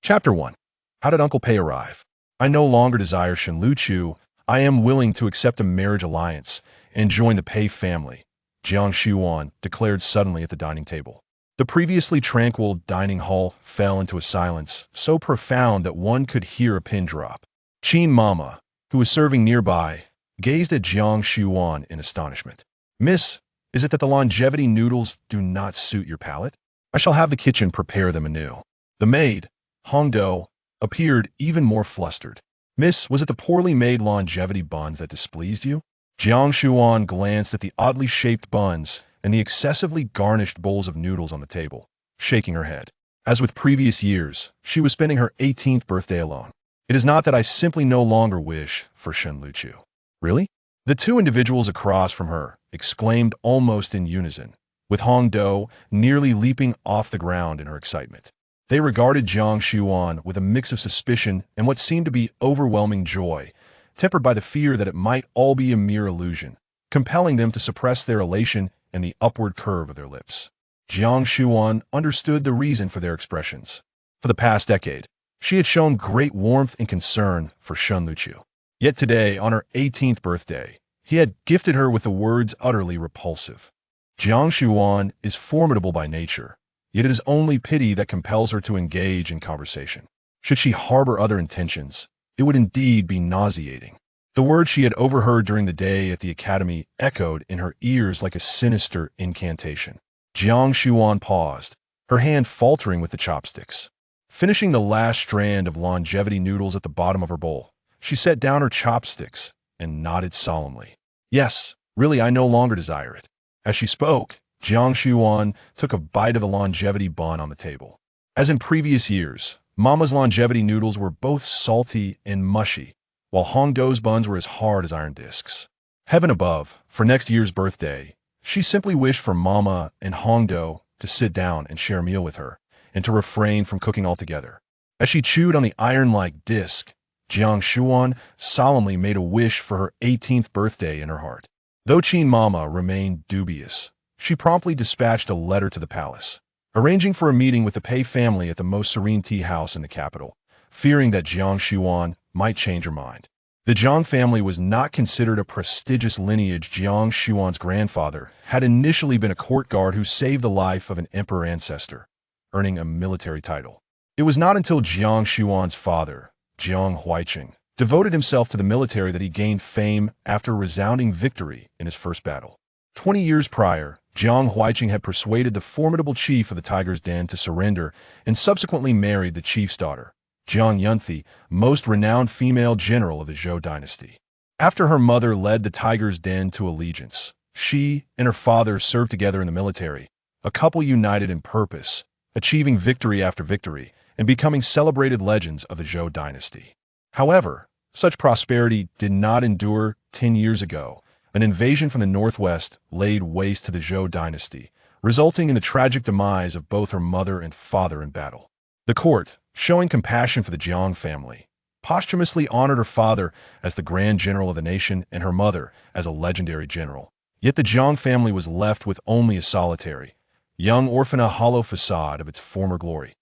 Chapter 1. How did Uncle Pei arrive? I no longer desire Shen Luqiu. I am willing to accept a marriage alliance and join the Pei family, Jiang Xuan declared suddenly at the dining table. The previously tranquil dining hall fell into a silence so profound that one could hear a pin drop. Qin Mama, who was serving nearby, gazed at Jiang Xuan in astonishment. Miss, is it that the longevity noodles do not suit your palate? I shall have the kitchen prepare them anew. The maid, Hongdo, appeared even more flustered. Miss, was it the poorly made longevity buns that displeased you? Jiang Xuan glanced at the oddly shaped buns and the excessively garnished bowls of noodles on the table, shaking her head. As with previous years, she was spending her 18th birthday alone. It is not that I simply no longer wish for Shen Luqiu. Really? The two individuals across from her exclaimed almost in unison, with Hongdo nearly leaping off the ground in her excitement. They regarded Jiang Xuan with a mix of suspicion and what seemed to be overwhelming joy, tempered by the fear that it might all be a mere illusion, compelling them to suppress their elation and the upward curve of their lips. Jiang Xuan understood the reason for their expressions. For the past decade, she had shown great warmth and concern for Shen Luqiu. Yet today, on her 18th birthday, he had gifted her with the words utterly repulsive. Jiang Xuan is formidable by nature, yet it is only pity that compels her to engage in conversation. Should she harbor other intentions, it would indeed be nauseating. The words she had overheard during the day at the academy echoed in her ears like a sinister incantation. Jiang Xuan paused, her hand faltering with the chopsticks. Finishing the last strand of longevity noodles at the bottom of her bowl, she set down her chopsticks and nodded solemnly. Yes, really, I no longer desire it. As she spoke, Jiang Xuan took a bite of the longevity bun on the table. As in previous years, Mama's longevity noodles were both salty and mushy, while Hongdo's buns were as hard as iron discs. Heaven above, for next year's birthday, she simply wished for Mama and Hongdo to sit down and share a meal with her, and to refrain from cooking altogether. As she chewed on the iron-like disc, Jiang Xuan solemnly made a wish for her 18th birthday in her heart. Though Qin Mama remained dubious, she promptly dispatched a letter to the palace, arranging for a meeting with the Pei family at the most serene tea house in the capital, fearing that Jiang Xuan might change her mind. The Jiang family was not considered a prestigious lineage. Jiang Xuan's grandfather had initially been a court guard who saved the life of an emperor ancestor, earning a military title. It was not until Jiang Xuan's father, Jiang Huaiqing, devoted himself to the military that he gained fame after a resounding victory in his first battle. 20 years prior, Jiang Huaiqing had persuaded the formidable chief of the Tiger's Den to surrender and subsequently married the chief's daughter, Jiang Yunthi, most renowned female general of the Zhou dynasty. After her mother led the Tiger's Den to allegiance, she and her father served together in the military, a couple united in purpose, achieving victory after victory and becoming celebrated legends of the Zhou dynasty. However, such prosperity did not endure. 10 years ago, an invasion from the northwest laid waste to the Zhou dynasty, resulting in the tragic demise of both her mother and father in battle. The court, showing compassion for the Jiang family, posthumously honored her father as the grand general of the nation and her mother as a legendary general. Yet the Jiang family was left with only a solitary, young orphan, a hollow facade of its former glory.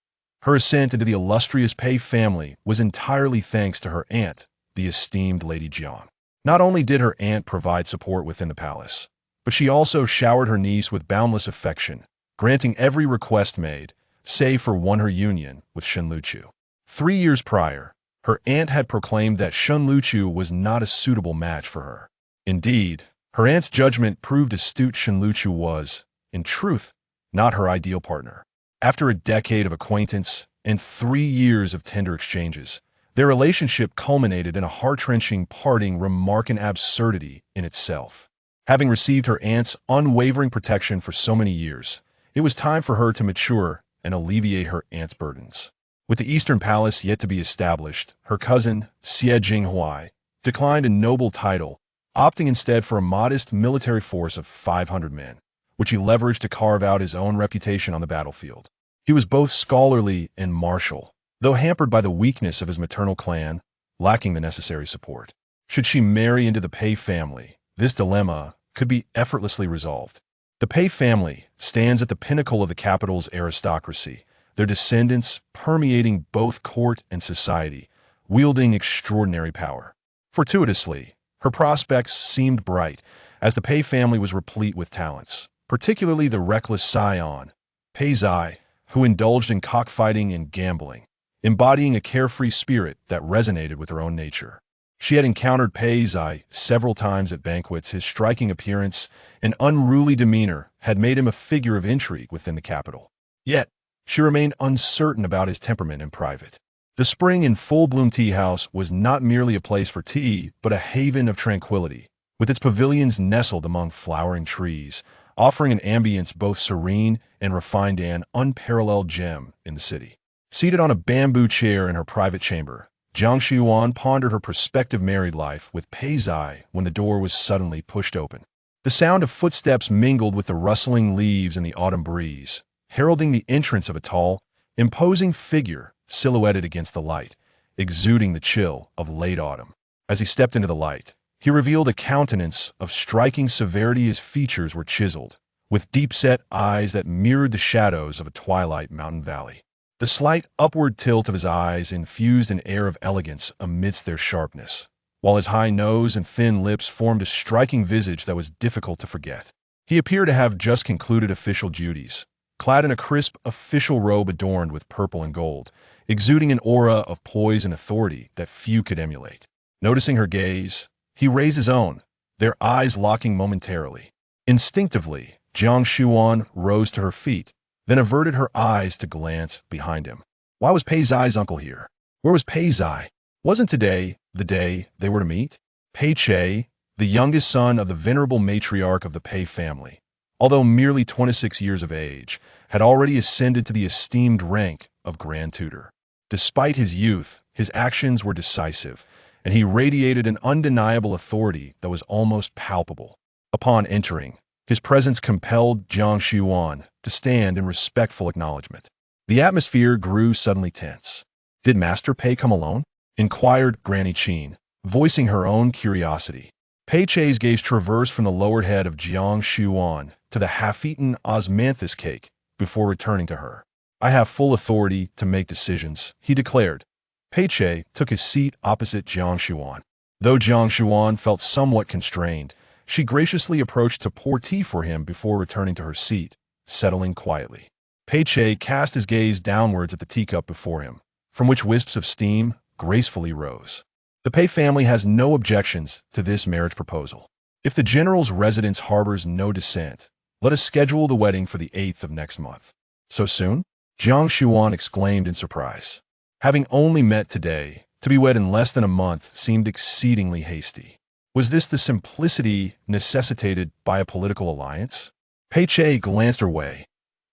Her ascent into the illustrious Pei family was entirely thanks to her aunt, the esteemed Lady Jiang. Not only did her aunt provide support within the palace, but she also showered her niece with boundless affection, granting every request made, save for one, her union with Shen Luqiu. 3 years prior, her aunt had proclaimed that Shen Luqiu was not a suitable match for her. Indeed, her aunt's judgment proved astute. Shen Luqiu was, in truth, not her ideal partner. After a decade of acquaintance and 3 years of tender exchanges, their relationship culminated in a heart-wrenching parting remark, an absurdity in itself. Having received her aunt's unwavering protection for so many years, it was time for her to mature and alleviate her aunt's burdens. With the Eastern Palace yet to be established, her cousin, Xie Jinghuai, declined a noble title, opting instead for a modest military force of 500 men, which he leveraged to carve out his own reputation on the battlefield. He was both scholarly and martial, though hampered by the weakness of his maternal clan, lacking the necessary support. Should she marry into the Pei family, this dilemma could be effortlessly resolved. The Pei family stands at the pinnacle of the capital's aristocracy, their descendants permeating both court and society, wielding extraordinary power. Fortuitously, her prospects seemed bright, as the Pei family was replete with talents, particularly the reckless scion, Pei Zai, who indulged in cockfighting and gambling, embodying a carefree spirit that resonated with her own nature. She had encountered Pei Zai several times at banquets. His striking appearance and unruly demeanor had made him a figure of intrigue within the capital. Yet, she remained uncertain about his temperament in private. The Spring in Full Bloom Tea House was not merely a place for tea, but a haven of tranquility, with its pavilions nestled among flowering trees, offering an ambience both serene and refined, an unparalleled gem in the city. Seated on a bamboo chair in her private chamber, Jiang Xuan pondered her prospective married life with Pei Zai when the door was suddenly pushed open. The sound of footsteps mingled with the rustling leaves in the autumn breeze, heralding the entrance of a tall, imposing figure silhouetted against the light, exuding the chill of late autumn. As he stepped into the light, he revealed a countenance of striking severity. His features were chiseled, with deep-set eyes that mirrored the shadows of a twilight mountain valley. The slight upward tilt of his eyes infused an air of elegance amidst their sharpness, while his high nose and thin lips formed a striking visage that was difficult to forget. He appeared to have just concluded official duties, clad in a crisp official robe adorned with purple and gold, exuding an aura of poise and authority that few could emulate. Noticing her gaze, he raised his own, their eyes locking momentarily. Instinctively, Jiang Xuan rose to her feet, then averted her eyes to glance behind him. Why was Pei Zai's uncle here? Where was Pei Zai? Wasn't today the day they were to meet? Pei Che, the youngest son of the venerable matriarch of the Pei family, although merely 26 years of age, had already ascended to the esteemed rank of Grand Tutor. Despite his youth, his actions were decisive, and he radiated an undeniable authority that was almost palpable. Upon entering, his presence compelled Jiang Xuan to stand in respectful acknowledgement. The atmosphere grew suddenly tense. "Did Master Pei come alone?" inquired Granny Qin, voicing her own curiosity. Pei Che's gaze traversed from the lowered head of Jiang Xuan to the half-eaten osmanthus cake before returning to her. "I have full authority to make decisions," he declared. Pei Che took his seat opposite Jiang Xuan. Though Jiang Xuan felt somewhat constrained, she graciously approached to pour tea for him before returning to her seat, settling quietly. Pei Che cast his gaze downwards at the teacup before him, from which wisps of steam gracefully rose. "The Pei family has no objections to this marriage proposal. If the general's residence harbors no dissent, let us schedule the wedding for the 8th of next month." "So soon?" Jiang Xuan exclaimed in surprise. Having only met today, to be wed in less than a month seemed exceedingly hasty. Was this the simplicity necessitated by a political alliance? Pei Che glanced her way.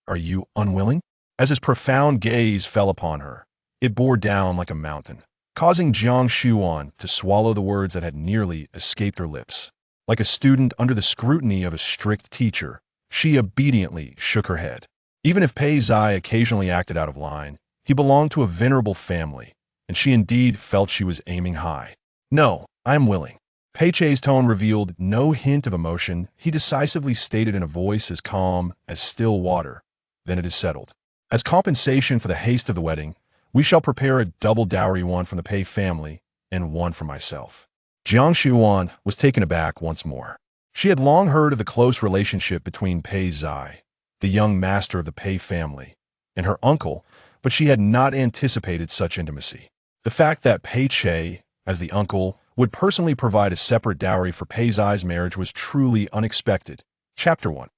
"Are you unwilling?" As his profound gaze fell upon her, it bore down like a mountain, causing Jiang Xuan to swallow the words that had nearly escaped her lips. Like a student under the scrutiny of a strict teacher, she obediently shook her head. Even if Pei Zai occasionally acted out of line, he belonged to a venerable family, and she indeed felt she was aiming high. "No, I am willing." Pei Che's tone revealed no hint of emotion. He decisively stated in a voice as calm as still water, "Then it is settled. As compensation for the haste of the wedding, we shall prepare a double dowry, one from the Pei family and one for myself." Jiang Xuan was taken aback once more. She had long heard of the close relationship between Pei Zai, the young master of the Pei family, and her uncle, but she had not anticipated such intimacy. The fact that Pei Che, as the uncle, would personally provide a separate dowry for Pei Zai's marriage was truly unexpected. Chapter 1.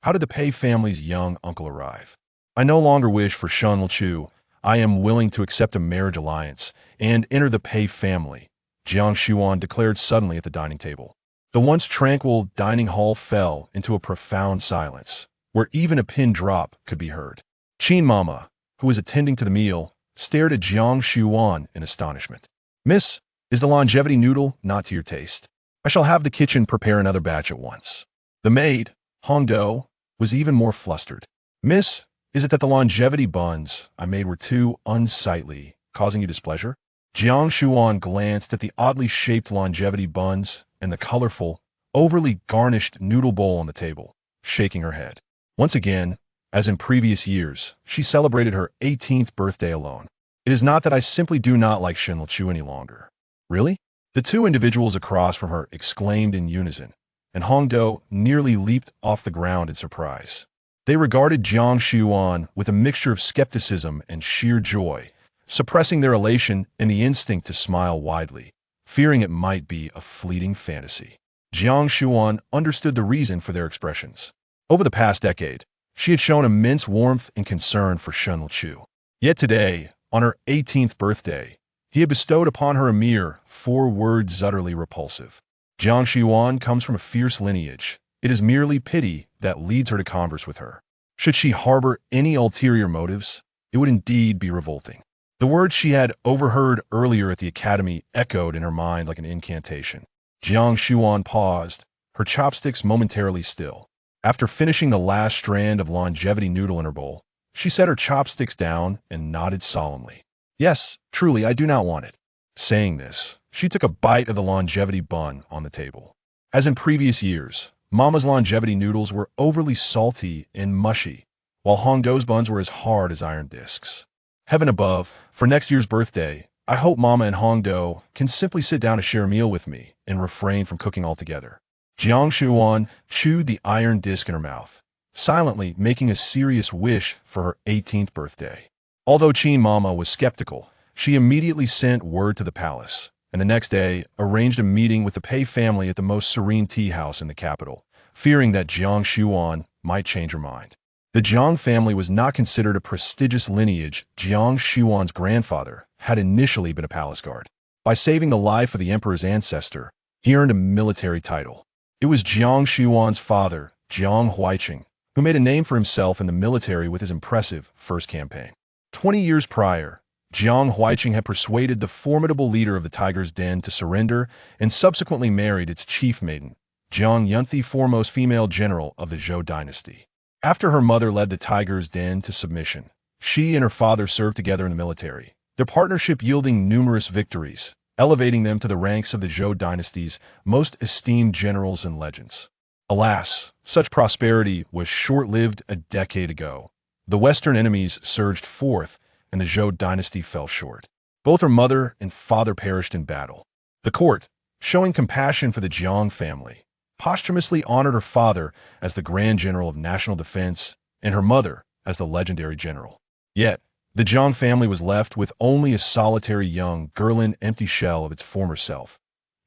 How did the Pei family's young uncle arrive? "I no longer wish for Shen Lichu. I am willing to accept a marriage alliance and enter the Pei family," Jiang Xuan declared suddenly at the dining table. The once tranquil dining hall fell into a profound silence, where even a pin drop could be heard. Qin Mama, who was attending to the meal, stared at Jiang Xuan in astonishment. "Miss, is the longevity noodle not to your taste? I shall have the kitchen prepare another batch at once." The maid, Hongdo, was even more flustered. "Miss, is it that the longevity buns I made were too unsightly, causing you displeasure?" Jiang Xuan glanced at the oddly shaped longevity buns and the colorful, overly garnished noodle bowl on the table, shaking her head. Once again, As in previous years, she celebrated her 18th birthday alone. It is not that I simply do not like Shen Luchu any longer. Really? The two individuals across from her exclaimed in unison, and Hongdo nearly leaped off the ground in surprise. They regarded Jiang Xuan with a mixture of skepticism and sheer joy, suppressing their elation and the instinct to smile widely, fearing it might be a fleeting fantasy. Jiang Xuan understood the reason for their expressions. Over the past decade, she had shown immense warmth and concern for Shen Luchu. Yet today, on her 18th birthday, he had bestowed upon her a mere 4 words utterly repulsive. Jiang Xuan comes from a fierce lineage. It is merely pity that leads her to converse with her. Should she harbor any ulterior motives, it would indeed be revolting. The words she had overheard earlier at the academy echoed in her mind like an incantation. Jiang Xuan paused, her chopsticks momentarily still. After finishing the last strand of longevity noodle in her bowl, she set her chopsticks down and nodded solemnly. Yes, truly, I do not want it. Saying this, she took a bite of the longevity bun on the table. As in previous years, Mama's longevity noodles were overly salty and mushy, while Hongdo's buns were as hard as iron discs. Heaven above, for next year's birthday, I hope Mama and Hongdo can simply sit down to share a meal with me and refrain from cooking altogether. Jiang Xuan chewed the iron disc in her mouth, silently making a serious wish for her 18th birthday. Although Qin Mama was skeptical, she immediately sent word to the palace, and the next day arranged a meeting with the Pei family at the most serene tea house in the capital, fearing that Jiang Xuan might change her mind. The Jiang family was not considered a prestigious lineage. Jiang Xuan's grandfather had initially been a palace guard. By saving the life of the emperor's ancestor, he earned a military title. It was Jiang Xuan's father, Jiang Huaiqing, who made a name for himself in the military with his impressive first campaign. 20 years prior, Jiang Huaiqing had persuaded the formidable leader of the Tiger's Den to surrender and subsequently married its chief maiden, Jiang Yunthi, foremost female general of the Zhou dynasty. After her mother led the Tiger's Den to submission, she and her father served together in the military, their partnership yielding numerous victories, elevating them to the ranks of the Zhou dynasty's most esteemed generals and legends. Alas, such prosperity was short-lived a decade ago. The Western enemies surged forth, and the Zhou dynasty fell short. Both her mother and father perished in battle. The court, showing compassion for the Jiang family, posthumously honored her father as the Grand General of National Defense and her mother as the legendary general. Yet, the Jiang family was left with only a solitary young, girl-in empty shell of its former self.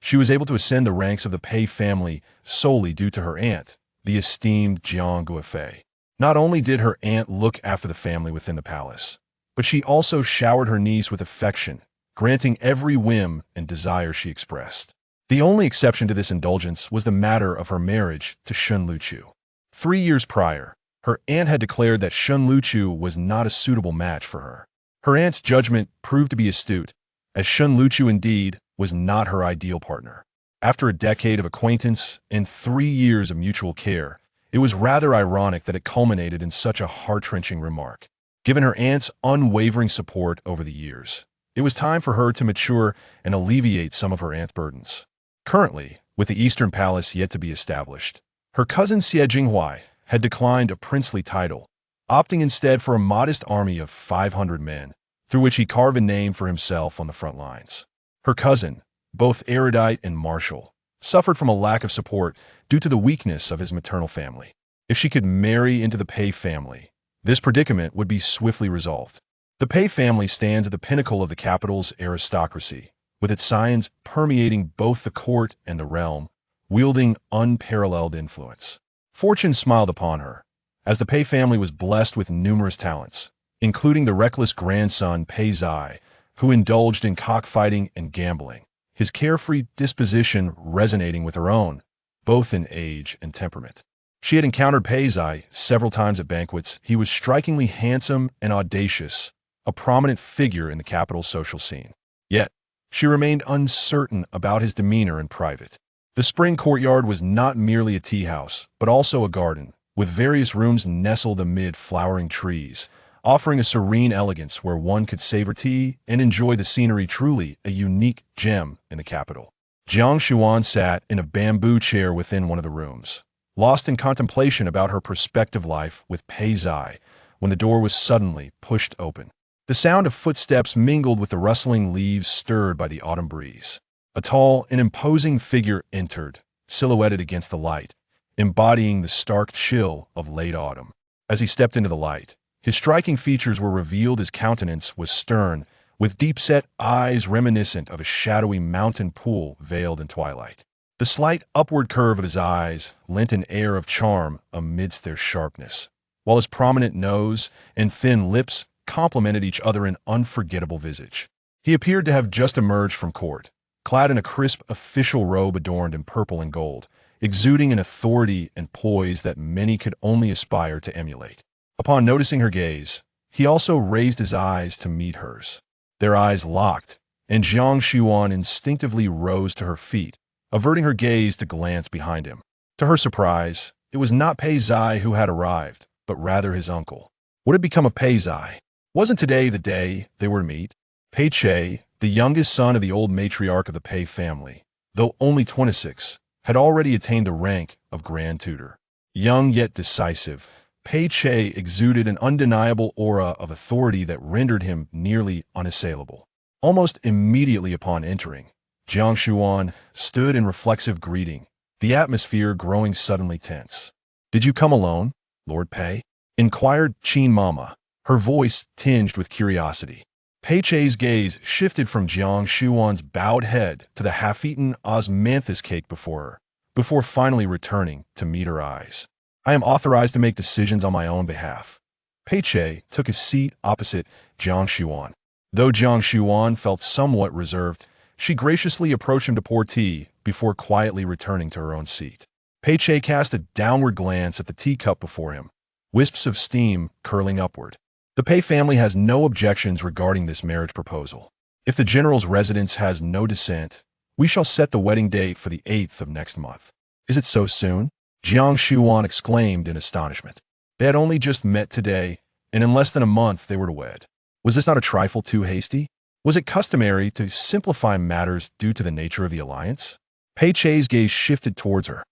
She was able to ascend the ranks of the Pei family solely due to her aunt, the esteemed Jiang Guofei. Not only did her aunt look after the family within the palace, but she also showered her niece with affection, granting every whim and desire she expressed. The only exception to this indulgence was the matter of her marriage to Shen Luchu. 3 years prior, her aunt had declared that Shen Luchu was not a suitable match for her. Her aunt's judgment proved to be astute, as Shen Luchu indeed was not her ideal partner. After a decade of acquaintance and 3 years of mutual care, it was rather ironic that it culminated in such a heart-wrenching remark. Given her aunt's unwavering support over the years, it was time for her to mature and alleviate some of her aunt's burdens. Currently, with the Eastern Palace yet to be established, her cousin Xie Jinghuai had declined a princely title, opting instead for a modest army of 500 men, through which he carved a name for himself on the front lines. Her cousin, both erudite and martial, suffered from a lack of support due to the weakness of his maternal family. If she could marry into the Pei family, this predicament would be swiftly resolved. The Pei family stands at the pinnacle of the capital's aristocracy, with its scions permeating both the court and the realm, wielding unparalleled influence. Fortune smiled upon her, as the Pei family was blessed with numerous talents, including the reckless grandson Pei Zai, who indulged in cockfighting and gambling, his carefree disposition resonating with her own, both in age and temperament. She had encountered Pei Zai several times at banquets. He was strikingly handsome and audacious, a prominent figure in the capital's social scene. Yet, she remained uncertain about his demeanor in private. The spring courtyard was not merely a tea house, but also a garden, with various rooms nestled amid flowering trees, offering a serene elegance where one could savor tea and enjoy the scenery, truly a unique gem in the capital. Jiang Xuan sat in a bamboo chair within one of the rooms, lost in contemplation about her prospective life with Pei Zai, when the door was suddenly pushed open. The sound of footsteps mingled with the rustling leaves stirred by the autumn breeze. A tall and imposing figure entered, silhouetted against the light, embodying the stark chill of late autumn. As he stepped into the light, his striking features were revealed. His countenance was stern, with deep-set eyes reminiscent of a shadowy mountain pool veiled in twilight. The slight upward curve of his eyes lent an air of charm amidst their sharpness, while his prominent nose and thin lips complemented each other in unforgettable visage. He appeared to have just emerged from court, clad in a crisp official robe adorned in purple and gold, exuding an authority and poise that many could only aspire to emulate. Upon noticing her gaze, he also raised his eyes to meet hers. Their eyes locked, and Jiang Xuan instinctively rose to her feet, averting her gaze to glance behind him. To her surprise, it was not Pei Zai who had arrived, but rather his uncle. What had become of Pei Zai? Wasn't today the day they were to meet? Pei Che, the youngest son of the old matriarch of the Pei family, though only 26, had already attained the rank of Grand Tutor. Young yet decisive, Pei Che exuded an undeniable aura of authority that rendered him nearly unassailable. Almost immediately upon entering, Jiang Xuan stood in reflexive greeting, the atmosphere growing suddenly tense. "Did you come alone, Lord Pei?" inquired Qin Mama, her voice tinged with curiosity. Pei Che's gaze shifted from Jiang Xuan's bowed head to the half-eaten osmanthus cake before her, before finally returning to meet her eyes. "I am authorized to make decisions on my own behalf." Pei Che took a seat opposite Jiang Xuan. Though Jiang Xuan felt somewhat reserved, she graciously approached him to pour tea before quietly returning to her own seat. Pei Che cast a downward glance at the teacup before him, wisps of steam curling upward. "The Pei family has no objections regarding this marriage proposal. If the general's residence has no dissent, we shall set the wedding date for the 8th of next month." "Is it so soon?" Jiang Xuan exclaimed in astonishment. They had only just met today, and in less than a month they were to wed. Was this not a trifle too hasty? Was it customary to simplify matters due to the nature of the alliance? Pei Che's gaze shifted towards her.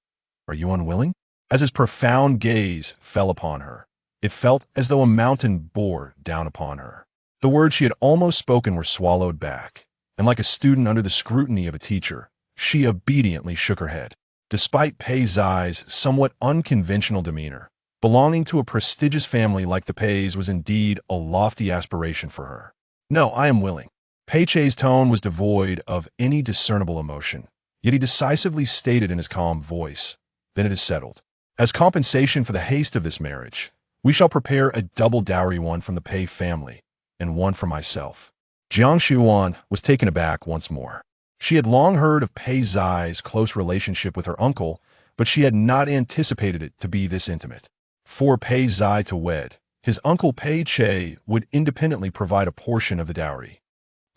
"Are you unwilling?" As his profound gaze fell upon her, it felt as though a mountain bore down upon her. The words she had almost spoken were swallowed back, and like a student under the scrutiny of a teacher, she obediently shook her head. Despite Pei Zai's somewhat unconventional demeanor, belonging to a prestigious family like the Peis was indeed a lofty aspiration for her. "No, I am willing." Pei Che's tone was devoid of any discernible emotion, yet he decisively stated in his calm voice, "Then it is settled. As compensation for the haste of this marriage, we shall prepare a double dowry, one from the Pei family and one for myself." Jiang Xuan was taken aback once more. She had long heard of Pei Zai's close relationship with her uncle, but she had not anticipated it to be this intimate. For Pei Zai to wed, his uncle Pei Che would independently provide a portion of the dowry.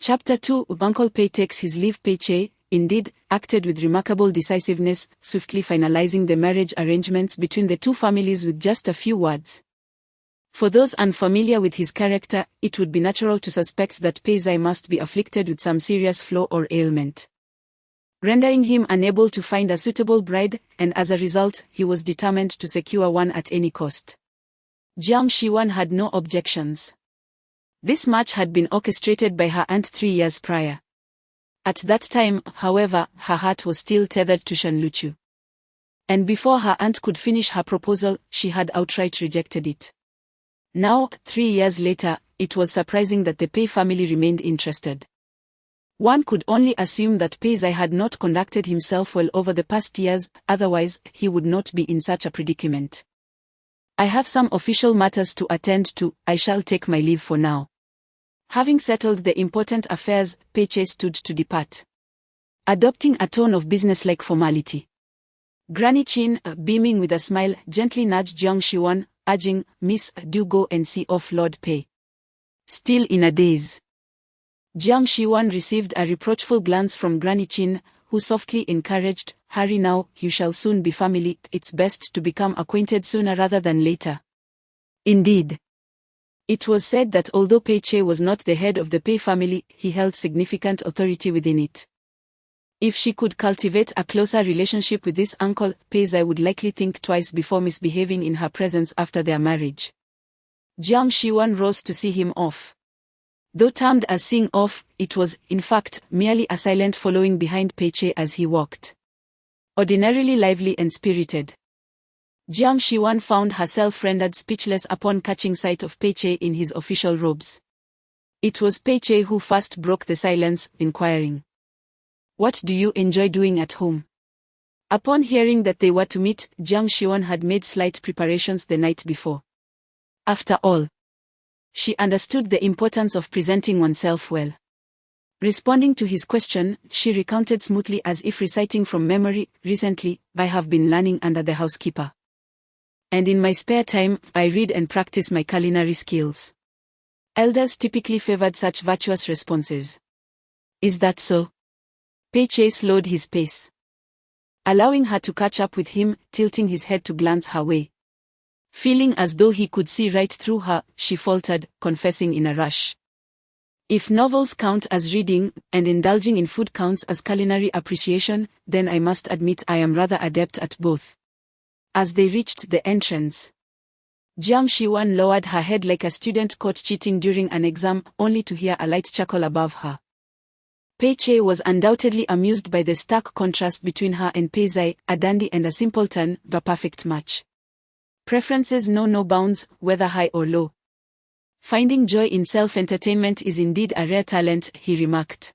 Chapter 2 Uncle Pei takes his leave. Pei Che, indeed, acted with remarkable decisiveness, swiftly finalizing the marriage arrangements between the two families with just a few words. For those unfamiliar with his character, it would be natural to suspect that Pei Zai must be afflicted with some serious flaw or ailment, rendering him unable to find a suitable bride, and as a result, he was determined to secure one at any cost. Jiang Xuan had no objections. This match had been orchestrated by her aunt 3 years prior. At that time, however, her heart was still tethered to Shan Luchu. And before her aunt could finish her proposal, she had outright rejected it. Now, 3 years later, it was surprising that the Pei family remained interested. One could only assume that Pei Zai had not conducted himself well over the past years, otherwise, he would not be in such a predicament. "I have some official matters to attend to, I shall take my leave for now." Having settled the important affairs, Pei Che stood to depart, adopting a tone of businesslike formality. Granny Qin, beaming with a smile, gently nudged Jiang Xuan, urging, "Miss, do go and see off Lord Pei." Still in a daze, Jiang Xuan received a reproachful glance from Granny Qin, who softly encouraged, "Hurry now, you shall soon be family, it's best to become acquainted sooner rather than later." Indeed, it was said that although Pei Che was not the head of the Pei family, he held significant authority within it. If she could cultivate a closer relationship with this uncle, Peizai would likely think twice before misbehaving in her presence after their marriage. Jiang Shiwan rose to see him off. Though termed as seeing off, it was, in fact, merely a silent following behind Peiche as he walked. Ordinarily lively and spirited. Jiang Shiwan found herself rendered speechless upon catching sight of Peiche in his official robes. It was Peiche who first broke the silence, inquiring, "What do you enjoy doing at home?" Upon hearing that they were to meet, Jiang Shiwan had made slight preparations the night before. After all, she understood the importance of presenting oneself well. Responding to his question, she recounted smoothly as if reciting from memory, "Recently, I have been learning under the housekeeper. And in my spare time, I read and practice my culinary skills." Elders typically favored such virtuous responses. "Is that so?" Peiche slowed his pace, allowing her to catch up with him, tilting his head to glance her way. Feeling as though he could see right through her, she faltered, confessing in a rush, "If novels count as reading, and indulging in food counts as culinary appreciation, then I must admit I am rather adept at both." As they reached the entrance, Jiang Shiwan lowered her head like a student caught cheating during an exam, only to hear a light chuckle above her. Peiche was undoubtedly amused by the stark contrast between her and Peizai, a dandy and a simpleton, the perfect match. Preferences know no bounds, whether high or low. "Finding joy in self-entertainment is indeed a rare talent," he remarked.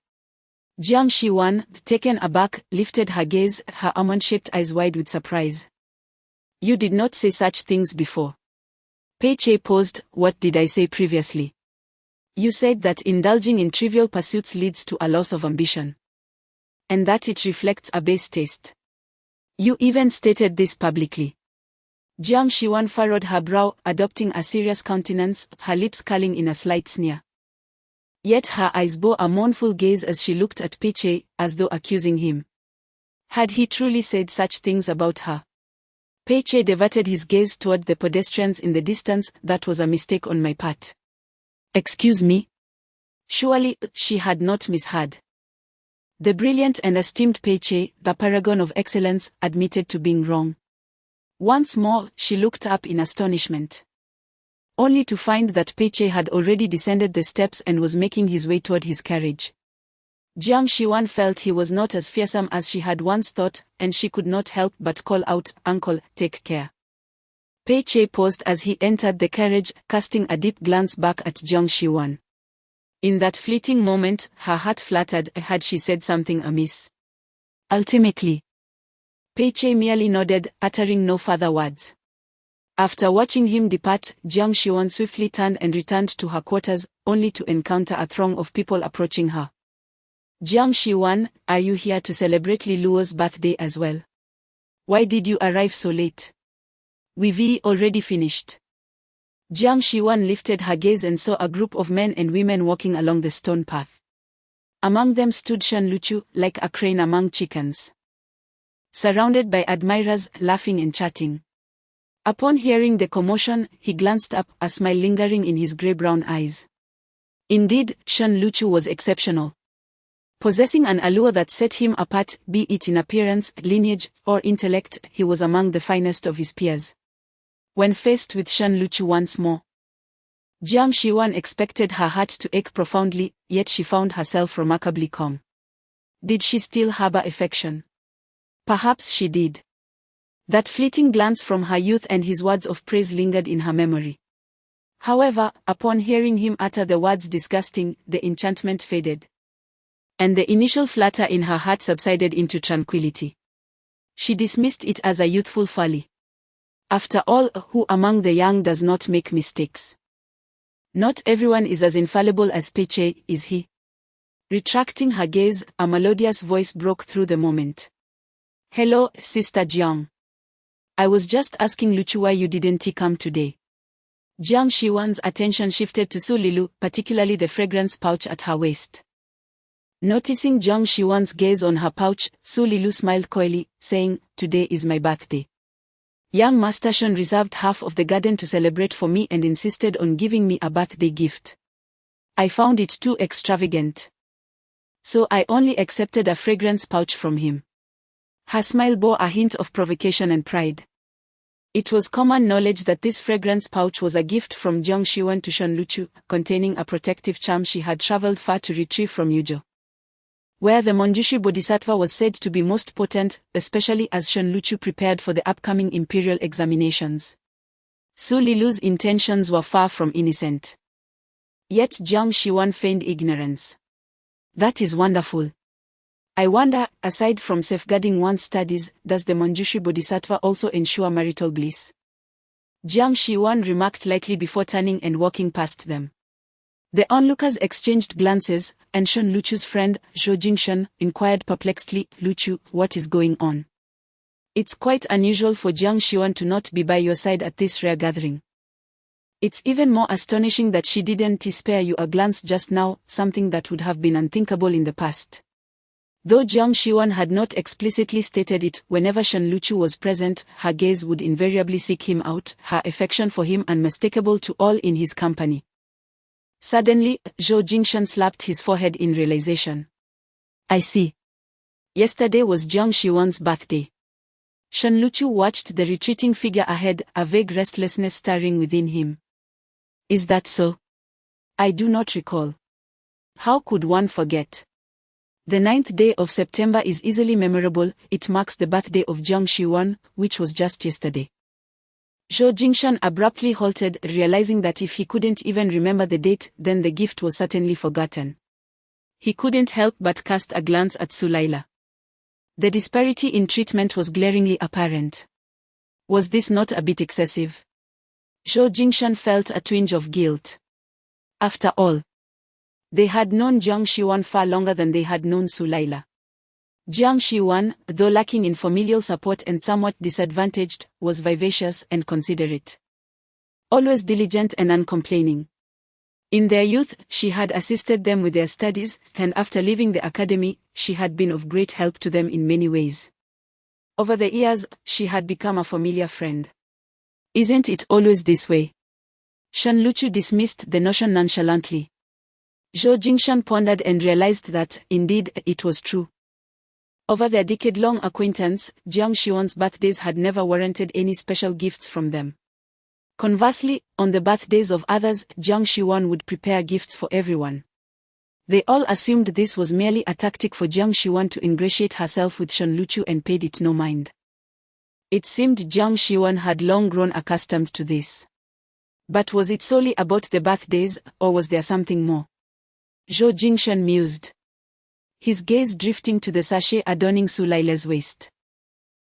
Jiang Shiwan, taken aback, lifted her gaze, her almond-shaped eyes wide with surprise. "You did not say such things before." Peiche paused. "What did I say previously?" "You said that indulging in trivial pursuits leads to a loss of ambition. And that it reflects a base taste. You even stated this publicly." Jiang Shiwan furrowed her brow, adopting a serious countenance, her lips curling in a slight sneer. Yet her eyes bore a mournful gaze as she looked at Peiche, as though accusing him. Had he truly said such things about her? Peiche diverted his gaze toward the pedestrians in the distance. "That was a mistake on my part." "Excuse me?" Surely, she had not misheard. The brilliant and esteemed Peiche, the paragon of excellence, admitted to being wrong. Once more, she looked up in astonishment, only to find that Peiche had already descended the steps and was making his way toward his carriage. Jiang Shiwan felt he was not as fearsome as she had once thought, and she could not help but call out, "Uncle, take care." Peiche paused as he entered the carriage, casting a deep glance back at Jiang Shiwan. In that fleeting moment, her heart fluttered. Had she said something amiss? Ultimately, Peiche merely nodded, uttering no further words. After watching him depart, Jiang Shiwan swiftly turned and returned to her quarters, only to encounter a throng of people approaching her. "Jiang Shiwan, are you here to celebrate Li Luo's birthday as well? Why did you arrive so late? We've already finished." Jiang Shiwan lifted her gaze and saw a group of men and women walking along the stone path. Among them stood Shen Luchu, like a crane among chickens, surrounded by admirers, laughing and chatting. Upon hearing the commotion, he glanced up, a smile lingering in his grey-brown eyes. Indeed, Shen Luchu was exceptional. Possessing an allure that set him apart, be it in appearance, lineage, or intellect, he was among the finest of his peers. When faced with Shen Luchu once more, Jiang Shiwan expected her heart to ache profoundly, yet she found herself remarkably calm. Did she still harbor affection? Perhaps she did. That fleeting glance from her youth and his words of praise lingered in her memory. However, upon hearing him utter the words disgusting, the enchantment faded, and the initial flutter in her heart subsided into tranquility. She dismissed it as a youthful folly. After all, who among the young does not make mistakes? Not everyone is as infallible as Peiche, is he? Retracting her gaze, a melodious voice broke through the moment. "Hello, Sister Jiang. I was just asking Luchu why you didn't come today." Jiang Shiwan's attention shifted to Su Lilu, particularly the fragrance pouch at her waist. Noticing Jiang Shiwan's gaze on her pouch, Su Lilu smiled coyly, saying, "Today is my birthday. Young Master Shen reserved half of the garden to celebrate for me and insisted on giving me a birthday gift. I found it too extravagant." So I only accepted a fragrance pouch from him. Her smile bore a hint of provocation and pride. It was common knowledge that this fragrance pouch was a gift from Jiang Shiwan to Shen Luchu, containing a protective charm she had traveled far to retrieve from Yuzhou, where the Manjushri Bodhisattva was said to be most potent, especially as Shen Luchu prepared for the upcoming imperial examinations. Su Lilu's intentions were far from innocent. Yet Jiang Shiwan feigned ignorance. That is wonderful. I wonder, aside from safeguarding one's studies, does the Manjushri Bodhisattva also ensure marital bliss? Jiang Shiwan remarked lightly before turning and walking past them. The onlookers exchanged glances, and Shen Luchu's friend, Zhou Jingshan, inquired perplexedly, "Luchu, what is going on? It's quite unusual for Jiang Shiwan to not be by your side at this rare gathering. It's even more astonishing that she didn't spare you a glance just now, something that would have been unthinkable in the past." Though Jiang Shiwan had not explicitly stated it, whenever Shen Luchu was present, her gaze would invariably seek him out, her affection for him unmistakable to all in his company. Suddenly, Zhou Jingshan slapped his forehead in realization. I see. Yesterday was Jiang Shiwan's birthday. Shen Luchu watched the retreating figure ahead, a vague restlessness stirring within him. Is that so? I do not recall. How could one forget? The 9th day of September is easily memorable, it marks the birthday of Jiang Shiwan, which was just yesterday. Zhou Jingshan abruptly halted, realizing that if he couldn't even remember the date, then the gift was certainly forgotten. He couldn't help but cast a glance at Su Laila. The disparity in treatment was glaringly apparent. Was this not a bit excessive? Zhou Jingshan felt a twinge of guilt. After all, they had known Jiang Shiwan far longer than they had known Su Laila. Jiang Shiwan, though lacking in familial support and somewhat disadvantaged, was vivacious and considerate. Always diligent and uncomplaining. In their youth, she had assisted them with their studies, and after leaving the academy, she had been of great help to them in many ways. Over the years, she had become a familiar friend. Isn't it always this way? Shen Luchu dismissed the notion nonchalantly. Zhou Jingshan pondered and realized that, indeed, it was true. Over their decade-long acquaintance, Jiang Shiwan's birthdays had never warranted any special gifts from them. Conversely, on the birthdays of others, Jiang Shiwan would prepare gifts for everyone. They all assumed this was merely a tactic for Jiang Shiwan to ingratiate herself with Shen Luchu and paid it no mind. It seemed Jiang Shiwan had long grown accustomed to this. But was it solely about the birthdays, or was there something more? Zhou Jingshan mused, his gaze drifting to the sachet adorning Su Laila's waist.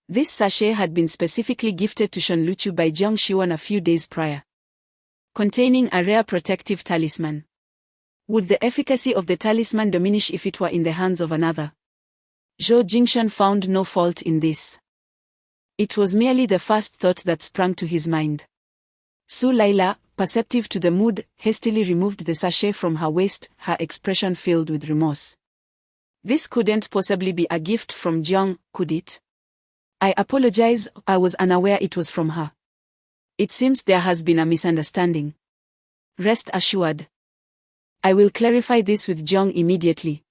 This sachet had been specifically gifted to Shen Luchu by Jiang Shiwan a few days prior, containing a rare protective talisman. Would the efficacy of the talisman diminish if it were in the hands of another? Zhou Jingshan found no fault in this. It was merely the first thought that sprang to his mind. Su Laila, perceptive to the mood, hastily removed the sachet from her waist, her expression filled with remorse. This couldn't possibly be a gift from Jiang, could it? I apologize, I was unaware it was from her. It seems there has been a misunderstanding. Rest assured. I will clarify this with Jiang immediately.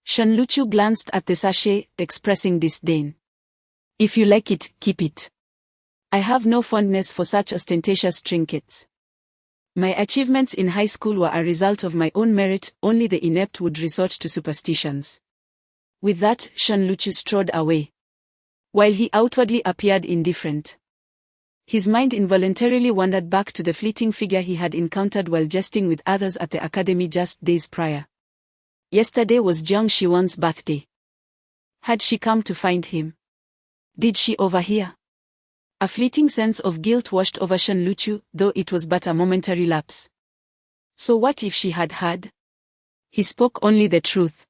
Shen Luchu glanced at the sachet, expressing disdain. If you like it, keep it. I have no fondness for such ostentatious trinkets. My achievements in high school were a result of my own merit, only the inept would resort to superstitions. With that, Shen Luchu strode away, while he outwardly appeared indifferent. His mind involuntarily wandered back to the fleeting figure he had encountered while jesting with others at the academy just days prior. Yesterday was Jiang Shiwan's birthday. Had she come to find him? Did she overhear? A fleeting sense of guilt washed over Shen Luchu, though it was but a momentary lapse. So what if she had heard? He spoke only the truth.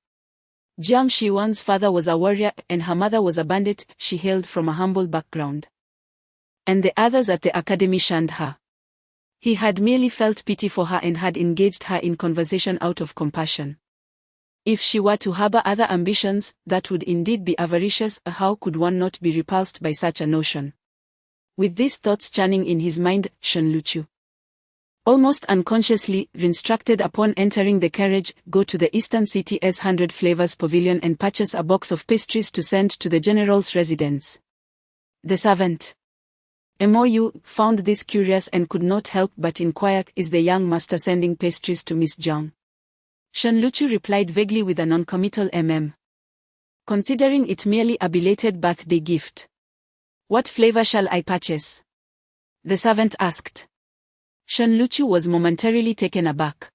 Jiang Shiwan's father was a warrior and her mother was a bandit. She hailed from a humble background. And the others at the academy shunned her. He had merely felt pity for her and had engaged her in conversation out of compassion. If she were to harbor other ambitions, that would indeed be avaricious. How could one not be repulsed by such a notion? With these thoughts churning in his mind, Shen Luchu Almost unconsciously, instructed upon entering the carriage, go to the Eastern City's 100 Flavors Pavilion and purchase a box of pastries to send to the general's residence. The servant, Mou, found this curious and could not help but inquire, is the young master sending pastries to Miss Jiang? Shenluchu replied vaguely with a noncommittal considering it merely a belated birthday gift. What flavor shall I purchase? The servant asked. Shenluchu was momentarily taken aback.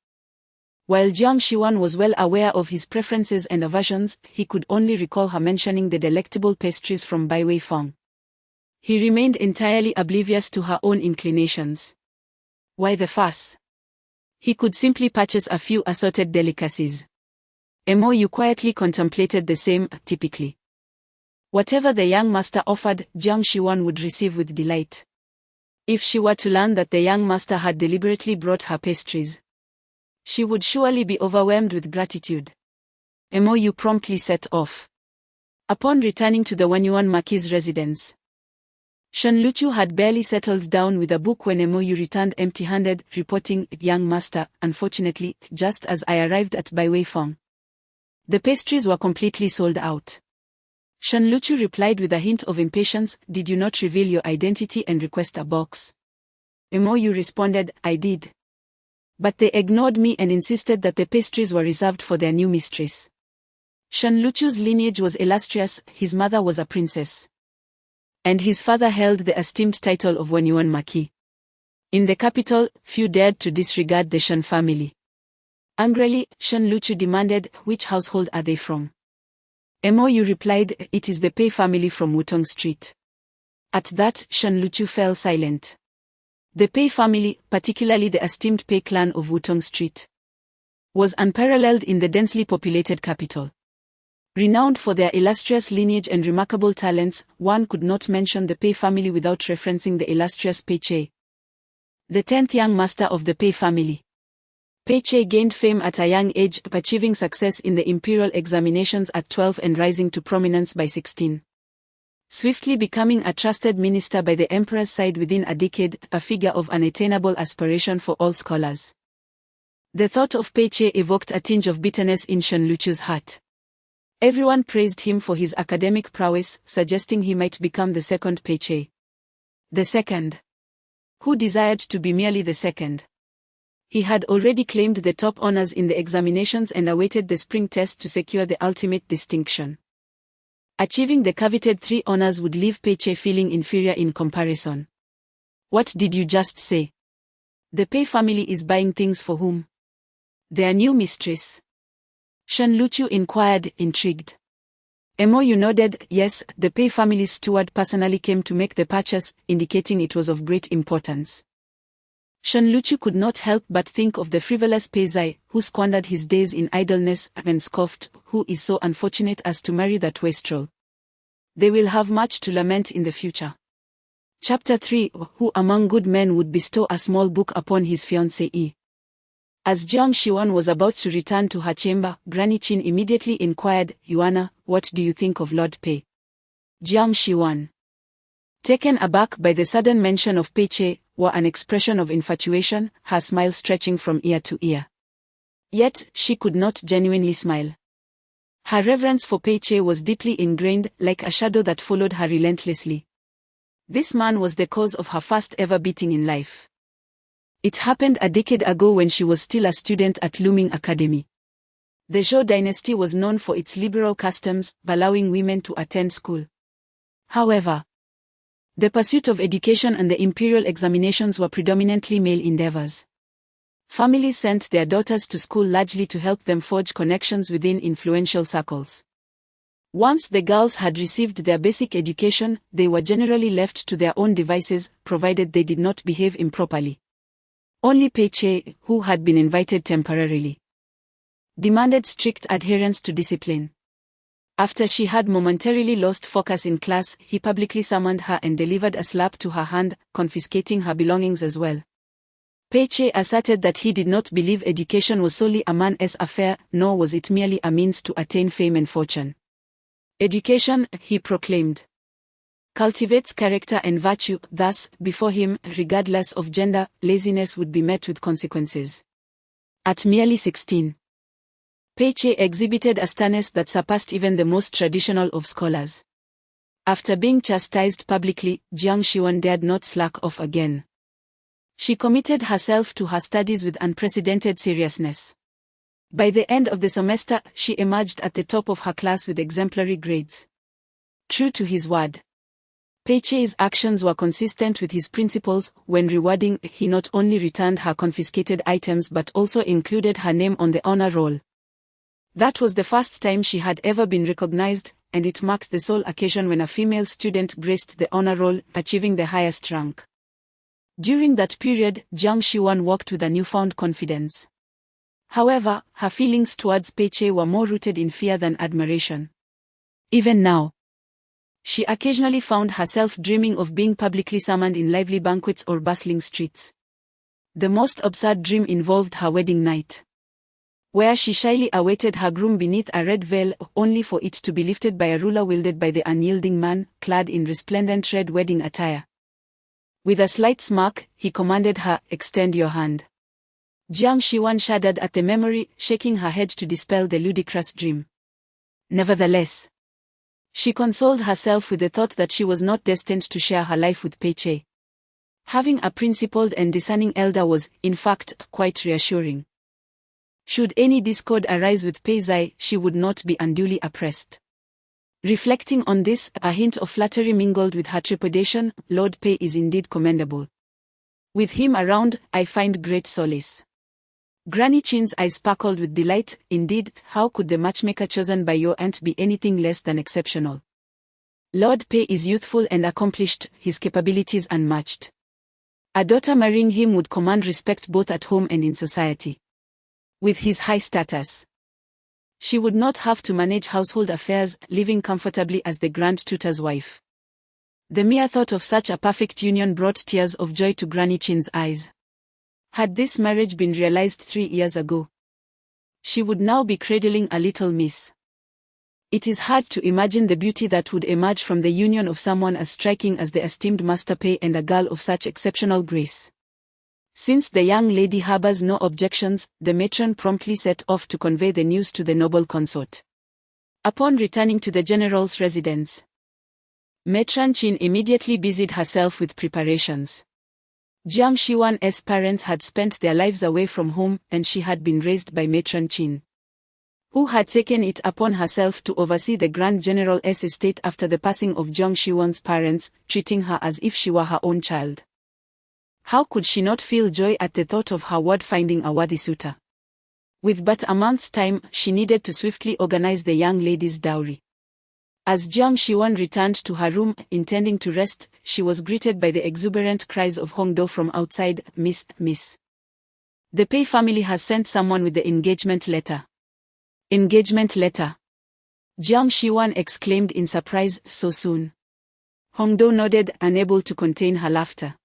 While Jiang Shiwan was well aware of his preferences and aversions, he could only recall her mentioning the delectable pastries from Bai Weifeng. He remained entirely oblivious to her own inclinations. Why the fuss? He could simply purchase a few assorted delicacies. Mou quietly contemplated the same, typically. Whatever the young master offered, Jiang Shiwan would receive with delight. If she were to learn that the young master had deliberately brought her pastries, she would surely be overwhelmed with gratitude. Mou promptly set off. Upon returning to the Wenyuan Marquis' residence, Shenluchu had barely settled down with a book when Mou returned empty-handed, reporting, "Young master, unfortunately, just as I arrived at Bai Weifeng, the pastries were completely sold out." Shenluchu replied with a hint of impatience, "Did you not reveal your identity and request a box?" Mou responded, "I did. But they ignored me and insisted that the pastries were reserved for their new mistress." Shenluchu's lineage was illustrious. His mother was a princess, and his father held the esteemed title of Wenyuan Marquis. In the capital, few dared to disregard the Shen family. Angrily, Shenluchu demanded, "Which household are they from?" Mou replied, "It is the Pei family from Wutong Street." At that, Shenluchu fell silent. The Pei family, particularly the esteemed Pei clan of Wutong Street, was unparalleled in the densely populated capital. Renowned for their illustrious lineage and remarkable talents, one could not mention the Pei family without referencing the illustrious Pei Che, the 10th young master of the Pei family. Pei Che gained fame at a young age, achieving success in the imperial examinations at 12 and rising to prominence by 16. Swiftly becoming a trusted minister by the emperor's side within a decade, a figure of unattainable aspiration for all scholars. The thought of Pei Che evoked a tinge of bitterness in Shenluchu's heart. Everyone praised him for his academic prowess, suggesting he might become the second Pei Che. The second, who desired to be merely the second. He had already claimed the top honors in the examinations and awaited the spring test to secure the ultimate distinction. Achieving the coveted 3 honors would leave Pei Che feeling inferior in comparison. What did you just say? The Pei family is buying things for whom? Their new mistress? Shenluchu inquired, intrigued. Mou nodded, "Yes, the Pei family's steward personally came to make the purchase, indicating it was of great importance." Shenluchu could not help but think of the frivolous Pei Zai, who squandered his days in idleness, and scoffed, "Who is so unfortunate as to marry that wastrel? They will have much to lament in the future." Chapter 3: Who among good men would bestow a small book upon his fiancée? As Jiang Shiwan was about to return to her chamber, Granny Qin immediately inquired, "Yuana, what do you think of Lord Pei?" Jiang Shiwan, taken aback by the sudden mention of Pei Che, wore an expression of infatuation, her smile stretching from ear to ear. Yet, she could not genuinely smile. Her reverence for Pei Che was deeply ingrained, like a shadow that followed her relentlessly. This man was the cause of her first ever beating in life. It happened a decade ago when she was still a student at Luming Academy. The Zhou dynasty was known for its liberal customs, allowing women to attend school. However, the pursuit of education and the imperial examinations were predominantly male endeavors. Families sent their daughters to school largely to help them forge connections within influential circles. Once the girls had received their basic education, they were generally left to their own devices, provided they did not behave improperly. Only Pei Che, who had been invited temporarily, demanded strict adherence to discipline. After she had momentarily lost focus in class, he publicly summoned her and delivered a slap to her hand, confiscating her belongings as well. Pei Che asserted that he did not believe education was solely a man's affair, nor was it merely a means to attain fame and fortune. Education, he proclaimed, cultivates character and virtue, thus, before him, regardless of gender, laziness would be met with consequences. At merely 16, Pei-che exhibited a sternness that surpassed even the most traditional of scholars. After being chastised publicly, Jiang Shiwen dared not slack off again. She committed herself to her studies with unprecedented seriousness. By the end of the semester, she emerged at the top of her class with exemplary grades. True to his word, Pei-che's actions were consistent with his principles. When rewarding, he not only returned her confiscated items but also included her name on the honor roll. That was the first time she had ever been recognized, and it marked the sole occasion when a female student graced the honor roll, achieving the highest rank. During that period, Jiang Shiwen walked with a newfound confidence. However, her feelings towards Pei-che were more rooted in fear than admiration. Even now, she occasionally found herself dreaming of being publicly summoned in lively banquets or bustling streets. The most absurd dream involved her wedding night, where she shyly awaited her groom beneath a red veil, only for it to be lifted by a ruler wielded by the unyielding man, clad in resplendent red wedding attire. With a slight smirk, he commanded her, "Extend your hand." Jiang Shiwen shuddered at the memory, shaking her head to dispel the ludicrous dream. Nevertheless, she consoled herself with the thought that she was not destined to share her life with Pei-che. Having a principled and discerning elder was, in fact, quite reassuring. Should any discord arise with Pei-zai, she would not be unduly oppressed. Reflecting on this, a hint of flattery mingled with her trepidation. Lord Pei is indeed commendable. With him around, I find great solace. Granny Chin's eyes sparkled with delight. Indeed, how could the matchmaker chosen by your aunt be anything less than exceptional? Lord Pei is youthful and accomplished, his capabilities unmatched. A daughter marrying him would command respect both at home and in society. With his high status, she would not have to manage household affairs, living comfortably as the Grand Tutor's wife. The mere thought of such a perfect union brought tears of joy to Granny Chin's eyes. Had this marriage been realized 3 years ago, she would now be cradling a little miss. It is hard to imagine the beauty that would emerge from the union of someone as striking as the esteemed Master Pei and a girl of such exceptional grace. Since the young lady harbors no objections, the matron promptly set off to convey the news to the noble consort. Upon returning to the general's residence, Matron Chin immediately busied herself with preparations. Jiang Shiwen's parents had spent their lives away from home, and she had been raised by Matron Chin, who had taken it upon herself to oversee the Grand General's estate after the passing of Jiang Shiwen's parents, treating her as if she were her own child. How could she not feel joy at the thought of her ward finding a worthy suitor? With but a month's time, she needed to swiftly organize the young lady's dowry. As Jiang Shiwen returned to her room, intending to rest, she was greeted by the exuberant cries of Hongdo from outside. Miss. The Pei family has sent someone with the engagement letter." "Engagement letter?" Jiang Shiwen exclaimed in surprise. "So soon?" Hongdo nodded, unable to contain her laughter.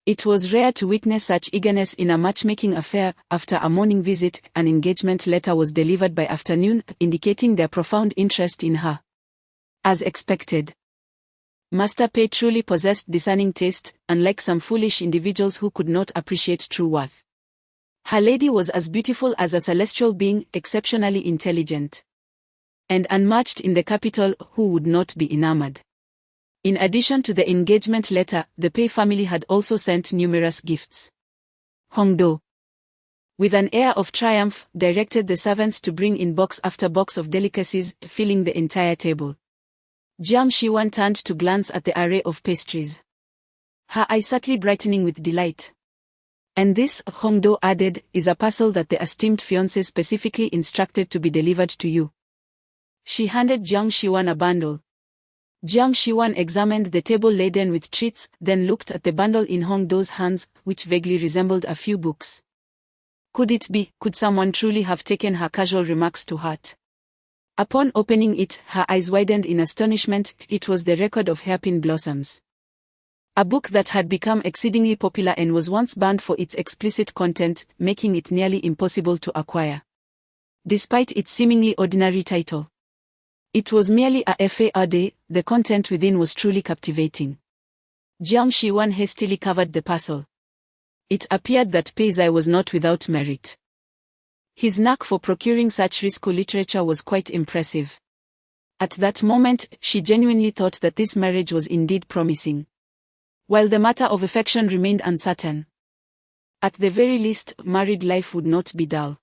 It was rare to witness such eagerness in a matchmaking affair. After a morning visit, an engagement letter was delivered by afternoon, indicating their profound interest in her. As expected, Master Pei truly possessed discerning taste, unlike some foolish individuals who could not appreciate true worth. Her lady was as beautiful as a celestial being, exceptionally intelligent, and unmatched in the capital. Who would not be enamored? In addition to the engagement letter, the Pei family had also sent numerous gifts. Hongdo, with an air of triumph, directed the servants to bring in box after box of delicacies, filling the entire table. Jiang Shiwen turned to glance at the array of pastries, her eyes subtly brightening with delight. "And this," Hongdo added, "is a parcel that the esteemed fiancé specifically instructed to be delivered to you." She handed Jiang Shiwen a bundle. Jiang Shiwen examined the table laden with treats, then looked at the bundle in Hongdo's hands, which vaguely resembled a few books. Could someone truly have taken her casual remarks to heart? Upon opening it, her eyes widened in astonishment. It was the record of Hairpin Blossoms, a book that had become exceedingly popular and was once banned for its explicit content, making it nearly impossible to acquire, despite its seemingly ordinary title. It was merely a FARD, the content within was truly captivating. Jiang Shiwan hastily covered the parcel. It appeared that Pei Zai was not without merit. His knack for procuring such risque literature was quite impressive. At that moment, she genuinely thought that this marriage was indeed promising. While the matter of affection remained uncertain. At the very least, married life would not be dull.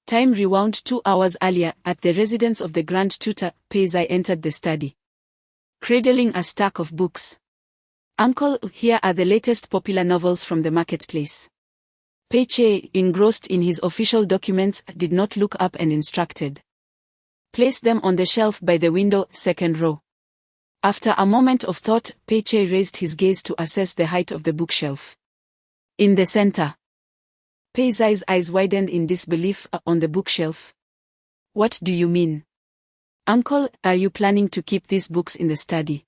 Time rewound 2 hours earlier, at the residence of the Grand Tutor, Pei Zai entered the study. Cradling a stack of books. "Uncle, here are the latest popular novels from the marketplace." Pei Che, engrossed in his official documents, did not look up and instructed. "Place them on the shelf by the window, second row." After a moment of thought, Pei Che raised his gaze to assess the height of the bookshelf. "In the center." Pei Zai's eyes widened in disbelief. "On the bookshelf? What do you mean?" "Uncle, are you planning to keep these books in the study?"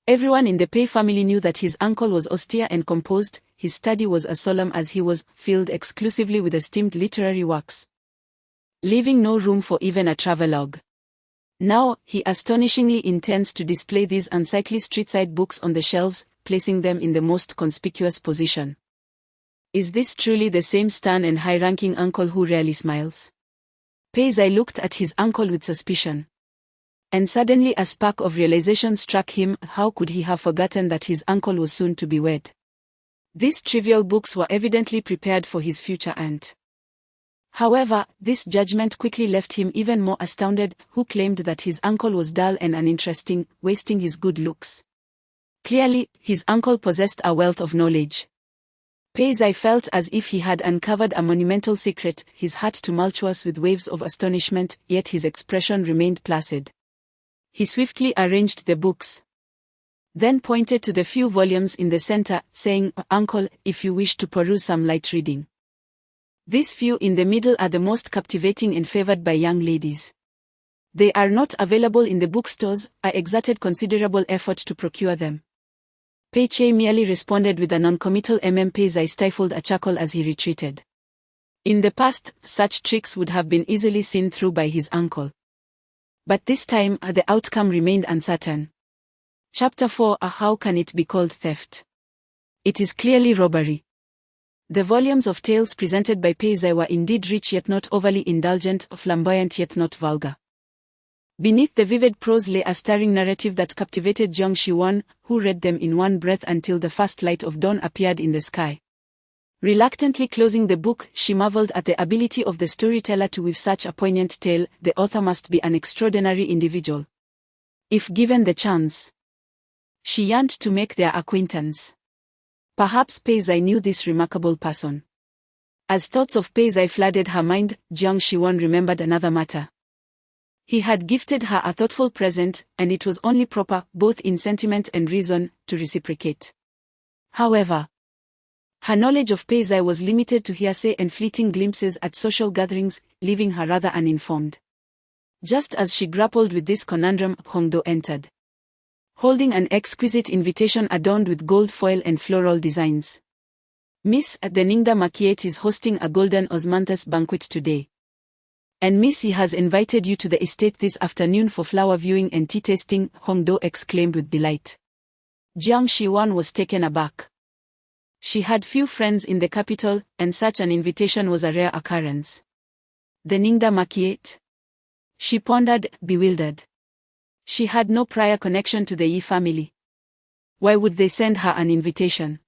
Everyone in the Pei family knew that his uncle was austere and composed. His study was as solemn as he was, filled exclusively with esteemed literary works, leaving no room for even a travelogue. Now, he astonishingly intends to display these unsightly street-side books on the shelves, placing them in the most conspicuous position. Is this truly the same stern and high-ranking uncle who rarely smiles? Pei Zai looked at his uncle with suspicion. And suddenly a spark of realization struck him. How could he have forgotten that his uncle was soon to be wed? These trivial books were evidently prepared for his future aunt. However, this judgment quickly left him even more astounded. Who claimed that his uncle was dull and uninteresting, wasting his good looks? Clearly, his uncle possessed a wealth of knowledge. Pei Zai felt as if he had uncovered a monumental secret, his heart tumultuous with waves of astonishment, yet his expression remained placid. He swiftly arranged the books, then pointed to the few volumes in the center, saying, "Uncle, if you wish to peruse some light reading. These few in the middle are the most captivating and favored by young ladies. They are not available in the bookstores. I exerted considerable effort to procure them." Pei Che merely responded with a non-committal Pei Zai stifled a chuckle as he retreated. In the past, such tricks would have been easily seen through by his uncle. But this time, the outcome remained uncertain. Chapter 4. How can it be called theft? It is clearly robbery. The volumes of tales presented by Pei Zai were indeed rich yet not overly indulgent, flamboyant yet not vulgar. Beneath the vivid prose lay a stirring narrative that captivated Jiang Shiwan, who read them in one breath until the first light of dawn appeared in the sky. Reluctantly closing the book, she marveled at the ability of the storyteller to weave such a poignant tale. The author must be an extraordinary individual. If given the chance, she yearned to make their acquaintance. Perhaps Pei Zai knew this remarkable person. As thoughts of Pei Zai flooded her mind, Jiang Shiwan remembered another matter. He had gifted her a thoughtful present, and it was only proper, both in sentiment and reason, to reciprocate. However, her knowledge of Pei Zai was limited to hearsay and fleeting glimpses at social gatherings, leaving her rather uninformed. Just as she grappled with this conundrum, Hongdo entered, holding an exquisite invitation adorned with gold foil and floral designs. "Miss, the Ningda Marquette is hosting a golden osmanthus banquet today. And Missy has invited you to the estate this afternoon for flower viewing and tea tasting," Hongdo exclaimed with delight. Jiang Shiwan was taken aback. She had few friends in the capital, and such an invitation was a rare occurrence. The Ningda Marquette? She pondered, bewildered. She had no prior connection to the Yi family. Why would they send her an invitation?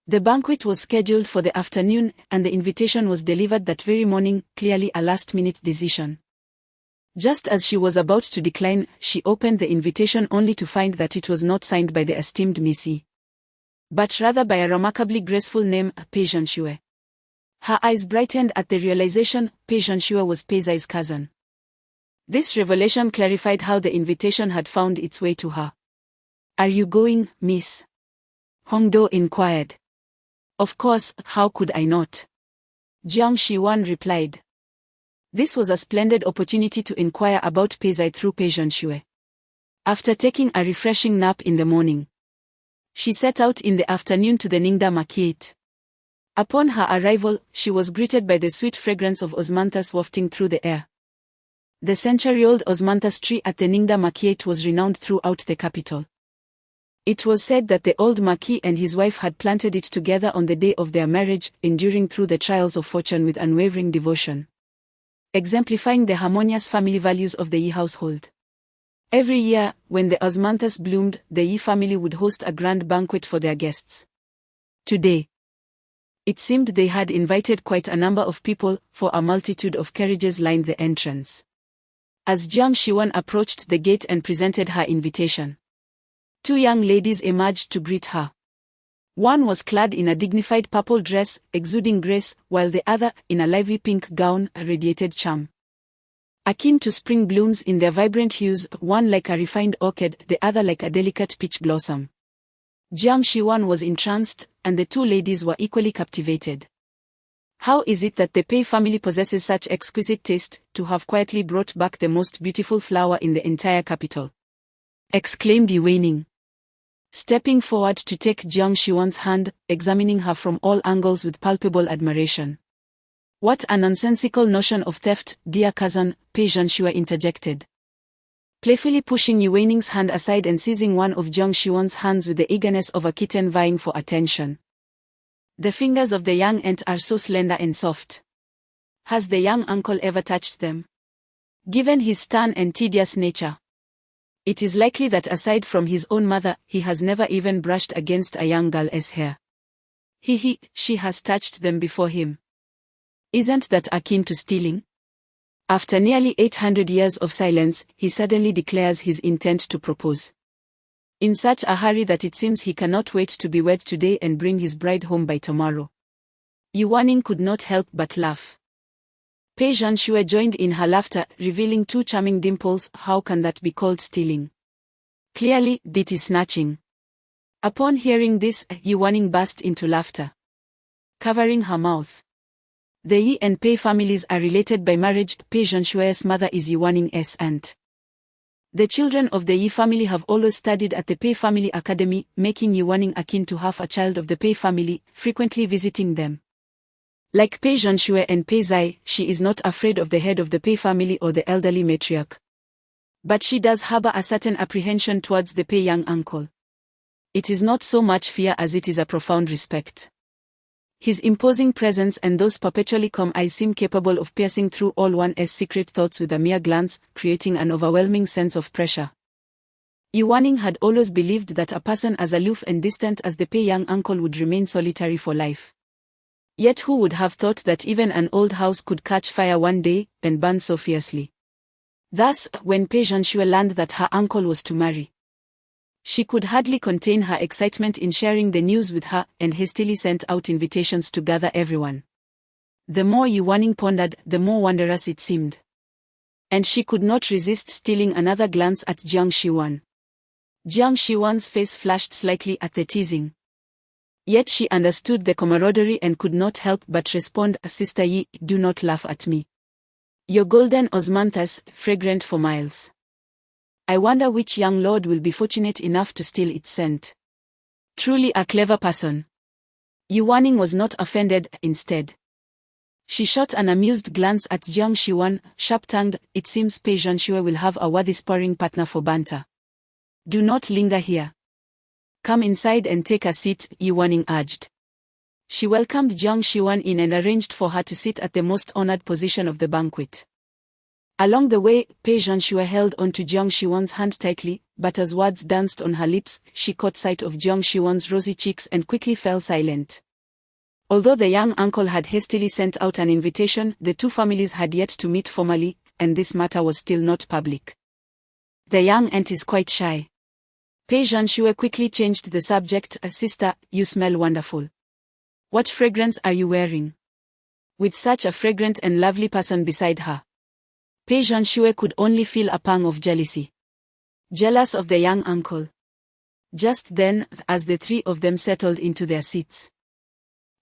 The banquet was scheduled for the afternoon, and the invitation was delivered that very morning, clearly a last-minute decision. Just as she was about to decline, she opened the invitation only to find that it was not signed by the esteemed Missy, but rather by a remarkably graceful name, Pei Zhanxue. Her eyes brightened at the realization. Pei Zhanxue was Pei Zai's cousin. This revelation clarified how the invitation had found its way to her. "Are you going, Miss?" Hongdo inquired. "Of course, how could I not?" Jiang Shiwan replied. This was a splendid opportunity to inquire about Pei Zai through Pei Zhanxue. After taking a refreshing nap in the morning, she set out in the afternoon to the Ningda Marquette. Upon her arrival, she was greeted by the sweet fragrance of osmanthus wafting through the air. The century-old Osmanthus tree at the Ningda Makiate was renowned throughout the capital. It was said that the old Maki and his wife had planted it together on the day of their marriage, enduring through the trials of fortune with unwavering devotion, exemplifying the harmonious family values of the Yi household. Every year, when the Osmanthus bloomed, the Yi family would host a grand banquet for their guests. Today, it seemed they had invited quite a number of people, for a multitude of carriages lined the entrance. As Jiang Shiwan approached the gate and presented her invitation, two young ladies emerged to greet her. One was clad in a dignified purple dress, exuding grace, while the other, in a lively pink gown, radiated charm. Akin to spring blooms in their vibrant hues, one like a refined orchid, the other like a delicate peach blossom. Jiang Shiwan was entranced, and the two ladies were equally captivated. How is it that the Pei family possesses such exquisite taste, to have quietly brought back the most beautiful flower in the entire capital? Exclaimed Yi Weining, stepping forward to take Jiang Shiwan's hand, examining her from all angles with palpable admiration. What a nonsensical notion of theft, dear cousin, Pei Zhanxue interjected, playfully pushing Yi Weining's hand aside and seizing one of Jiang Shiwan's hands with the eagerness of a kitten vying for attention. The fingers of the young aunt are so slender and soft. Has the young uncle ever touched them? Given his stern and tedious nature, it is likely that aside from his own mother, he has never even brushed against a young girl's hair. She has touched them before him. Isn't that akin to stealing? After nearly 800 years of silence, he suddenly declares his intent to propose. In such a hurry that it seems he cannot wait to be wed today and bring his bride home by tomorrow. Yi Weining could not help but laugh. Pei Zhanxue joined in her laughter, revealing two charming dimples. How can that be called stealing? Clearly, that is snatching. Upon hearing this, Yi Weining burst into laughter, covering her mouth. The Yi and Pei families are related by marriage. Pei Zhanxue's mother is Yi Weining's aunt. The children of the Yi family have always studied at the Pei Family Academy, making Yi Weining akin to half a child of the Pei family, frequently visiting them. Like Pei Zhanxue and Pei Zai, she is not afraid of the head of the Pei family or the elderly matriarch. But she does harbor a certain apprehension towards the Pei young uncle. It is not so much fear as it is a profound respect. His imposing presence and those perpetually calm eyes seem capable of piercing through all one's secret thoughts with a mere glance, creating an overwhelming sense of pressure. Yi Weining had always believed that a person as aloof and distant as the Pei young uncle would remain solitary for life. Yet who would have thought that even an old house could catch fire one day, and burn so fiercely? Thus, when Pei Zhanxue learned that her uncle was to marry, she could hardly contain her excitement in sharing the news with her, and hastily sent out invitations to gather everyone. The more Yi Weining pondered, the more wondrous it seemed. And she could not resist stealing another glance at Jiang Shiwan. Jiang Shiwan's face flashed slightly at the teasing. Yet she understood the camaraderie and could not help but respond, Sister Yi, do not laugh at me. Your golden osmanthus, fragrant for miles. I wonder which young lord will be fortunate enough to steal its scent. Truly a clever person. Yi Weining was not offended, instead. She shot an amused glance at Jiang Shiwan, sharp-tongued. It seems Pei Zhanxue will have a worthy sparring partner for banter. Do not linger here. Come inside and take a seat, Yi Weining urged. She welcomed Jiang Shiwan in and arranged for her to sit at the most honored position of the banquet. Along the way, Pei Zhanxue held on to Jiang Shiwan's hand tightly, but as words danced on her lips, she caught sight of Jiang Shiwan's rosy cheeks and quickly fell silent. Although the young uncle had hastily sent out an invitation, the two families had yet to meet formally, and this matter was still not public. The young aunt is quite shy. Pei Zhanxue quickly changed the subject. Sister, you smell wonderful. What fragrance are you wearing? With such a fragrant and lovely person beside her, Pei Zhanxue could only feel a pang of jealousy. Jealous of the young uncle. Just then, as the three of them settled into their seats,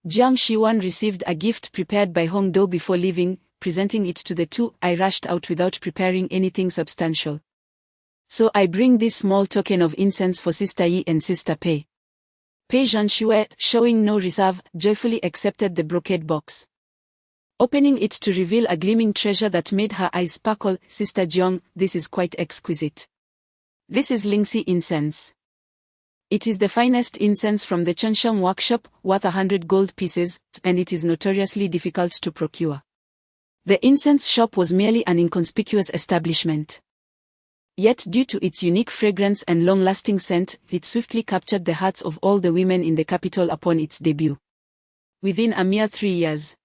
Jiang Shiwan received a gift prepared by Hong Do before leaving. Presenting it to the two, I rushed out without preparing anything substantial. So I bring this small token of incense for Sister Yi and Sister Pei. Pei Zhanxue, showing no reserve, joyfully accepted the brocade box. opening it to reveal a gleaming treasure that made her eyes sparkle. Sister Jiang, this is quite exquisite. This is Lingxi incense. It is the finest incense from the Chengsheng workshop, worth 100 gold pieces, and it is notoriously difficult to procure. The incense shop was merely an inconspicuous establishment. Yet due to its unique fragrance and long-lasting scent, it swiftly captured the hearts of all the women in the capital upon its debut. Within a mere 3 years,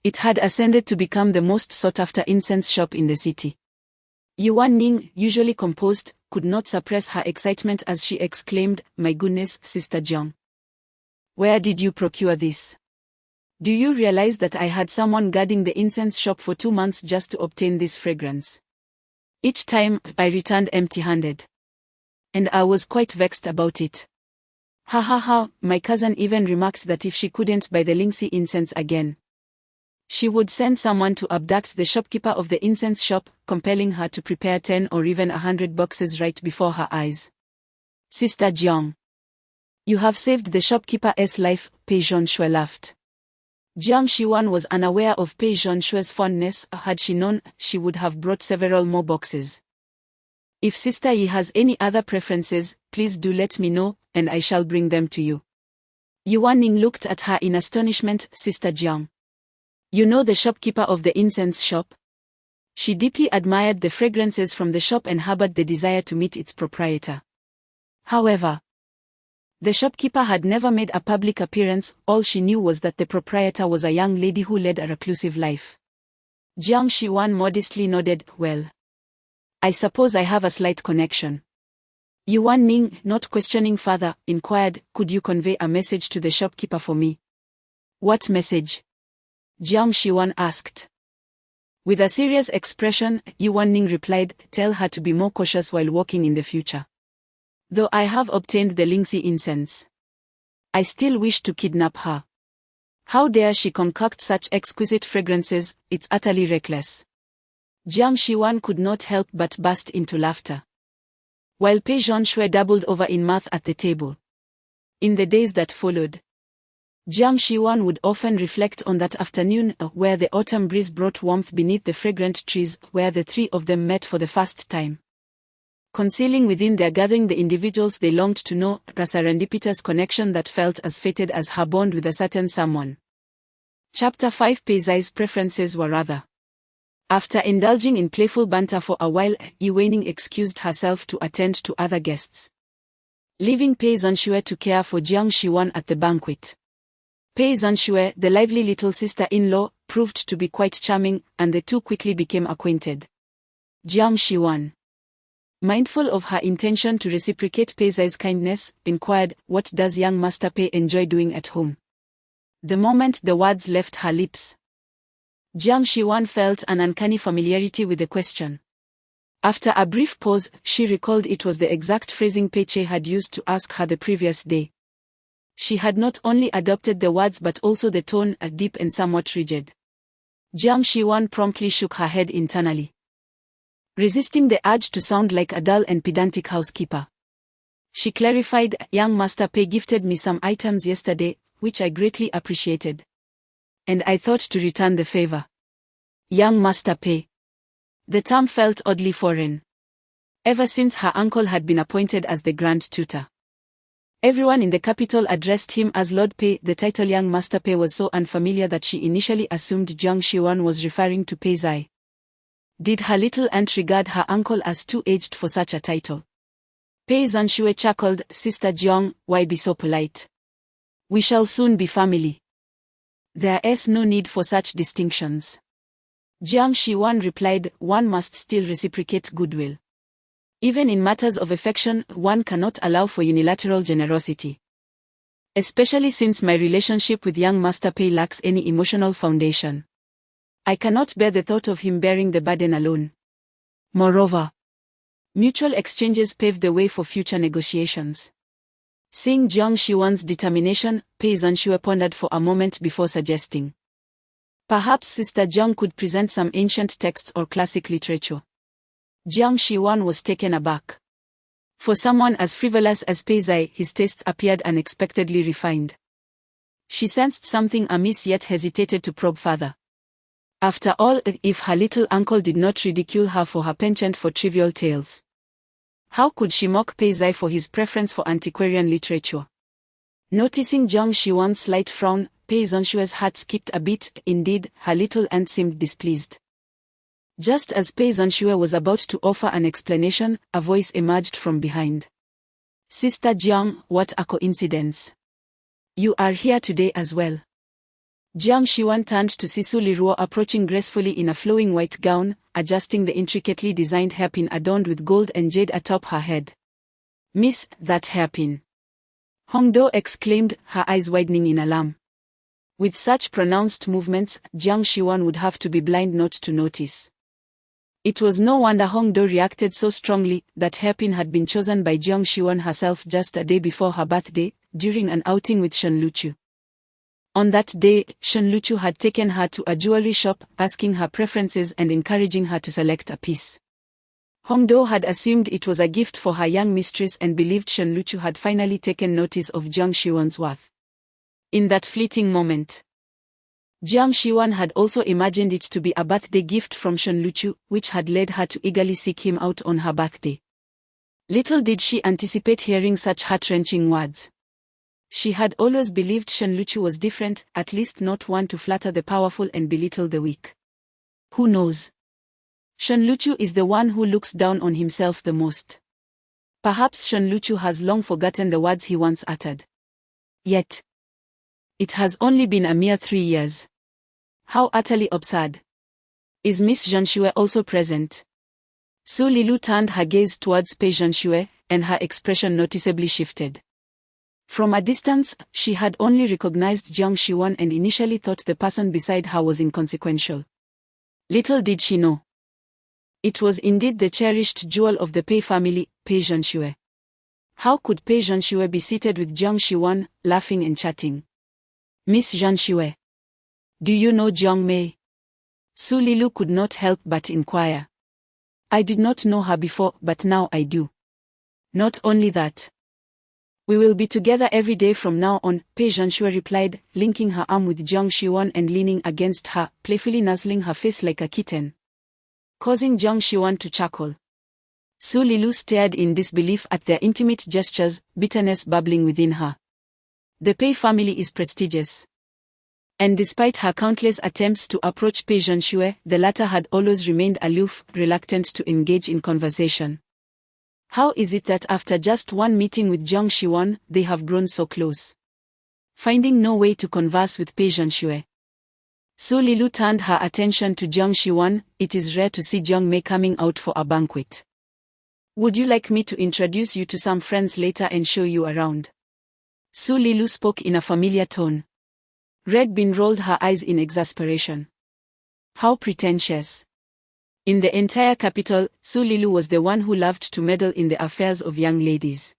it had ascended to become the most sought-after incense shop in the city. Yuan Ning, usually composed, could not suppress her excitement as she exclaimed, "My goodness, Sister Jiang. Where did you procure this? Do you realize that I had someone guarding the incense shop for 2 months just to obtain this fragrance? Each time, I returned empty-handed. And I was quite vexed about it. Ha ha ha, my cousin even remarked that if she couldn't buy the Lingxi incense again, she would send someone to abduct the shopkeeper of the incense shop, compelling her to prepare 10 or even 100 boxes right before her eyes. Sister Jiang, you have saved the shopkeeper's life," Pei Zhonxue laughed. Jiang Xiwan was unaware of Pei Zhonxue's fondness. Had she known, she would have brought several more boxes. "If Sister Yi has any other preferences, please do let me know, and I shall bring them to you." Yuan Ning looked at her in astonishment. "Sister Jiang, you know the shopkeeper of the incense shop?" She deeply admired the fragrances from the shop and harbored the desire to meet its proprietor. However, the shopkeeper had never made a public appearance. All she knew was that the proprietor was a young lady who led a reclusive life. Jiang Xiwan modestly nodded. "Well, I suppose I have a slight connection." Yuan Ning, not questioning further, inquired, "Could you convey a message to the shopkeeper for me?" "What message?" Jiang Xiwan asked. With a serious expression, Yuan Ning replied, "Tell her to be more cautious while walking in the future. Though I have obtained the Lingxi incense, I still wish to kidnap her. How dare she concoct such exquisite fragrances? It's utterly reckless." Jiang Xiwan could not help but burst into laughter, while Pei Zhonxue doubled over in mirth at the table. In the days that followed, Jiang Xiwan would often reflect on that afternoon, where the autumn breeze brought warmth beneath the fragrant trees, where the three of them met for the first time. Concealing within their gathering the individuals they longed to know, a serendipitous connection that felt as fated as her bond with a certain someone. Chapter 5. Pei Zai's preferences were other. After indulging in playful banter for a while, Yu Weining excused herself to attend to other guests, leaving Pei Zhonxue to care for Jiang Xiwan at the banquet. Pei Zhonxue, the lively little sister-in-law, proved to be quite charming, and the two quickly became acquainted. Jiang Xiwan, mindful of her intention to reciprocate Pei Zai's kindness, inquired, "What does young Master Pei enjoy doing at home?" The moment the words left her lips, Jiang Xiwan felt an uncanny familiarity with the question. After a brief pause, she recalled it was the exact phrasing Pei Che had used to ask her the previous day. She had not only adopted the words but also the tone, deep and somewhat rigid. Jiang Xiwan promptly shook her head internally, resisting the urge to sound like a dull and pedantic housekeeper. She clarified, "Young Master Pei gifted me some items yesterday, which I greatly appreciated, and I thought to return the favor." Young Master Pei. The term felt oddly foreign. Ever since her uncle had been appointed as the Grand Tutor, everyone in the capital addressed him as Lord Pei. The title Young Master Pei was so unfamiliar that she initially assumed Jiang Xiwan was referring to Pei Zai. Did her little aunt regard her uncle as too aged for such a title? Pei Zhonxue chuckled, "Sister Jiang, why be so polite? We shall soon be family. There is no need for such distinctions." Jiang Xiwan replied, "One must still reciprocate goodwill. Even in matters of affection, one cannot allow for unilateral generosity. Especially since my relationship with young Master Pei lacks any emotional foundation. I cannot bear the thought of him bearing the burden alone. Moreover, mutual exchanges paved the way for future negotiations." Seeing Jiang Xiwan's determination, Pei Zhonxue pondered for a moment before suggesting, "Perhaps Sister Jiang could present some ancient texts or classic literature." Jiang Xiwan was taken aback. For someone as frivolous as Pei Zai, his tastes appeared unexpectedly refined. She sensed something amiss yet hesitated to probe further. After all, if her little uncle did not ridicule her for her penchant for trivial tales, how could she mock Pei Zai for his preference for antiquarian literature? Noticing Jiang Shiwan's slight frown, Pei Zhonshue's heart skipped a beat. Indeed, her little aunt seemed displeased. Just as Pei Zhonshue was about to offer an explanation, a voice emerged from behind. Sister Jiang, what a coincidence. You are here today as well. Jiang Shiwan turned to see Su Liruo approaching gracefully in a flowing white gown, adjusting the intricately designed hairpin adorned with gold and jade atop her head. Miss, that hairpin. Hongdo exclaimed, her eyes widening in alarm. With such pronounced movements, Jiang Shiwan would have to be blind not to notice. It was no wonder Hongdo reacted so strongly. That hairpin had been chosen by Jiang Shiwan herself just a day before her birthday, during an outing with Shen Luchu. On that day, Shen Luchu had taken her to a jewelry shop, asking her preferences and encouraging her to select a piece. Hongdo had assumed it was a gift for her young mistress and believed Shen Luchu had finally taken notice of Jiang Shiwan's worth. In that fleeting moment, Jiang Shiwan had also imagined it to be a birthday gift from Shen Luchu, which had led her to eagerly seek him out on her birthday. Little did she anticipate hearing such heart-wrenching words. She had always believed Shen Luchu was different, at least not one to flatter the powerful and belittle the weak. Who knows? Shen Luchu is the one who looks down on himself the most. Perhaps Shen Luchu has long forgotten the words he once uttered. Yet, it has only been a mere 3 years. How utterly absurd. Is Miss Zhonshue also present? Su Lilu turned her gaze towards Pei Zhonshue, and her expression noticeably shifted. From a distance, she had only recognized Jiang Shiwan and initially thought the person beside her was inconsequential. Little did she know. It was indeed the cherished jewel of the Pei family, Pei Zhonshue. How could Pei Zhonshue be seated with Jiang Shiwan, laughing and chatting? Miss Zhonshue. Do you know Jiang Mei? Su Lilu could not help but inquire. I did not know her before, but now I do. Not only that. We will be together every day from now on, Pei Zhonshue replied, linking her arm with Jiang Shiwan and leaning against her, playfully nuzzling her face like a kitten, causing Jiang Shiwan to chuckle. Su Lilu stared in disbelief at their intimate gestures, bitterness bubbling within her. The Pei family is prestigious. And despite her countless attempts to approach Pei Zhonshue, the latter had always remained aloof, reluctant to engage in conversation. How is it that after just one meeting with Jiang Shiwan, they have grown so close? Finding no way to converse with Pei Zhonshue, Su Lilu turned her attention to Jiang Shiwan. It is rare to see Jiang Mei coming out for a banquet. Would you like me to introduce you to some friends later and show you around? Su Lilu spoke in a familiar tone. Red Bin rolled her eyes in exasperation. How pretentious. In the entire capital, Su Lilu was the one who loved to meddle in the affairs of young ladies.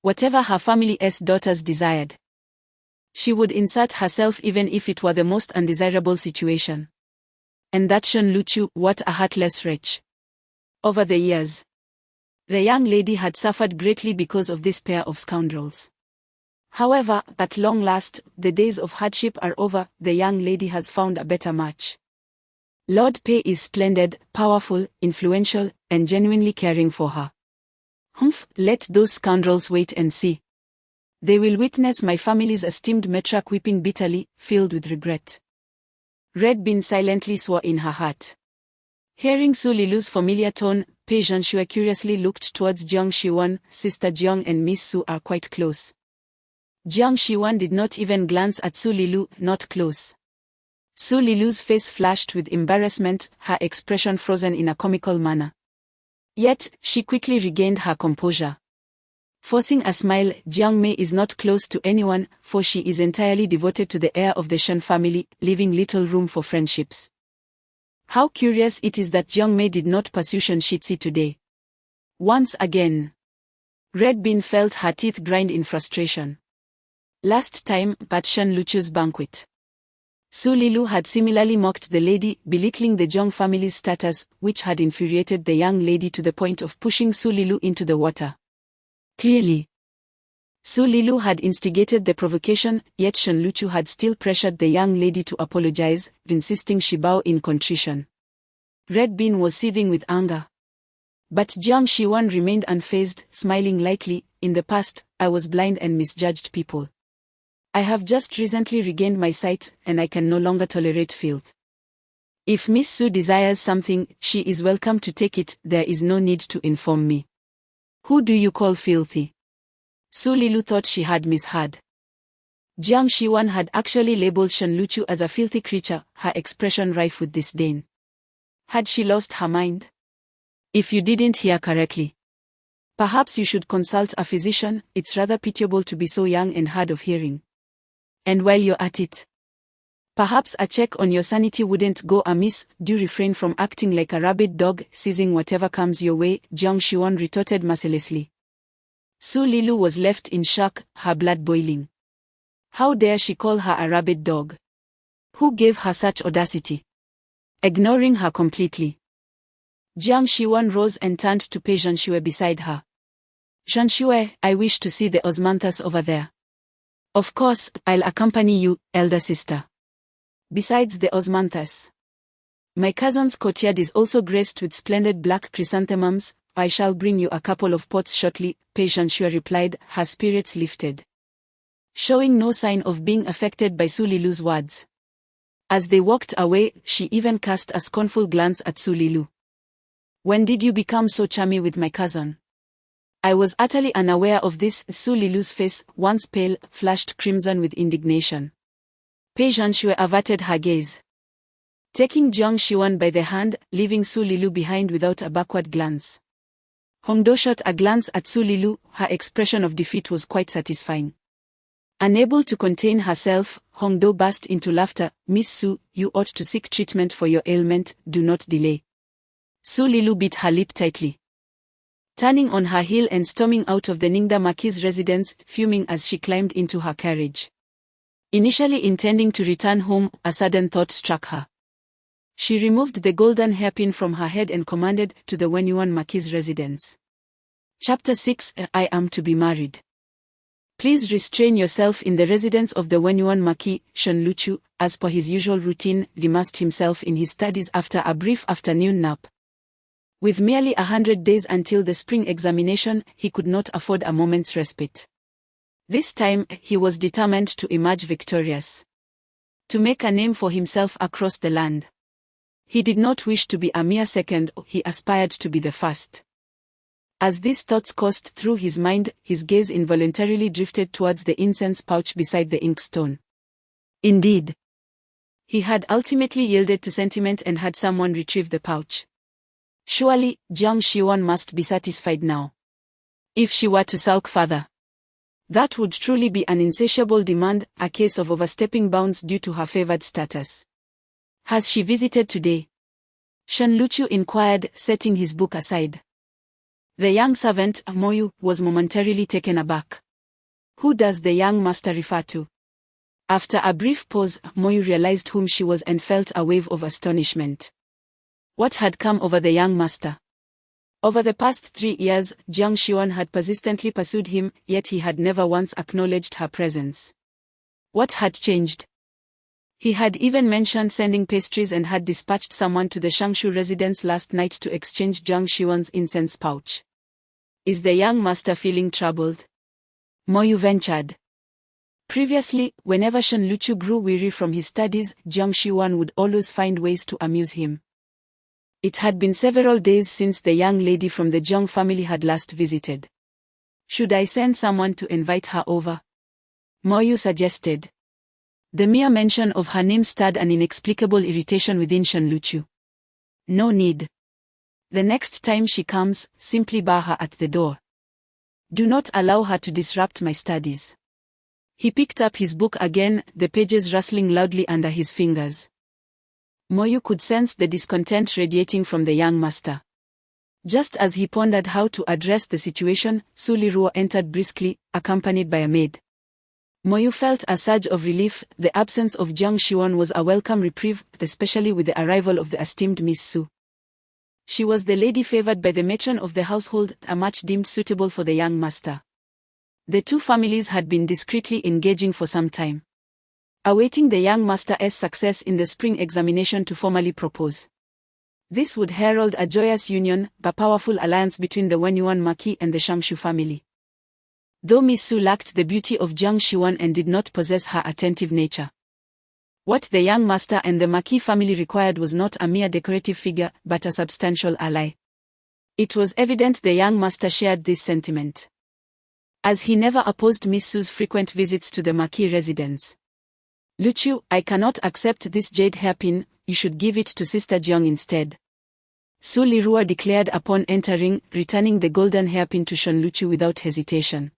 Whatever her family's daughters desired, she would insert herself even if it were the most undesirable situation. And that Shen Luchu, what a heartless wretch. Over the years, the young lady had suffered greatly because of this pair of scoundrels. However, at long last, the days of hardship are over. The young lady has found a better match. Lord Pei is splendid, powerful, influential, and genuinely caring for her. Humph, let those scoundrels wait and see. They will witness my family's esteemed matriarch weeping bitterly, filled with regret. Red Bin silently swore in her heart. Hearing Su Lilu's familiar tone, Pei Zhonshue curiously looked towards Jiang Shiwan. Sister Jiang and Miss Su are quite close. Jiang Shiwan did not even glance at Su Lilu, not close. Su Lilu's face flashed with embarrassment, her expression frozen in a comical manner. Yet, she quickly regained her composure. Forcing a smile, Jiang Mei is not close to anyone, for she is entirely devoted to the heir of the Shen family, leaving little room for friendships. How curious it is that Jiang Mei did not pursue Shen Shitzi today. Once again, Red Bin felt her teeth grind in frustration. Last time, at Shen Luchu's banquet, Su Lilu had similarly mocked the lady, belittling the Jiang family's status, which had infuriated the young lady to the point of pushing Su Lilu into the water. Clearly, Su Lilu had instigated the provocation, yet Shen Luchu had still pressured the young lady to apologize, insisting she bow in contrition. Red Bean was seething with anger. But Jiang Shiwan remained unfazed, smiling lightly. In the past, I was blind and misjudged people. I have just recently regained my sight, and I can no longer tolerate filth. If Miss Su desires something, she is welcome to take it. There is no need to inform me. Who do you call filthy? Su Lilu thought she had misheard. Jiang Shiwan had actually labeled Shen Luchu as a filthy creature, her expression rife with disdain. Had she lost her mind? If you didn't hear correctly. Perhaps you should consult a physician. It's rather pitiable to be so young and hard of hearing. And while you're at it, perhaps a check on your sanity wouldn't go amiss. Do refrain from acting like a rabid dog, seizing whatever comes your way, Jiang Shiwan retorted mercilessly. Su Lilu was left in shock, her blood boiling. How dare she call her a rabid dog? Who gave her such audacity? Ignoring her completely, Jiang Shiwan rose and turned to pay Zhanxue beside her. Zhanxue, I wish to see the Osmanthus over there. Of course, I'll accompany you, elder sister. Besides the Osmanthus, my cousin's courtyard is also graced with splendid black chrysanthemums. I shall bring you a couple of pots shortly, Pei Zhanxue replied, her spirits lifted. Showing no sign of being affected by Su Lilu's words. As they walked away, she even cast a scornful glance at Su Lilu. When did you become so chummy with my cousin? I was utterly unaware of this. Su Lilu's face, once pale, flushed crimson with indignation. Pei Zhanxue averted her gaze, taking Jiang Shiwan by the hand, leaving Su Lilu behind without a backward glance. Hongdo shot a glance at Su Lilu. Her expression of defeat was quite satisfying. Unable to contain herself, Hongdo burst into laughter. Miss Su, you ought to seek treatment for your ailment. Do not delay. Su Lilu bit her lip tightly, turning on her heel and storming out of the Ningda Marquis' residence, fuming as she climbed into her carriage. Initially intending to return home, a sudden thought struck her. She removed the golden hairpin from her head and commanded to the Wenyuan Marquis' residence. Chapter 6 I am to be married. Please restrain yourself in the residence of the Wenyuan Marquis. Shen Luchu, as per his usual routine, immersed himself in his studies after a brief afternoon nap. With merely 100 days until the spring examination, he could not afford a moment's respite. This time, he was determined to emerge victorious. To make a name for himself across the land. He did not wish to be a mere second, he aspired to be the first. As these thoughts coursed through his mind, his gaze involuntarily drifted towards the incense pouch beside the inkstone. Indeed, he had ultimately yielded to sentiment and had someone retrieve the pouch. Surely, Jiang Shiwan must be satisfied now. If she were to sulk further, that would truly be an insatiable demand, a case of overstepping bounds due to her favored status. Has she visited today? Shen Luchu inquired, setting his book aside. The young servant, Moyu, was momentarily taken aback. Who does the young master refer to? After a brief pause, Moyu realized whom she was and felt a wave of astonishment. What had come over the young master? Over the past 3 years, Jiang Shiwan had persistently pursued him, yet he had never once acknowledged her presence. What had changed? He had even mentioned sending pastries and had dispatched someone to the Shangshu residence last night to exchange Jiang Shiwan's incense pouch. Is the young master feeling troubled? Moyu ventured. Previously, whenever Shen Luchu grew weary from his studies, Jiang Shiwan would always find ways to amuse him. It had been several days since the young lady from the Jiang family had last visited. Should I send someone to invite her over? Moyu suggested. The mere mention of her name stirred an inexplicable irritation within Shen Luchu. No need. The next time she comes, simply bar her at the door. Do not allow her to disrupt my studies. He picked up his book again, the pages rustling loudly under his fingers. Moyu could sense the discontent radiating from the young master. Just as he pondered how to address the situation, Su Liruo entered briskly, accompanied by a maid. Moyu felt a surge of relief. The absence of Jiang Shiwan was a welcome reprieve, especially with the arrival of the esteemed Miss Su. She was the lady favored by the matron of the household, a match deemed suitable for the young master. The two families had been discreetly engaging for some time, awaiting the young master's success in the spring examination to formally propose. This would herald a joyous union, a powerful alliance between the Wenyuan Marquis and the Shangshu family. Though Miss Su lacked the beauty of Jiang Shuan and did not possess her attentive nature, what the young master and the Marquis family required was not a mere decorative figure, but a substantial ally. It was evident the young master shared this sentiment, as he never opposed Miss Su's frequent visits to the Marquis residence. "Luchu, I cannot accept this jade hairpin, you should give it to Sister Jiang instead," Su Lirua declared upon entering, returning the golden hairpin to Shen Luchu without hesitation.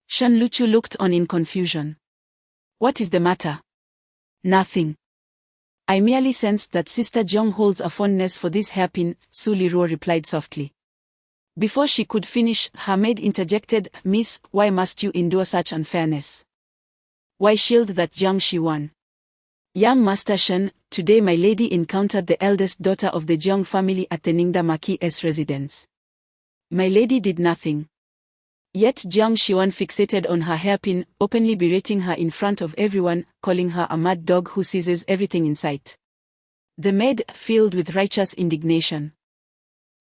Shen Luchu looked on in confusion. "What is the matter?" "Nothing. I merely sensed that Sister Jiang holds a fondness for this hairpin," Su Lirua replied softly. Before she could finish, her maid interjected, "Miss, why must you endure such unfairness? Why shield that Jiang Shiwan?" "Young Master Shen, today my lady encountered the eldest daughter of the Jiang family at the Ningda Marquis' residence. My lady did nothing. Yet Jiang Shiwan fixated on her hairpin, openly berating her in front of everyone, calling her a mad dog who seizes everything in sight." The maid, filled with righteous indignation,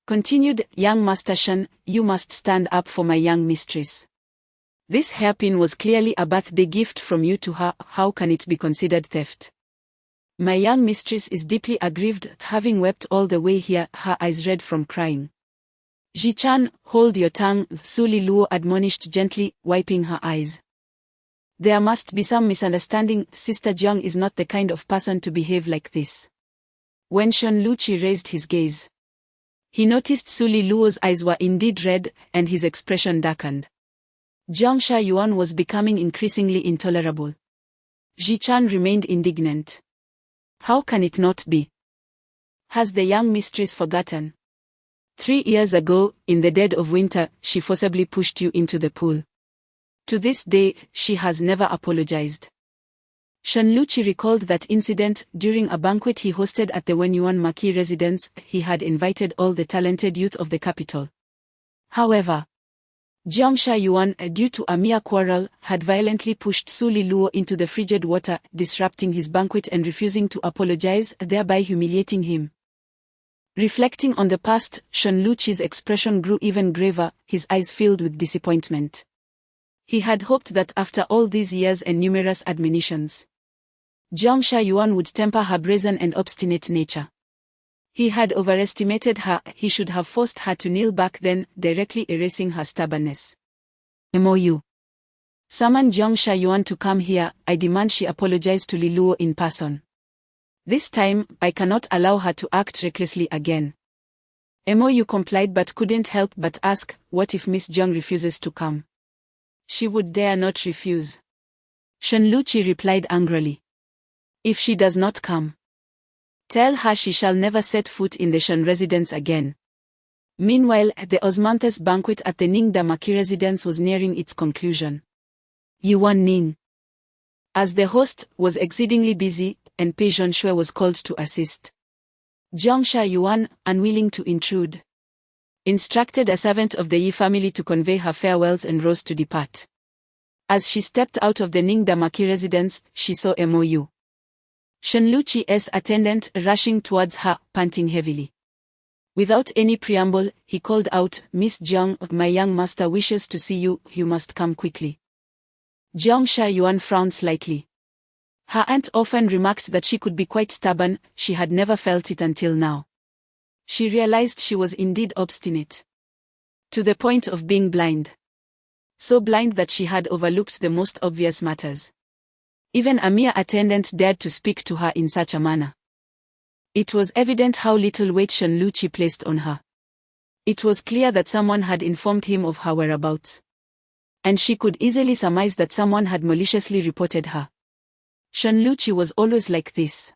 continued, "Young Master Shen, you must stand up for my young mistress. This hairpin was clearly a birthday gift from you to her, how can it be considered theft? My young mistress is deeply aggrieved, having wept all the way here, her eyes red from crying." "Ji-chan, hold your tongue," Su Lirua admonished gently, wiping her eyes. "There must be some misunderstanding, Sister Jiang is not the kind of person to behave like this." When Shen Luchi raised his gaze, he noticed Su Lirua's eyes were indeed red, and his expression darkened. Jiang Shayuan was becoming increasingly intolerable. Ji-chan remained indignant. "How can it not be? Has the young mistress forgotten? 3 years ago, in the dead of winter, she forcibly pushed you into the pool. To this day, she has never apologized." Shen Luchi recalled that incident during a banquet he hosted at the Wenyuan Marquis residence. He had invited all the talented youth of the capital. However, Jiang Shayuan, due to a mere quarrel, had violently pushed Su Lirua into the frigid water, disrupting his banquet and refusing to apologize, thereby humiliating him. Reflecting on the past, Shen Luchi's expression grew even graver, his eyes filled with disappointment. He had hoped that after all these years and numerous admonitions, Jiang Shayuan would temper her brazen and obstinate nature. He had overestimated her, he should have forced her to kneel back then, directly erasing her stubbornness. "MOU. Summon Jiang Shayuan to come here, I demand she apologize to Lirua in person. This time, I cannot allow her to act recklessly again." MOU complied but couldn't help but ask, what if Miss Jiang refuses to come? She would dare not refuse. Shen Luchi replied angrily. "If she does not come, tell her she shall never set foot in the Shen residence again." Meanwhile, the Osmanthus banquet at the Ningda Marquis residence was nearing its conclusion. Yuan Ning, as the host, was exceedingly busy, and Pei Zhonshui was called to assist. Jiang Shayuan, unwilling to intrude, instructed a servant of the Yi family to convey her farewells and rose to depart. As she stepped out of the Ningda Marquis residence, she saw MOU. Shen Luchi's attendant rushing towards her, panting heavily. Without any preamble, he called out, "Miss Jiang, my young master wishes to see you, you must come quickly." Jiang Shayuan frowned slightly. Her aunt often remarked that she could be quite stubborn, she had never felt it until now. She realized she was indeed obstinate, to the point of being blind. So blind that she had overlooked the most obvious matters. Even a mere attendant dared to speak to her in such a manner. It was evident how little weight Shen Luchi placed on her. It was clear that someone had informed him of her whereabouts. And she could easily surmise that someone had maliciously reported her. Shen Luchi was always like this.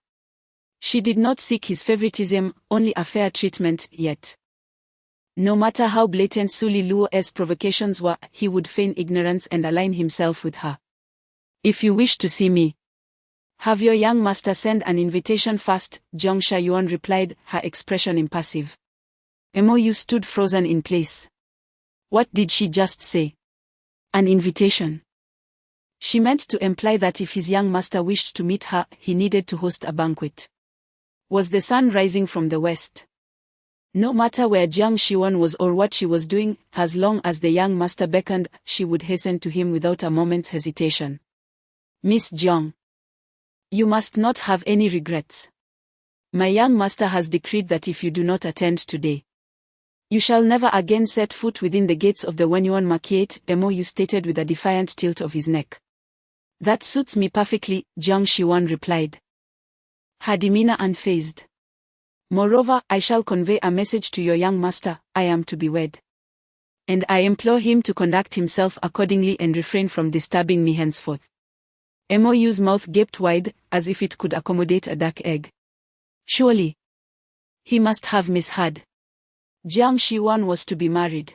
She did not seek his favoritism, only a fair treatment, yet. No matter how blatant Su Lirua's provocations were, he would feign ignorance and align himself with her. "If you wish to see me, have your young master send an invitation first," Jiang Shayuan replied, her expression impassive. MOU stood frozen in place. What did she just say? An invitation. She meant to imply that if his young master wished to meet her, he needed to host a banquet. Was the sun rising from the west? No matter where Jiang Shiwan was or what she was doing, as long as the young master beckoned, she would hasten to him without a moment's hesitation. Miss Jiang. You must not have any regrets. My young master has decreed that if you do not attend today, you shall never again set foot within the gates of the Wenyuan Marquette, Mo stated with a defiant tilt of his neck. That suits me perfectly, Jiang Shiwan replied, her demeanor unfazed. Moreover, I shall convey a message to your young master, I am to be wed. And I implore him to conduct himself accordingly and refrain from disturbing me henceforth. Mo's mouth gaped wide, as if it could accommodate a duck egg. Surely, he must have misheard. Jiang Shiwan was to be married.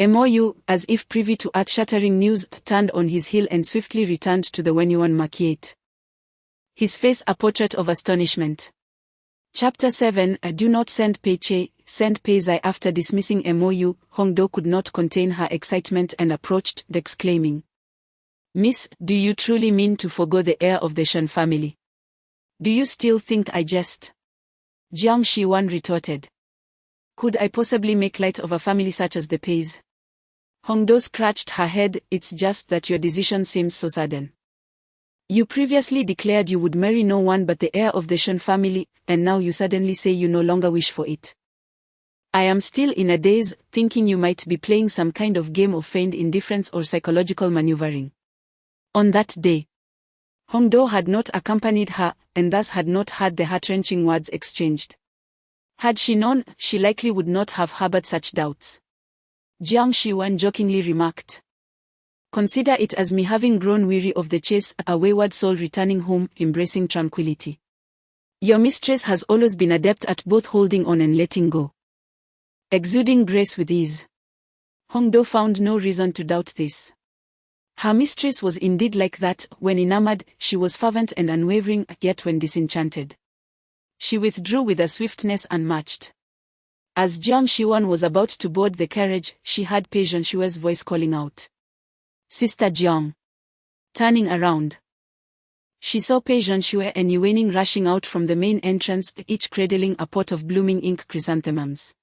Mou, as if privy to earth-shattering news, turned on his heel and swiftly returned to the Wenyuan Marquette. His face a portrait of astonishment. Chapter 7 Do not send Pei-che, send Pei-zai. After dismissing Mou, Hongdo could not contain her excitement and approached, exclaiming, Miss, do you truly mean to forgo the heir of the Shen family? Do you still think I jest? Jiang Shiwan retorted. Could I possibly make light of a family such as the Peis? Hongdo scratched her head. It's just that your decision seems so sudden. You previously declared you would marry no one but the heir of the Shen family, and now you suddenly say you no longer wish for it. I am still in a daze, thinking you might be playing some kind of game of feigned indifference or psychological maneuvering. On that day, Hongdo had not accompanied her, and thus had not heard the heart-wrenching words exchanged. Had she known, she likely would not have harbored such doubts. Jiang Shiwan jokingly remarked. Consider it as me having grown weary of the chase, a wayward soul returning home, embracing tranquility. Your mistress has always been adept at both holding on and letting go, exuding grace with ease. Hongdo found no reason to doubt this. Her mistress was indeed like that. When enamored, she was fervent and unwavering, yet when disenchanted, she withdrew with a swiftness unmatched. As Jiang Shiwan was about to board the carriage, she heard Pei Zhenshue's voice calling out, Sister Jiang. Turning around, she saw Pei Zhenshue and Yu Weining rushing out from the main entrance, each cradling a pot of blooming ink chrysanthemums.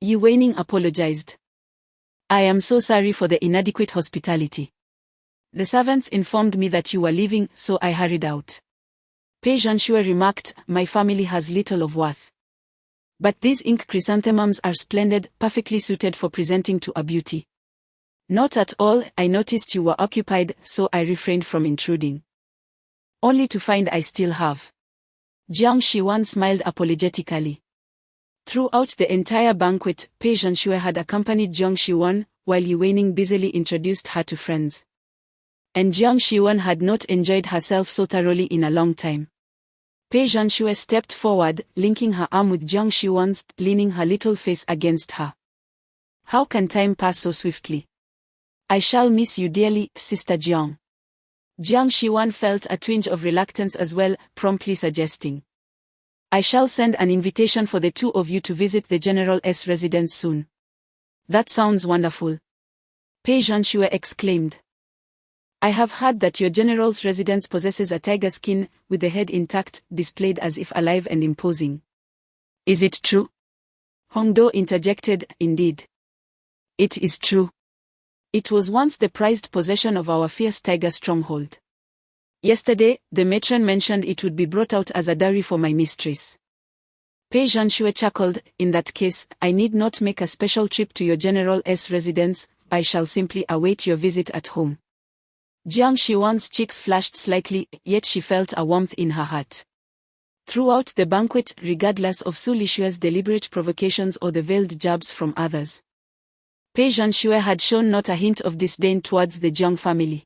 Yu Weining apologized. I am so sorry for the inadequate hospitality. The servants informed me that you were leaving, so I hurried out. Pei Zhenshue remarked, my family has little of worth. But these ink chrysanthemums are splendid, perfectly suited for presenting to a beauty. Not at all, I noticed you were occupied, so I refrained from intruding. Only to find I still have. Jiang Shiwan smiled apologetically. Throughout the entire banquet, Pei Zhenshue had accompanied Jiang Shiwan, while Yu Weining busily introduced her to friends. And Jiang Shiwan had not enjoyed herself so thoroughly in a long time. Pei Zhenshue stepped forward, linking her arm with Jiang Shiwan's, leaning her little face against her. How can time pass so swiftly? I shall miss you dearly, Sister Jiang. Jiang Shiwan felt a twinge of reluctance as well, promptly suggesting, I shall send an invitation for the two of you to visit the General's residence soon. That sounds wonderful. Pei Zhenshue exclaimed. I have heard that your general's residence possesses a tiger skin, with the head intact, displayed as if alive and imposing. Is it true? Hongdo interjected, indeed. It is true. It was once the prized possession of our fierce tiger stronghold. Yesterday, the matron mentioned it would be brought out as a dowry for my mistress. Pei Zhenshue chuckled, in that case, I need not make a special trip to your general's residence, I shall simply await your visit at home. Jiang Shiwan's cheeks flushed slightly, yet she felt a warmth in her heart. Throughout the banquet, regardless of Su Lishue's deliberate provocations or the veiled jabs from others, Pei Zhenshue had shown not a hint of disdain towards the Jiang family.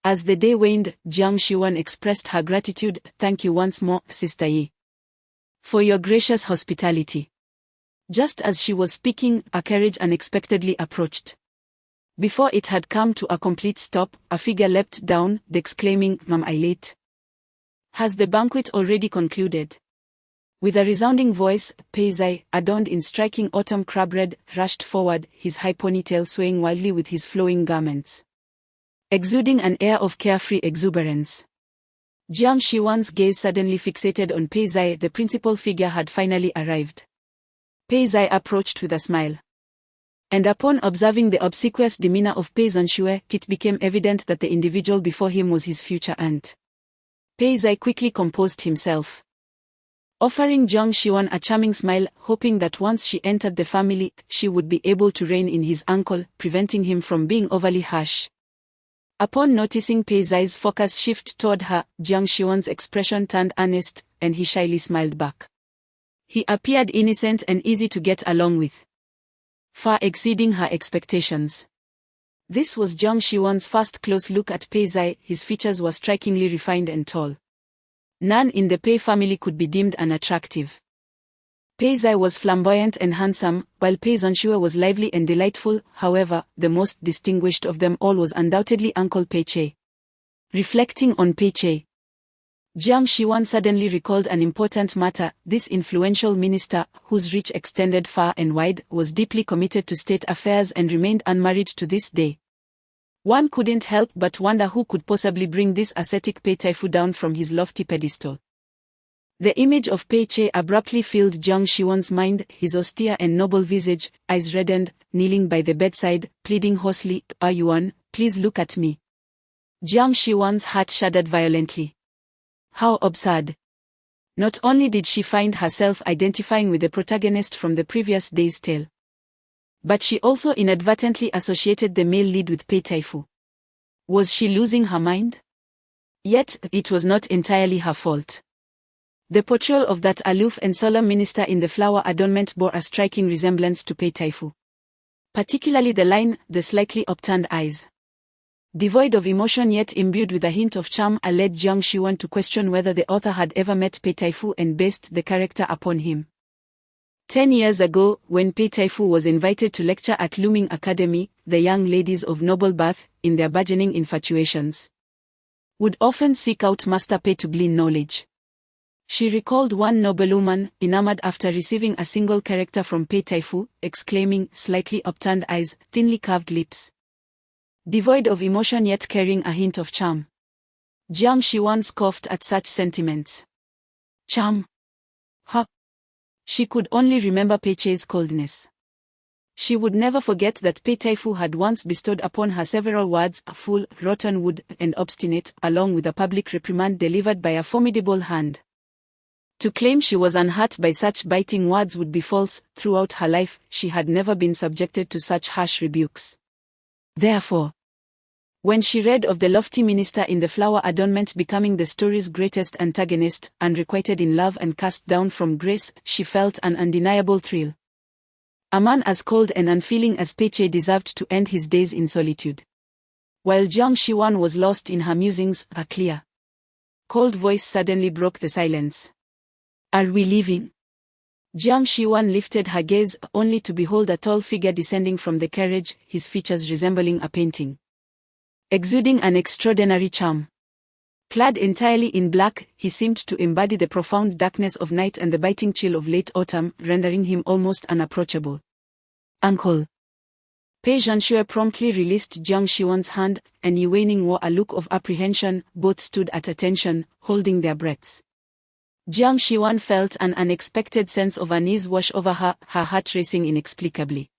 As the day waned, Jiang Shiwan expressed her gratitude. Thank you once more, Sister Yi, for your gracious hospitality. Just as she was speaking, a carriage unexpectedly approached. Before it had come to a complete stop, a figure leapt down, exclaiming, Ma'am, I late. Has the banquet already concluded? With a resounding voice, Pei Zai, adorned in striking autumn crab red, rushed forward, his high ponytail swaying wildly with his flowing garments, exuding an air of carefree exuberance. Jiang Xiwan's gaze suddenly fixated on Pei Zai. The principal figure had finally arrived. Pei Zai approached with a smile. And upon observing the obsequious demeanor of Pei Zhenxue, it became evident that the individual before him was his future aunt. Pei Zai quickly composed himself, offering Jiang Xiwan a charming smile, hoping that once she entered the family, she would be able to rein in his uncle, preventing him from being overly harsh. Upon noticing Pei Zai's focus shift toward her, Jiang Xiwan's expression turned earnest, and he shyly smiled back. He appeared innocent and easy to get along with, far exceeding her expectations. This was Jiang Xiwan's first close look at Pei Zai. His features were strikingly refined and tall. None in the Pei family could be deemed unattractive. Pei Zai was flamboyant and handsome, while Pei Zhenxue was lively and delightful. However, the most distinguished of them all was undoubtedly Uncle Pei Che. Reflecting on Pei Che, Jiang Xiwan suddenly recalled an important matter. This influential minister, whose reach extended far and wide, was deeply committed to state affairs and remained unmarried to this day. One couldn't help but wonder who could possibly bring this ascetic Pei Taifu down from his lofty pedestal. The image of Pei Che abruptly filled Jiang Xiwan's mind, his austere and noble visage, eyes reddened, kneeling by the bedside, pleading hoarsely, "Ah Yuan, please look at me." Jiang Xiwan's heart shuddered violently. How absurd. Not only did she find herself identifying with the protagonist from the previous day's tale, but she also inadvertently associated the male lead with Pei Taifu. Was she losing her mind? Yet, it was not entirely her fault. The portrayal of that aloof and solemn minister in the flower adornment bore a striking resemblance to Pei Taifu. Particularly the line, "the slightly upturned eyes." Devoid of emotion yet imbued with a hint of charm, led Jiang Xiwan to question whether the author had ever met Pei Taifu and based the character upon him. 10 years ago, when Pei Taifu was invited to lecture at Luming Academy, the young ladies of noble birth, in their burgeoning infatuations, would often seek out Master Pei to glean knowledge. She recalled one noblewoman, enamored after receiving a single character from Pei Taifu, exclaiming, "Slightly upturned eyes, thinly curved lips." Devoid of emotion yet carrying a hint of charm. Jiang Xiwan scoffed at such sentiments. Charm? Huh? She could only remember Pei Che's coldness. She would never forget that Pei Taifu had once bestowed upon her several words, "a fool, rotten wood," and "obstinate," along with a public reprimand delivered by a formidable hand. To claim she was unhurt by such biting words would be false. Throughout her life, she had never been subjected to such harsh rebukes. Therefore, when she read of the lofty minister in the flower adornment becoming the story's greatest antagonist, unrequited in love and cast down from grace, she felt an undeniable thrill. A man as cold and unfeeling as Pei Che deserved to end his days in solitude. While Jiang Xiwan was lost in her musings, a clear, cold voice suddenly broke the silence. "Are we leaving?" Jiang Xiwan lifted her gaze, only to behold a tall figure descending from the carriage, his features resembling a painting, exuding an extraordinary charm. Clad entirely in black, he seemed to embody the profound darkness of night and the biting chill of late autumn, rendering him almost unapproachable. "Uncle." Pei Zhenxue promptly released Jiang Xiwan's hand, and Yi Weining wore a look of apprehension. Both stood at attention, holding their breaths. Jiang Xiwan felt an unexpected sense of unease wash over her, her heart racing inexplicably.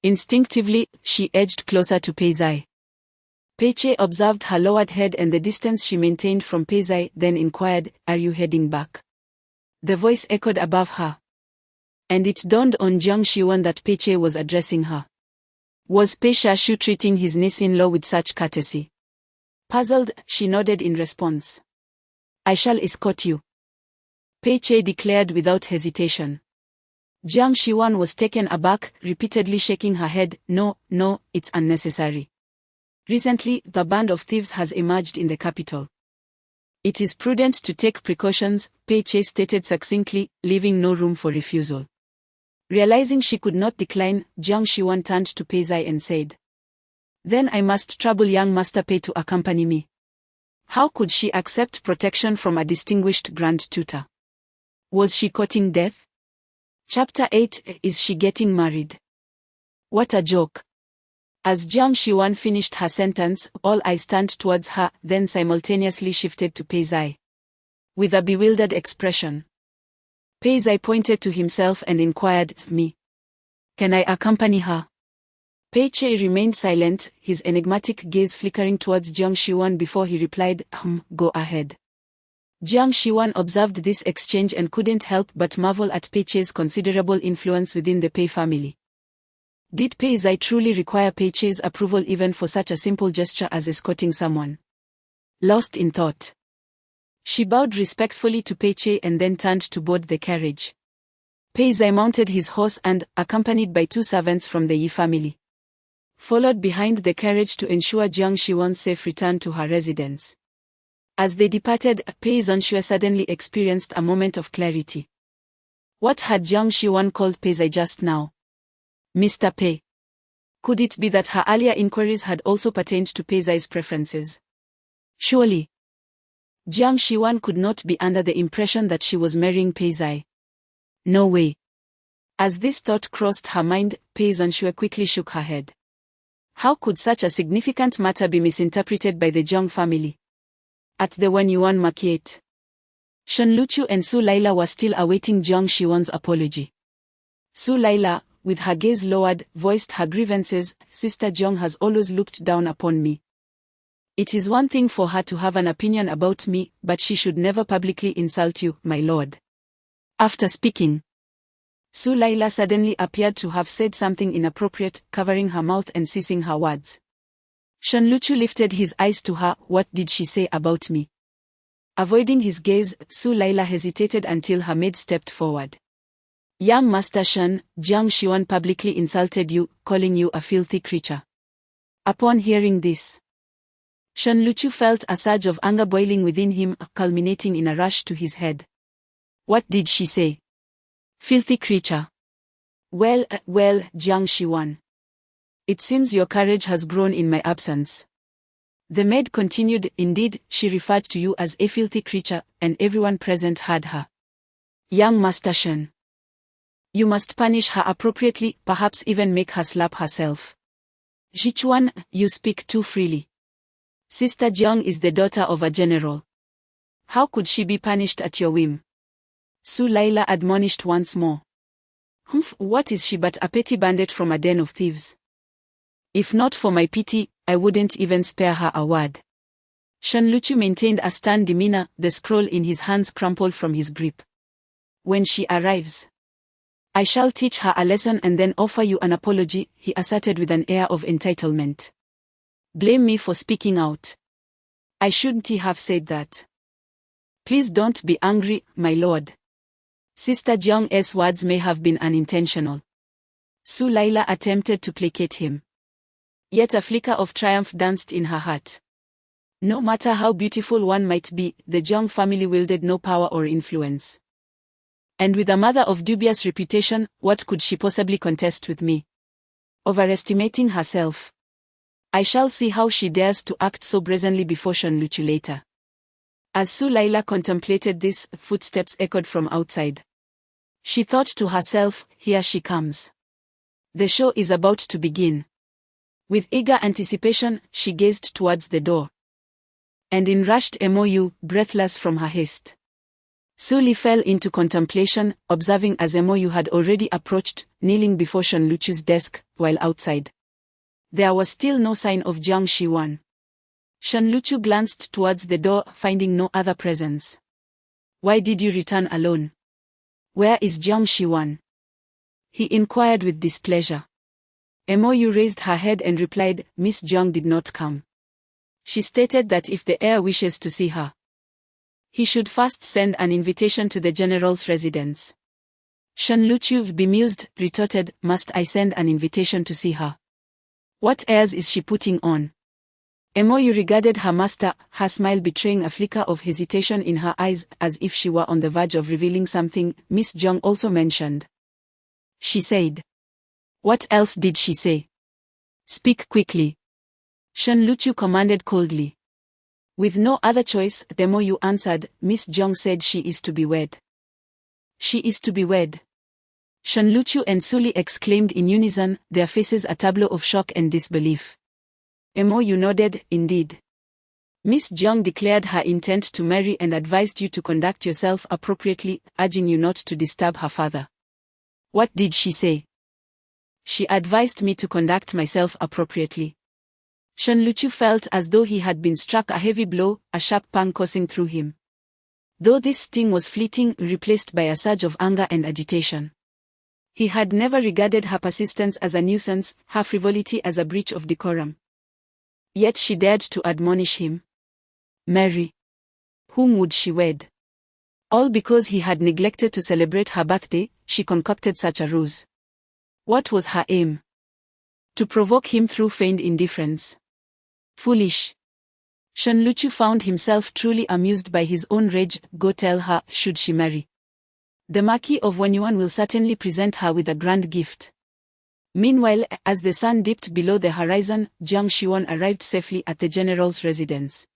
Instinctively, she edged closer to Pei Zai. Pei Che observed her lowered head and the distance she maintained from Pei Zai, then inquired, "Are you heading back?" The voice echoed above her, and it dawned on Jiang Xiwan that Pei Che was addressing her. Was Pei Shashu treating his niece-in-law with such courtesy? Puzzled, she nodded in response. "I shall escort you," Pei Che declared without hesitation. Jiang Xiwan was taken aback, repeatedly shaking her head. No, it's unnecessary. Recently, the band of thieves has emerged in the capital. It is prudent to take precautions, Pei Che stated succinctly, leaving no room for refusal. Realizing she could not decline, Jiang Xiwan turned to Pei Zai and said, "Then I must trouble young Master Pei to accompany me." How could she accept protection from a distinguished grand tutor? Was she courting death? Chapter 8. Is she getting married? What a joke. As Jiang Shiwan finished her sentence, all eyes turned towards her, then simultaneously shifted to Pei Zai. With a bewildered expression, Pei Zai pointed to himself and inquired, "Me? Can I accompany her?" Pei Che remained silent, his enigmatic gaze flickering towards Jiang Shiwan before he replied, "Go ahead." Jiang Shiwan observed this exchange and couldn't help but marvel at Pei Che's considerable influence within the Pei family. Did Pei Zai truly require Pei Che's approval even for such a simple gesture as escorting someone? Lost in thought, she bowed respectfully to Pei Che and then turned to board the carriage. Pei Zai mounted his horse and, accompanied by 2 servants from the Yi family, followed behind the carriage to ensure Jiang Shiwan's safe return to her residence. As they departed, Pei Zonshui suddenly experienced a moment of clarity. What had Jiang Shiwan called Pei Zai just now? Mr. Pei. Could it be that her earlier inquiries had also pertained to Pei Zai's preferences? Surely, Jiang Shiwan could not be under the impression that she was marrying Pei Zai. No way. As this thought crossed her mind, Pei Zonshui quickly shook her head. How could such a significant matter be misinterpreted by the Jiang family? At the Wenyuan market, Shen Luchu and Su Laila were still awaiting Jiang Shiwan's apology. Su Laila, with her gaze lowered, voiced her grievances. "Sister Jiang has always looked down upon me. It is one thing for her to have an opinion about me, but she should never publicly insult you, my lord." After speaking, Su Laila suddenly appeared to have said something inappropriate, covering her mouth and ceasing her words. Shen Luchu lifted his eyes to her. "What did she say about me?" Avoiding his gaze, Su Laila hesitated until her maid stepped forward. "Young Master Shen, Jiang Shiwan publicly insulted you, calling you a filthy creature." Upon hearing this, Shen Luchu felt a surge of anger boiling within him, culminating in a rush to his head. What did she say? Filthy creature. Well, Jiang Shiwan. It seems your courage has grown in my absence. The maid continued. Indeed, she referred to you as a filthy creature, and everyone present heard her. Young Master Shen, you must punish her appropriately, perhaps even make her slap herself. Jichuan, you speak too freely. Sister Jiang is the daughter of a general. How could she be punished at your whim? Su Laila admonished once more. What is she but a petty bandit from a den of thieves? If not for my pity, I wouldn't even spare her a word. Shen Luchu maintained a stern demeanor, the scroll in his hands crumpled from his grip. When she arrives, I shall teach her a lesson and then offer you an apology, he asserted with an air of entitlement. Blame me for speaking out. I shouldn't have said that. Please don't be angry, my lord. Sister Jiang's words may have been unintentional. Su Laila attempted to placate him. Yet a flicker of triumph danced in her heart. No matter how beautiful one might be, the Jiang family wielded no power or influence. And with a mother of dubious reputation, what could she possibly contest with me? Overestimating herself. I shall see how she dares to act so brazenly before Shen Luchu later. As Su Laila contemplated this, footsteps echoed from outside. She thought to herself, here she comes. The show is about to begin. With eager anticipation, she gazed towards the door. And in rushed Mou, breathless from her haste. Su Li fell into contemplation, observing as Mou had already approached, kneeling before Shen Luchu's desk, while outside there was still no sign of Jiang Shiwan. Shen Luchu glanced towards the door, finding no other presence. Why did you return alone? Where is Jiang Shiwan? He inquired with displeasure. Mou raised her head and replied, Miss Jiang did not come. She stated that if the heir wishes to see her, he should first send an invitation to the general's residence. Shen Luchu, bemused, retorted, must I send an invitation to see her? What airs is she putting on? Mou regarded her master, her smile betraying a flicker of hesitation in her eyes, as if she were on the verge of revealing something Miss Jiang also mentioned. She said. What else did she say? Speak quickly. Shen Luchu commanded coldly. With no other choice, Mou answered, Miss Jiang said she is to be wed. She is to be wed. Shanluchu and Suli exclaimed in unison, their faces a tableau of shock and disbelief. You nodded, indeed. Miss Jeong declared her intent to marry and advised you to conduct yourself appropriately, urging you not to disturb her father. What did she say? She advised me to conduct myself appropriately. Shanluchu felt as though he had been struck a heavy blow, a sharp pang coursing through him. Though this sting was fleeting, replaced by a surge of anger and agitation. He had never regarded her persistence as a nuisance, her frivolity as a breach of decorum. Yet she dared to admonish him. Marry. Whom would she wed? All because he had neglected to celebrate her birthday, she concocted such a ruse. What was her aim? To provoke him through feigned indifference. Foolish. Shanluchu found himself truly amused by his own rage. Go tell her, should she marry. The Marquis of Wenyuan will certainly present her with a grand gift. Meanwhile, as the sun dipped below the horizon, Jiang Shiwan arrived safely at the general's residence.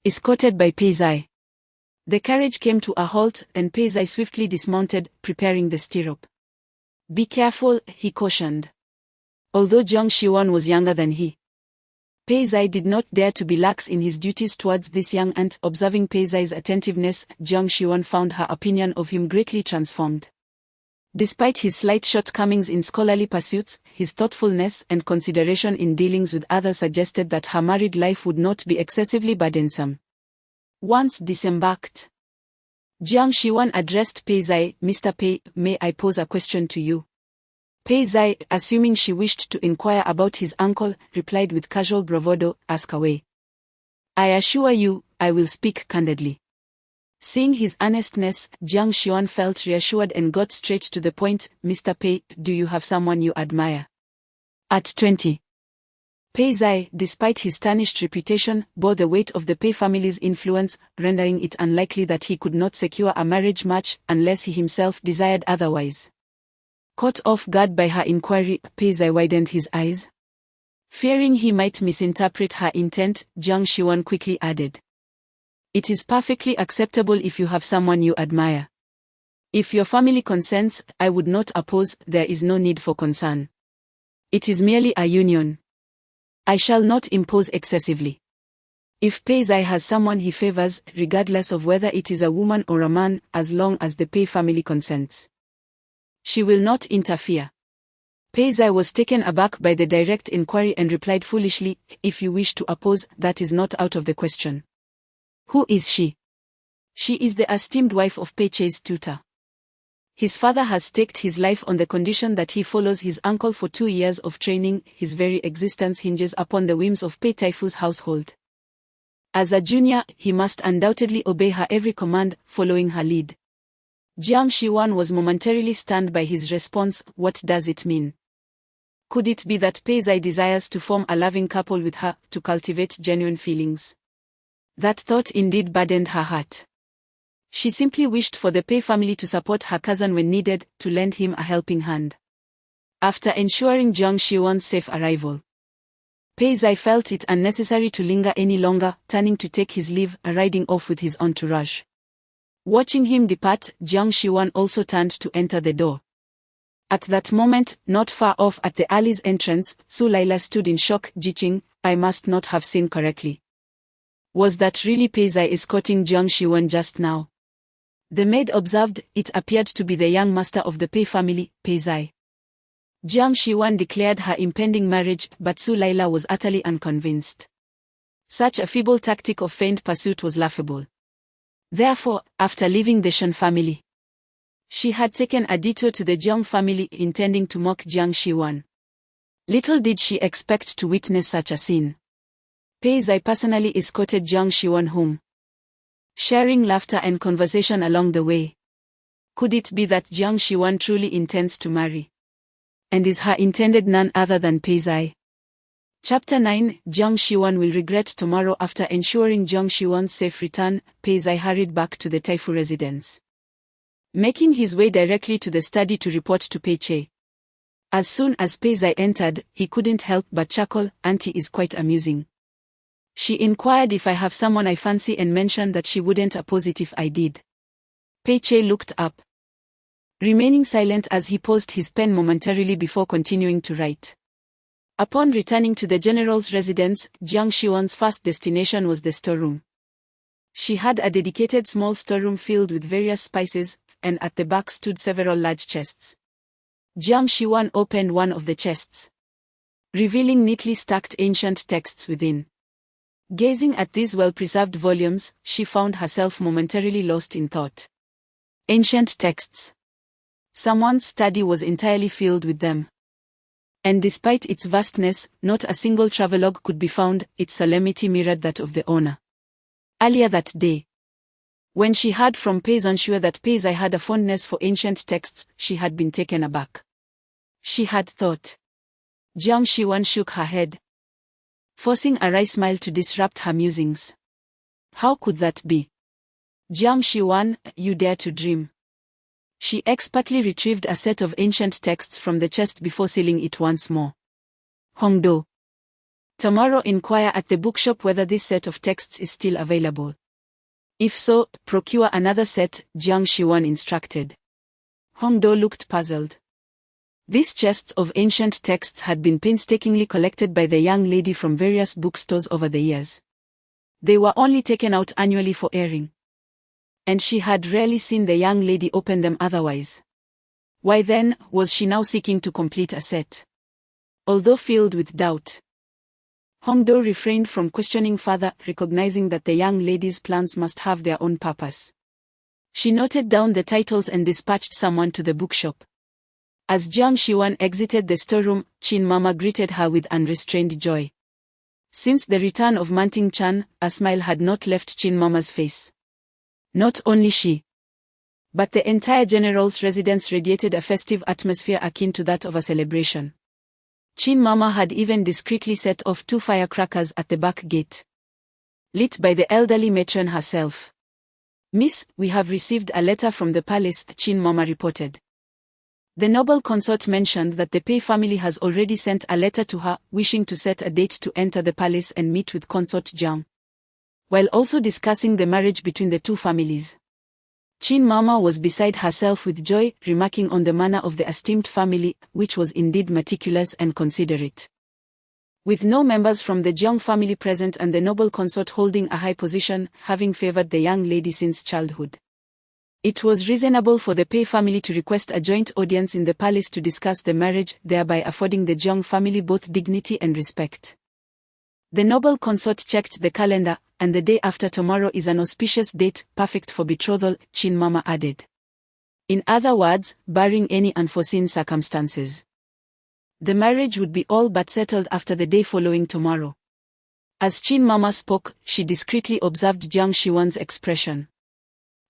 Escorted by Pei Zai. The carriage came to a halt, and Pei Zai swiftly dismounted, preparing the stirrup. Be careful, he cautioned. Although Jiang Shiwan was younger than he, Pei Zai did not dare to be lax in his duties towards this young ant. Observing Pei Zai's attentiveness, Jiang Shiwan found her opinion of him greatly transformed. Despite his slight shortcomings in scholarly pursuits, his thoughtfulness and consideration in dealings with others suggested that her married life would not be excessively burdensome. Once disembarked, Jiang Shiwan addressed Pei Zai. Mr. Pei, may I pose a question to you? Pei Zai, assuming she wished to inquire about his uncle, replied with casual bravado, ask away. I assure you, I will speak candidly. Seeing his earnestness, Jiang Shiwan felt reassured and got straight to the point. Mr. Pei, do you have someone you admire? At 20. Pei Zai, despite his tarnished reputation, bore the weight of the Pei family's influence, rendering it unlikely that he could not secure a marriage match unless he himself desired otherwise. Caught off guard by her inquiry, Pei Zai widened his eyes. Fearing he might misinterpret her intent, Jiang Shiwan quickly added. It is perfectly acceptable if you have someone you admire. If your family consents, I would not oppose. There is no need for concern. It is merely a union. I shall not impose excessively. If Pei Zai has someone he favors, regardless of whether it is a woman or a man, as long as the Pei family consents, she will not interfere. Pei Zai was taken aback by the direct inquiry and replied foolishly, if you wish to oppose, that is not out of the question. Who is she? She is the esteemed wife of Pei Chei's tutor. His father has staked his life on the condition that he follows his uncle for 2 years of training. His very existence hinges upon the whims of Pei Taifu's household. As a junior, he must undoubtedly obey her every command, following her lead. Jiang Shiwan was momentarily stunned by his response. What does it mean? Could it be that Pei Zai desires to form a loving couple with her, to cultivate genuine feelings? That thought indeed burdened her heart. She simply wished for the Pei family to support her cousin when needed, to lend him a helping hand. After ensuring Jiang Shiwan's safe arrival, Pei Zai felt it unnecessary to linger any longer, turning to take his leave, riding off with his entourage. Watching him depart, Jiang Shiwan also turned to enter the door. At that moment, not far off at the alley's entrance, Su Laila stood in shock. Jiqing, I must not have seen correctly. Was that really Pei Zai escorting Jiang Shiwan just now? The maid observed. It appeared to be the young master of the Pei family, Pei Zai. Jiang Shiwan declared her impending marriage, but Su Laila was utterly unconvinced. Such a feeble tactic of feigned pursuit was laughable. Therefore, after leaving the Shen family, she had taken a detour to the Jiang family, intending to mock Jiang Shiwan. Little did she expect to witness such a scene. Pei Zai personally escorted Jiang Shiwan home, sharing laughter and conversation along the way. Could it be that Jiang Shiwan truly intends to marry? And is her intended none other than Pei Zai? Chapter 9, Jiang Shiwan will regret tomorrow. After ensuring Jiang Shiwan's safe return, Pei Zai hurried back to the Taifu residence, making his way directly to the study to report to Pei Chei. As soon as Pei Zai entered, he couldn't help but chuckle. Auntie is quite amusing. She inquired if I have someone I fancy and mentioned that she wouldn't oppose it if I did. Pei Chei looked up. remaining silent as he paused his pen momentarily before continuing to write. Upon returning to the general's residence, Jiang Shiwan's first destination was the storeroom. She had a dedicated small storeroom filled with various spices, and at the back stood several large chests. Jiang Shiwan opened one of the chests, revealing neatly stacked ancient texts within. Gazing at these well-preserved volumes, she found herself momentarily lost in thought. Ancient texts. Someone's study was entirely filled with them. And despite its vastness, not a single travelogue could be found. Its solemnity mirrored that of the owner. Earlier that day, when she heard from Pei Shui that Pei Zai had a fondness for ancient texts, she had been taken aback. She had thought. Jiang Shiwan shook her head, forcing a wry smile to disrupt her musings. How could that be? Jiang Shiwan, you dare to dream. She expertly retrieved a set of ancient texts from the chest before sealing it once more. Hongdo. Tomorrow inquire at the bookshop whether this set of texts is still available. If so, procure another set, Jiang Shiwan instructed. Hongdo looked puzzled. These chests of ancient texts had been painstakingly collected by the young lady from various bookstores over the years. They were only taken out annually for airing. And she had rarely seen the young lady open them otherwise. Why then was she now seeking to complete a set? Although filled with doubt, Hongdo refrained from questioning further, recognizing that the young lady's plans must have their own purpose. She noted down the titles and dispatched someone to the bookshop. As Jiang Shiwan exited the storeroom, Qin Mama greeted her with unrestrained joy. Since the return of Manting Chan, a smile had not left Qin Mama's face. Not only she, but the entire general's residence radiated a festive atmosphere akin to that of a celebration. Qin Mama had even discreetly set off 2 firecrackers at the back gate, lit by the elderly matron herself. Miss, we have received a letter from the palace, Qin Mama reported. The noble consort mentioned that the Pei family has already sent a letter to her, wishing to set a date to enter the palace and meet with Consort Jiang, while also discussing the marriage between the 2 families. Qin Mama was beside herself with joy, remarking on the manner of the esteemed family, which was indeed meticulous and considerate. With no members from the Jiang family present and the noble consort holding a high position, having favored the young lady since childhood, it was reasonable for the Pei family to request a joint audience in the palace to discuss the marriage, thereby affording the Jiang family both dignity and respect. The noble consort checked the calendar, and the day after tomorrow is an auspicious date, perfect for betrothal, Qin Mama added. In other words, barring any unforeseen circumstances, the marriage would be all but settled after the day following tomorrow. As Qin Mama spoke, she discreetly observed Jiang Shiwan's expression.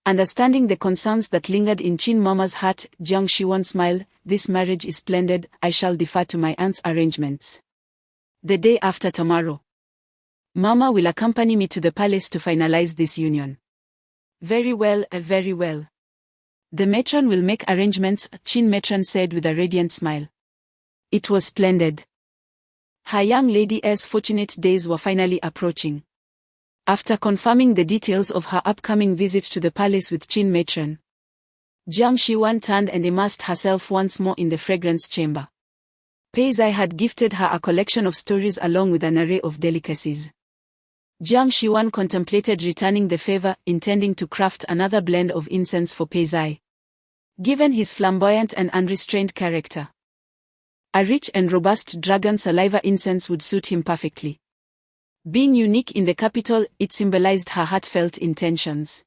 Understanding the concerns that lingered in Qin Mama's heart, Jiang Shiwan smiled. This marriage is splendid, I shall defer to my aunt's arrangements. The day after tomorrow, Mama will accompany me to the palace to finalize this union. Very well, very well. The matron will make arrangements, Qin matron said with a radiant smile. It was splendid. Her young lady's fortunate days were finally approaching. After confirming the details of her upcoming visit to the palace with Qin matron, Jiang Shiwan turned and immersed herself once more in the fragrance chamber. Pei Zai had gifted her a collection of stories along with an array of delicacies. Jiang Shiwan contemplated returning the favor, intending to craft another blend of incense for Pei Zai. Given his flamboyant and unrestrained character, a rich and robust dragon saliva incense would suit him perfectly. Being unique in the capital, it symbolized her heartfelt intentions.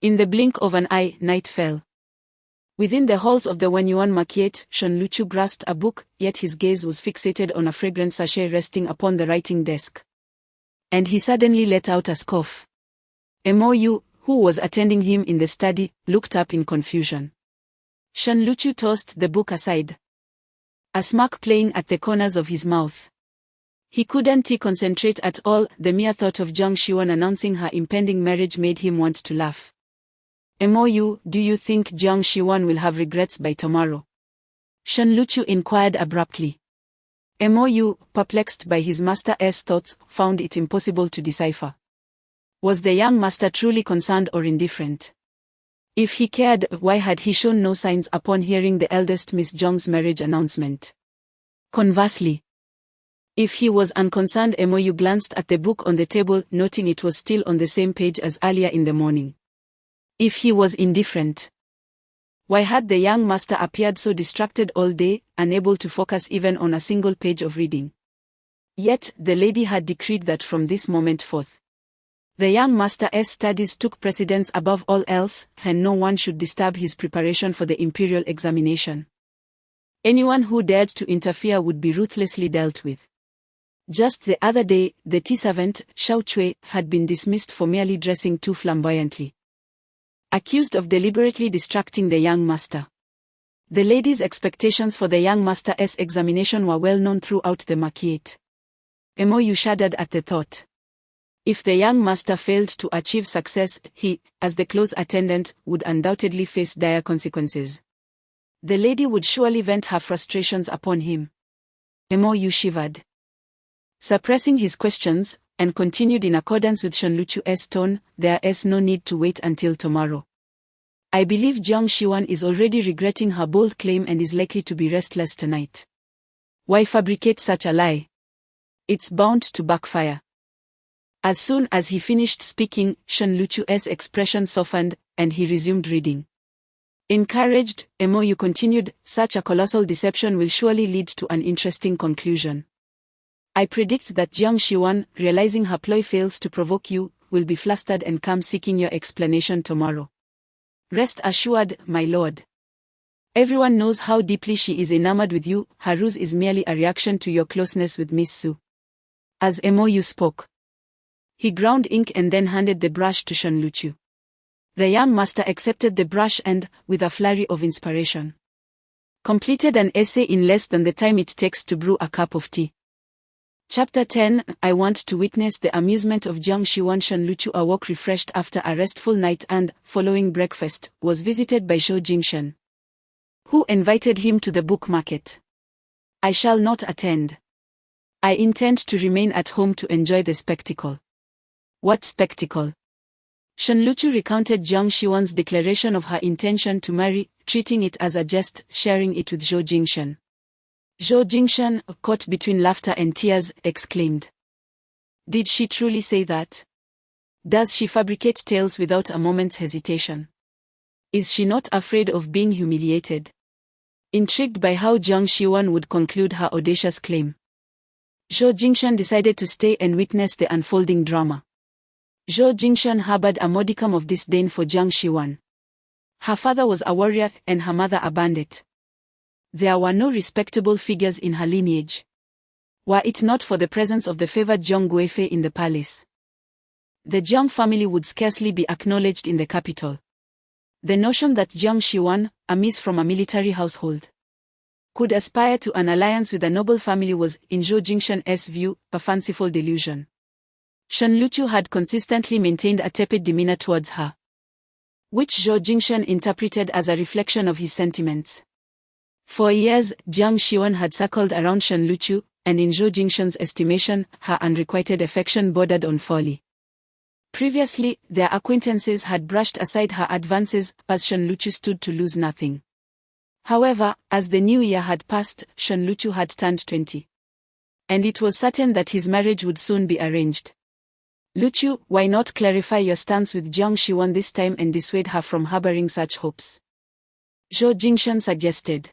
In the blink of an eye, night fell. Within the halls of the Wenyuan Market, Shen Luchu grasped a book, yet his gaze was fixated on a fragrant sachet resting upon the writing desk. And he suddenly let out a scoff. Mo Yu, who was attending him in the study, looked up in confusion. Shen Luchu tossed the book aside, a smirk playing at the corners of his mouth. He couldn't concentrate at all. The mere thought of Jiang Shiwan announcing her impending marriage made him want to laugh. Mo Yu, do you think Jiang Shiwan will have regrets by tomorrow? Shen Luchu inquired abruptly. Mo Yu, perplexed by his master's thoughts, found it impossible to decipher. Was the young master truly concerned or indifferent? If he cared, why had he shown no signs upon hearing the eldest Miss Jong's marriage announcement? Conversely, if he was unconcerned, Mo glanced at the book on the table, noting it was still on the same page as earlier in the morning. If he was indifferent, why had the young master appeared so distracted all day, unable to focus even on a single page of reading? Yet, the lady had decreed that from this moment forth, the young master's studies took precedence above all else, and no one should disturb his preparation for the imperial examination. Anyone who dared to interfere would be ruthlessly dealt with. Just the other day, the tea servant, Xiao Chui, had been dismissed for merely dressing too flamboyantly, accused of deliberately distracting the young master. The lady's expectations for the young master's examination were well known throughout the marquisate. Mo shuddered at the thought. If the young master failed to achieve success, he, as the close attendant, would undoubtedly face dire consequences. The lady would surely vent her frustrations upon him. Mo shivered, suppressing his questions, and continued in accordance with Shenluchu's tone, "There is no need to wait until tomorrow. I believe Jiang Shiwan is already regretting her bold claim and is likely to be restless tonight. Why fabricate such a lie? It's bound to backfire." As soon as he finished speaking, Shenluchu's expression softened, and he resumed reading. Encouraged, Mo continued, "Such a colossal deception will surely lead to an interesting conclusion. I predict that Jiang Shiwan, realizing her ploy fails to provoke you, will be flustered and come seeking your explanation tomorrow. Rest assured, my lord. Everyone knows how deeply she is enamored with you. Her ruse is merely a reaction to your closeness with Miss Su." As Mo spoke, he ground ink and then handed the brush to Shenluchu. The young master accepted the brush and, with a flurry of inspiration, completed an essay in less than the time it takes to brew a cup of tea. Chapter 10. I want to witness the amusement of Jiang Shiwan. Shenluchu awoke refreshed after a restful night and, following breakfast, was visited by Zhou Jingshan, who invited him to the book market. "I shall not attend. I intend to remain at home to enjoy the spectacle." "What spectacle?" Shenluchu recounted Jiang Shiwan's declaration of her intention to marry, treating it as a jest, sharing it with Zhou Jingshan. Zhou Jingshan, caught between laughter and tears, exclaimed, "Did she truly say that? Does she fabricate tales without a moment's hesitation? Is she not afraid of being humiliated?" Intrigued by how Jiang Shiwan would conclude her audacious claim, Zhou Jingshan decided to stay and witness the unfolding drama. Zhou Jingshan harbored a modicum of disdain for Jiang Shiwan. Her father was a warrior and her mother a bandit. There were no respectable figures in her lineage. Were it not for the presence of the favored Jiang Guifei in the palace, the Jiang family would scarcely be acknowledged in the capital. The notion that Jiang Shiwan, a miss from a military household, could aspire to an alliance with a noble family was, in Zhou Jingshan's view, a fanciful delusion. Shenluchu had consistently maintained a tepid demeanor towards her, which Zhou Jingshan interpreted as a reflection of his sentiments. For years, Jiang Shiwan had circled around Shenluchu, and in Zhou Jingshan's estimation, her unrequited affection bordered on folly. Previously, their acquaintances had brushed aside her advances, as Shenluchu stood to lose nothing. However, as the new year had passed, Shenluchu had turned 20. And it was certain that his marriage would soon be arranged. "Luchu, why not clarify your stance with Jiang Shiwan this time and dissuade her from harboring such hopes?" Zhou Jingshan suggested.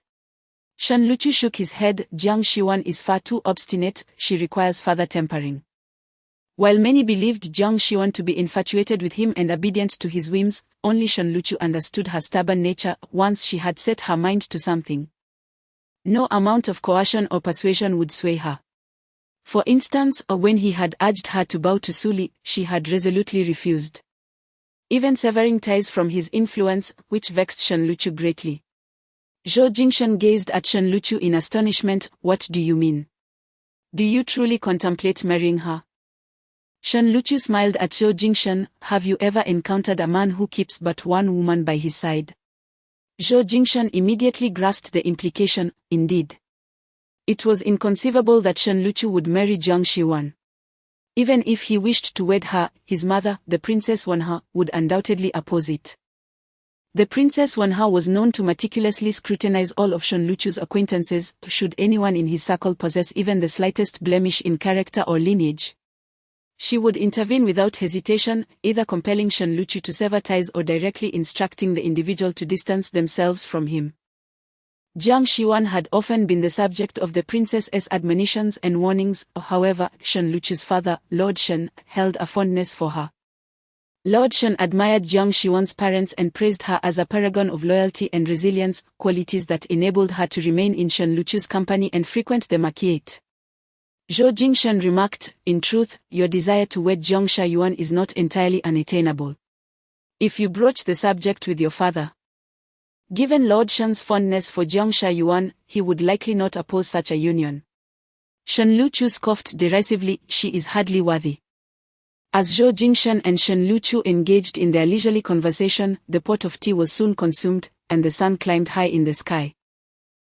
Shenluchu shook his head. "Jiang Shiwan is far too obstinate, she requires further tempering." While many believed Jiang Shiwan to be infatuated with him and obedient to his whims, only Shenluchu understood her stubborn nature. Once she had set her mind to something, no amount of coercion or persuasion would sway her. For instance, when he had urged her to bow to Suli, she had resolutely refused, even severing ties from his influence, which vexed Shenluchu greatly. Zhou Jingshan gazed at Shenluchu in astonishment. "What do you mean? Do you truly contemplate marrying her?" Shenluchu smiled at Zhou Jingshan. "Have you ever encountered a man who keeps but one woman by his side?" Zhou Jingshan immediately grasped the implication. Indeed, it was inconceivable that Shenluchu would marry Jiang Shiwan. Even if he wished to wed her, his mother, the Princess Wanhe, would undoubtedly oppose it. The Princess Wanhao was known to meticulously scrutinize all of Shen Luchu's acquaintances, should anyone in his circle possess even the slightest blemish in character or lineage. She would intervene without hesitation, either compelling Shen Luchu to sever ties or directly instructing the individual to distance themselves from him. Jiang Xiwan had often been the subject of the princess's admonitions and warnings, however, Shen Luchu's father, Lord Shen, held a fondness for her. Lord Shen admired Jiang Xiwan's parents and praised her as a paragon of loyalty and resilience, qualities that enabled her to remain in Shen Luchu's company and frequent the marquette. Zhou Jingshan remarked, "In truth, your desire to wed Jiang Xiuan is not entirely unattainable. If you broach the subject with your father." Given Lord Shen's fondness for Jiang Xiuan, he would likely not oppose such a union. Shen Luchu scoffed derisively, "She is hardly worthy." As Zhou Jingshan and Shen Luchu engaged in their leisurely conversation, the pot of tea was soon consumed, and the sun climbed high in the sky.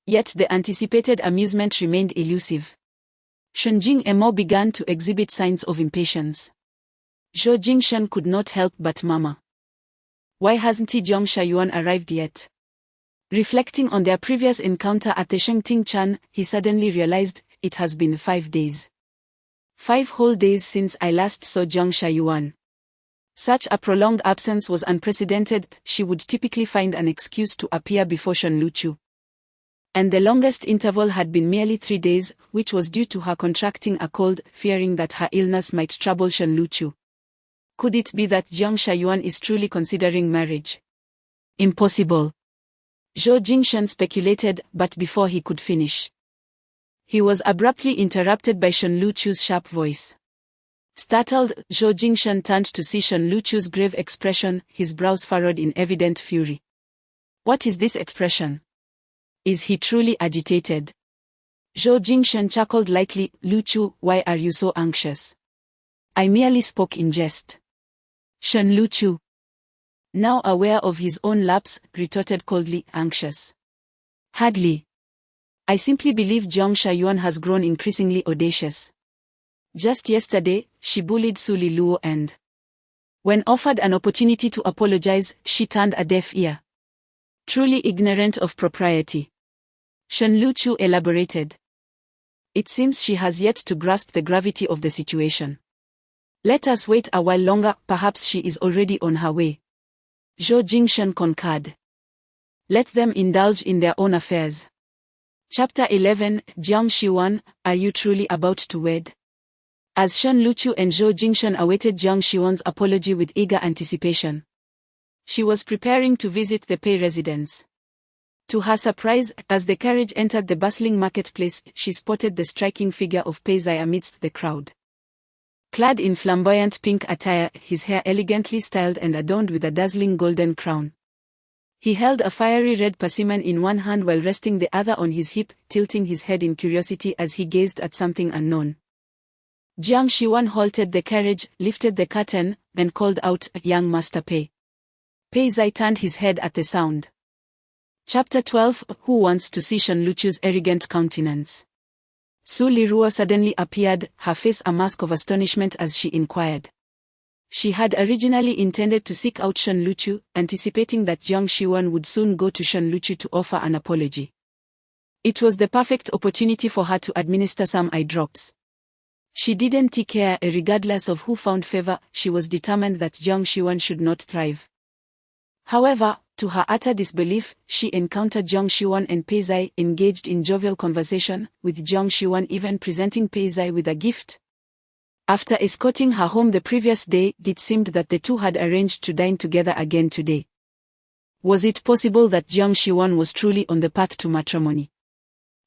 Yet the anticipated amusement remained elusive. Shen Jing-emo began to exhibit signs of impatience. Zhou Jingshan could not help but murmur, "Why hasn't Jiang Xiuan arrived yet?" Reflecting on their previous encounter at the Shengting Chan, he suddenly realized, it has been 5 days. 5 whole days since I last saw Jiang Xiuan. Such a prolonged absence was unprecedented. She would typically find an excuse to appear before Shen Luchu. And the longest interval had been merely 3 days, which was due to her contracting a cold, fearing that her illness might trouble Shen Luchu. Could it be that Jiang Xiuan is truly considering marriage? Impossible. Zhou Jingshan speculated, but before he could finish, he was abruptly interrupted by Shen Luchu's sharp voice. Startled, Zhou Jingshan turned to see Shen Luchu's grave expression, his brows furrowed in evident fury. What is this expression? Is he truly agitated? Zhou Jingshan chuckled lightly, "Luchu, why are you so anxious? I merely spoke in jest." Shen Luchu, now aware of his own lapse, retorted coldly, "Anxious? Hardly. I simply believe Jiang Xiuan has grown increasingly audacious. Just yesterday, she bullied Su Liluo and, when offered an opportunity to apologize, she turned a deaf ear. Truly ignorant of propriety." Shen Luchu elaborated. "It seems she has yet to grasp the gravity of the situation. Let us wait a while longer, perhaps she is already on her way." Zhou Jingshan concurred. "Let them indulge in their own affairs." Chapter 11, Jiang Xiuan, are you truly about to wed? As Shen Luchu and Zhou Jingshan awaited Jiang Xiuan's apology with eager anticipation, she was preparing to visit the Pei residence. To her surprise, as the carriage entered the bustling marketplace, she spotted the striking figure of Pei Zai amidst the crowd. Clad in flamboyant pink attire, his hair elegantly styled and adorned with a dazzling golden crown. He held a fiery red persimmon in one hand while resting the other on his hip, tilting his head in curiosity as he gazed at something unknown. Jiang Xiuan halted the carriage, lifted the curtain, and called out, "Young Master Pei." Pei Zai turned his head at the sound. Chapter 12, Who wants to see Shen Luchu's arrogant countenance? Su Liruo suddenly appeared, her face a mask of astonishment as she inquired. She had originally intended to seek out Shen Luchu, anticipating that Jiang Xiuan would soon go to Shen Luchu to offer an apology. It was the perfect opportunity for her to administer some eye drops. She didn't care, regardless of who found favor, she was determined that Jiang Xiuan should not thrive. However, to her utter disbelief, she encountered Jiang Xiuan and Pei Zai engaged in jovial conversation, with Jiang Xiuan even presenting Pei Zai with a gift. After escorting her home the previous day, it seemed that the two had arranged to dine together again today. Was it possible that Jiang Xiuan was truly on the path to matrimony?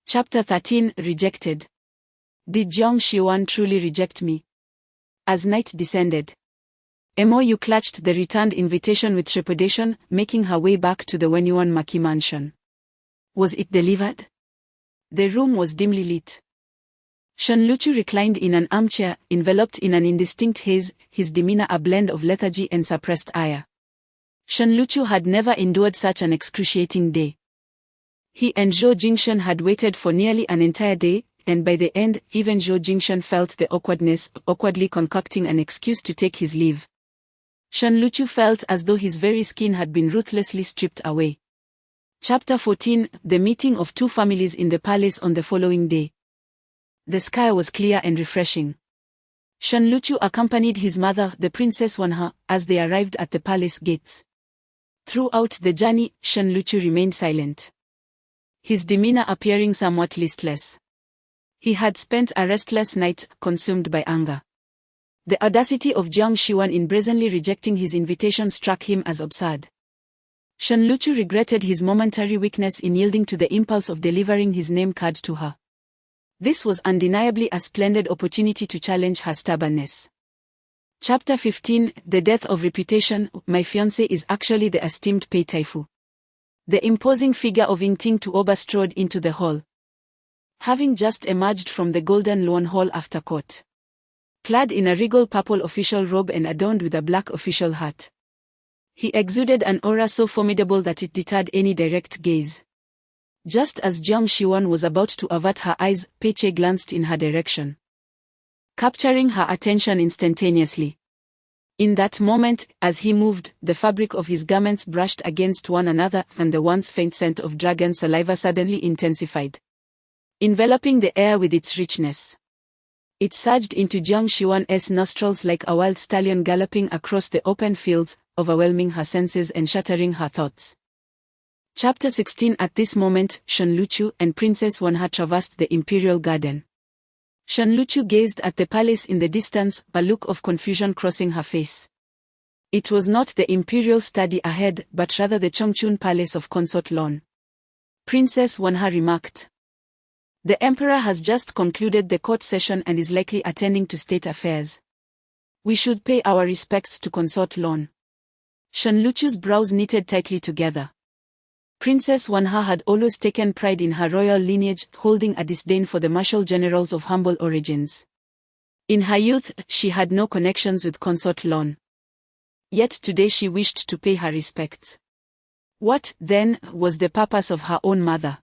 Chapter 13, Rejected. Did Jiang Xiuan truly reject me? As night descended, Emo clutched the returned invitation with trepidation, making her way back to the Wenyuan Maki mansion. Was it delivered? The room was dimly lit. Shen Luchu reclined in an armchair, enveloped in an indistinct haze, his demeanor a blend of lethargy and suppressed ire. Shen Luchu had never endured such an excruciating day. He and Zhou Jingshan had waited for nearly an entire day, and by the end, even Zhou Jingshan felt the awkwardness, awkwardly concocting an excuse to take his leave. Shen Luchu felt as though his very skin had been ruthlessly stripped away. Chapter 14: The meeting of two families in the palace on the following day. The sky was clear and refreshing. Shen Luchu accompanied his mother, the Princess Wanha, as they arrived at the palace gates. Throughout the journey, Shen Luchu remained silent, his demeanor appearing somewhat listless. He had spent a restless night, consumed by anger. The audacity of Jiang Shiwan in brazenly rejecting his invitation struck him as absurd. Shen Luchu regretted his momentary weakness in yielding to the impulse of delivering his name card to her. This was undeniably a splendid opportunity to challenge her stubbornness. Chapter 15: The Death of Reputation. My fiancé is actually the esteemed Pei Taifu. The imposing figure of Yingting Tuoba strode into the hall, having just emerged from the Golden Luan Hall after court. Clad in a regal purple official robe and adorned with a black official hat, he exuded an aura so formidable that it deterred any direct gaze. Just as Jiang Shiwan was about to avert her eyes, Pei Che glanced in her direction, capturing her attention instantaneously. In that moment, as he moved, the fabric of his garments brushed against one another, and the once faint scent of dragon saliva suddenly intensified, enveloping the air with its richness. It surged into Jiang Shiwan's nostrils like a wild stallion galloping across the open fields, overwhelming her senses and shattering her thoughts. Chapter 16: At this moment, Shen Luchu and Princess Wanha traversed the imperial garden. Shen Luchu gazed at the palace in the distance, a look of confusion crossing her face. It was not the imperial study ahead, but rather the Chongchun Palace of Consort Lon. Princess Wanha remarked, "The emperor has just concluded the court session and is likely attending to state affairs. We should pay our respects to Consort Lon." Shen Luchu's brows knitted tightly together. Princess Wanha had always taken pride in her royal lineage, holding a disdain for the martial generals of humble origins. In her youth, she had no connections with Consort Lon. Yet today she wished to pay her respects. What, then, was the purpose of her own mother?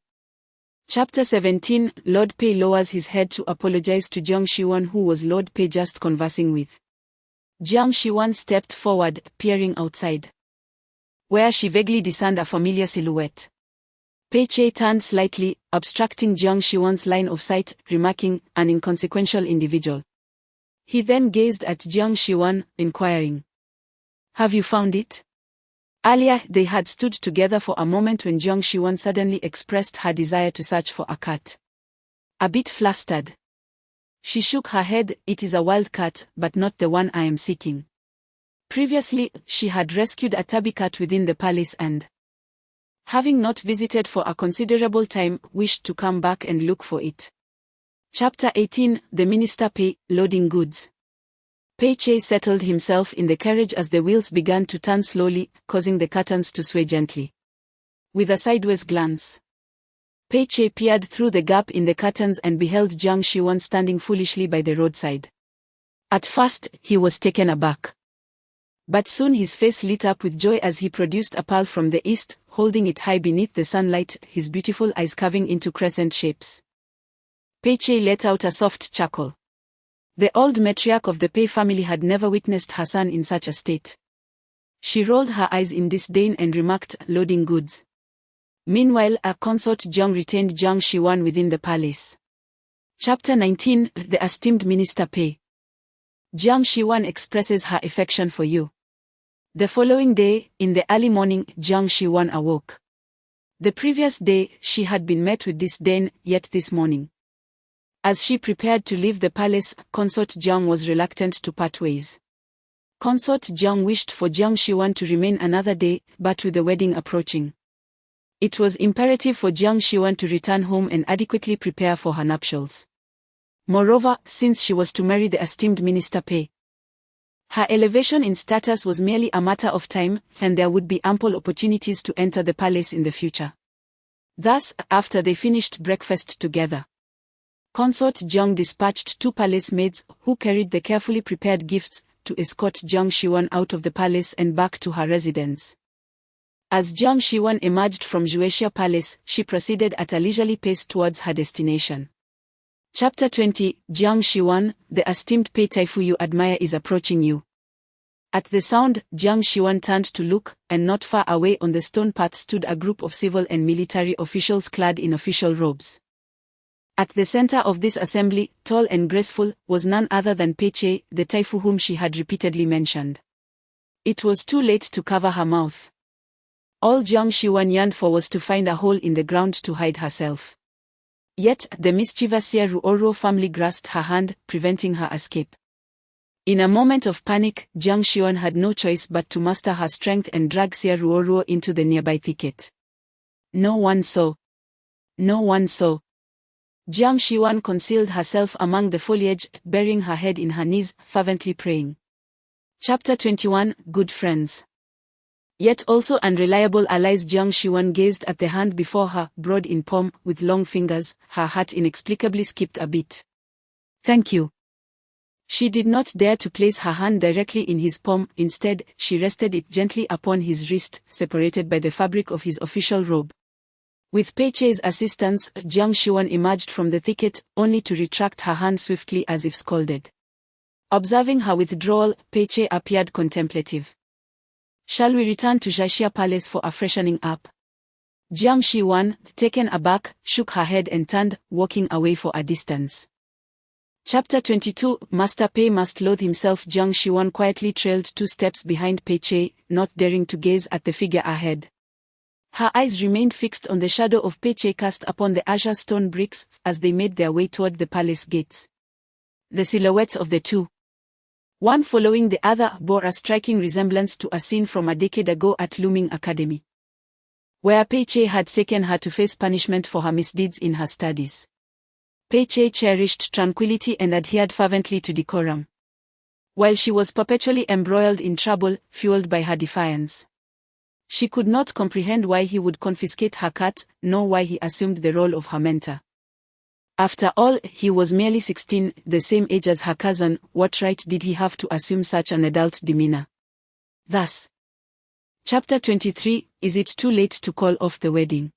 Chapter 17: Lord Pei lowers his head to apologize to Jiang Shiwan, who was Lord Pei just conversing with. Jiang Shiwan stepped forward, peering outside, where she vaguely discerned a familiar silhouette. Pei Che turned slightly, obstructing Jiang Shiwan's line of sight, remarking, "An inconsequential individual." He then gazed at Jiang Shiwan, inquiring, "Have you found it?" Earlier, they had stood together for a moment when Jiang Shiwan suddenly expressed her desire to search for a cat. A bit flustered, she shook her head. "It is a wild cat, but not the one I am seeking." Previously, she had rescued a tabby cat within the palace and, having not visited for a considerable time, wished to come back and look for it. Chapter 18: The Minister Pei, loading goods. Pei Che settled himself in the carriage as the wheels began to turn slowly, causing the curtains to sway gently. With a sideways glance, Pei Che peered through the gap in the curtains and beheld Jiang Shiwan standing foolishly by the roadside. At first, he was taken aback, but soon his face lit up with joy as he produced a pearl from the east, holding it high beneath the sunlight, his beautiful eyes carving into crescent shapes. Pei Che let out a soft chuckle. The old matriarch of the Pei family had never witnessed her son in such a state. She rolled her eyes in disdain and remarked, "Loading goods." Meanwhile, a consort Jiang retained Jiang Shiwan within the palace. Chapter 19: The Esteemed Minister Pei. Jiang Shiwan expresses her affection for you. The following day, in the early morning, Jiang Shiwan awoke. The previous day, she had been met with disdain, yet this morning, as she prepared to leave the palace, Consort Jiang was reluctant to part ways. Consort Jiang wished for Jiang Shiwan to remain another day, but with the wedding approaching, it was imperative for Jiang Shiwan to return home and adequately prepare for her nuptials. Moreover, since she was to marry the esteemed Minister Pei, her elevation in status was merely a matter of time, and there would be ample opportunities to enter the palace in the future. Thus, after they finished breakfast together, Consort Jiang dispatched 2 palace maids, who carried the carefully prepared gifts, to escort Jiang Shiwan out of the palace and back to her residence. As Jiang Shiwan emerged from Juexia Palace, she proceeded at a leisurely pace towards her destination. Chapter 20: Jiang Shiwan, the esteemed Pei Taifu you admire is approaching you. At the sound, Jiang Xiwan turned to look, and not far away on the stone path stood a group of civil and military officials clad in official robes. At the center of this assembly, tall and graceful, was none other than Pei Che, the Taifu whom she had repeatedly mentioned. It was too late to cover her mouth. All Jiang Xiwan yearned for was to find a hole in the ground to hide herself. Yet, the mischievous Xie Ruoruo family grasped her hand, preventing her escape. In a moment of panic, Jiang Xiwan had no choice but to muster her strength and drag Xie Ruoruo into the nearby thicket. No one saw. No one saw. Jiang Xiwan concealed herself among the foliage, burying her head in her knees, fervently praying. Chapter 21, Good Friends. Yet also unreliable allies. Jiang Xiwan gazed at the hand before her, broad in palm, with long fingers. Her heart inexplicably skipped a beat. Thank you. She did not dare to place her hand directly in his palm. Instead, she rested it gently upon his wrist, separated by the fabric of his official robe. With Pei Che's assistance, Jiang Xiwan emerged from the thicket, only to retract her hand swiftly as if scalded. Observing her withdrawal, Pei Che appeared contemplative. Shall we return to Jiaxia Palace for a freshening up? Jiang Xiwan, taken aback, shook her head and turned, walking away for a distance. Chapter 22, Master Pei must loathe himself. Jiang Xiwan quietly trailed 2 steps behind Pei Che, not daring to gaze at the figure ahead. Her eyes remained fixed on the shadow of Pei Che cast upon the azure stone bricks, as they made their way toward the palace gates. The silhouettes of the two, one following the other, bore a striking resemblance to a scene from a decade ago at Looming Academy, where Pei Che had taken her to face punishment for her misdeeds in her studies. Pei Che cherished tranquility and adhered fervently to decorum, while she was perpetually embroiled in trouble, fueled by her defiance. She could not comprehend why he would confiscate her cat, nor why he assumed the role of her mentor. After all, he was merely 16, the same age as her cousin. What right did he have to assume such an adult demeanor? Thus, Chapter 23, Is it too late to call off the wedding?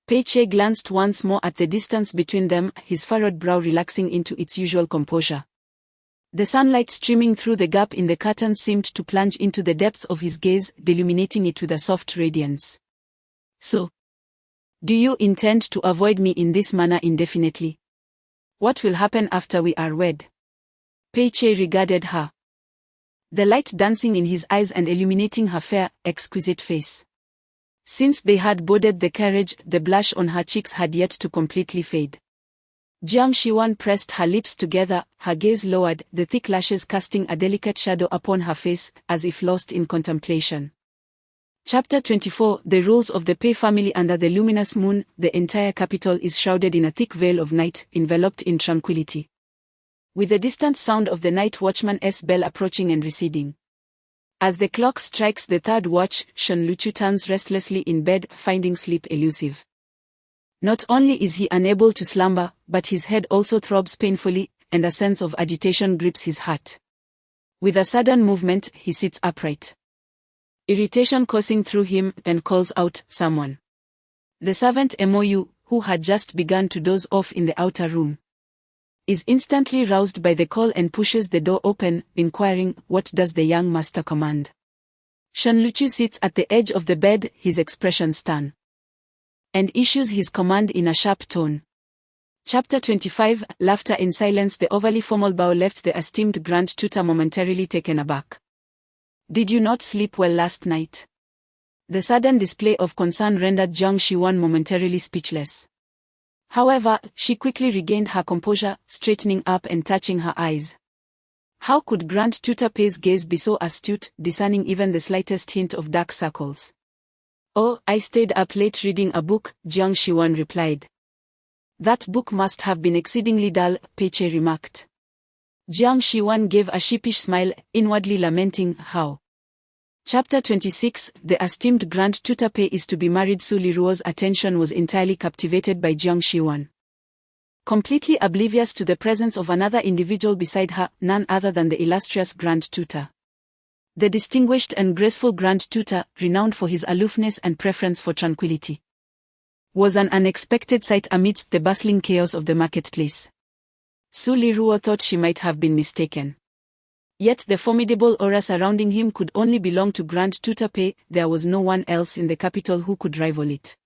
Pei Che glanced once more at the distance between them, his furrowed brow relaxing into its usual composure. The sunlight streaming through the gap in the curtain seemed to plunge into the depths of his gaze, illuminating it with a soft radiance. So, do you intend to avoid me in this manner indefinitely? What will happen after we are wed? Pei Che regarded her, the light dancing in his eyes and illuminating her fair, exquisite face. Since they had boarded the carriage, the blush on her cheeks had yet to completely fade. Jiang Xiwan pressed her lips together, her gaze lowered, the thick lashes casting a delicate shadow upon her face, as if lost in contemplation. Chapter 24, The Rules of the Pei Family. Under the luminous moon, the entire capital is shrouded in a thick veil of night, enveloped in tranquility, with the distant sound of the night watchman's bell approaching and receding. As the clock strikes the 3rd watch, Shen Luchu turns restlessly in bed, finding sleep elusive. Not only is he unable to slumber, but his head also throbs painfully, and a sense of agitation grips his heart. With a sudden movement, he sits upright, irritation coursing through him, and calls out, "Someone." The servant Mou, who had just begun to doze off in the outer room, is instantly roused by the call and pushes the door open, inquiring, "What does the young master command?" Shen Luchu sits at the edge of the bed, his expression stern, and issues his command in a sharp tone. Chapter 25, Laughter in Silence. The overly formal bow left the esteemed grand tutor momentarily taken aback. "Did you not sleep well last night?" The sudden display of concern rendered Jiang Xiwan momentarily speechless. However, she quickly regained her composure, straightening up and touching her eyes. How could Grand Tutor Pei's gaze be so astute, discerning even the slightest hint of dark circles? "Oh, I stayed up late reading a book," Jiang Xiwan replied. "That book must have been exceedingly dull," Pei Che remarked. Jiang Xiwan gave a sheepish smile, inwardly lamenting how. Chapter 26, The esteemed Grand Tutor Pei is to be married. Su Liruo's attention was entirely captivated by Jiang Xiwan. Completely oblivious to the presence of another individual beside her, none other than the illustrious Grand Tutor. The distinguished and graceful Grand Tutor, renowned for his aloofness and preference for tranquility, was an unexpected sight amidst the bustling chaos of the marketplace. Su Liruo thought she might have been mistaken. Yet the formidable aura surrounding him could only belong to Grand Tutor Pei. There was no one else in the capital who could rival it.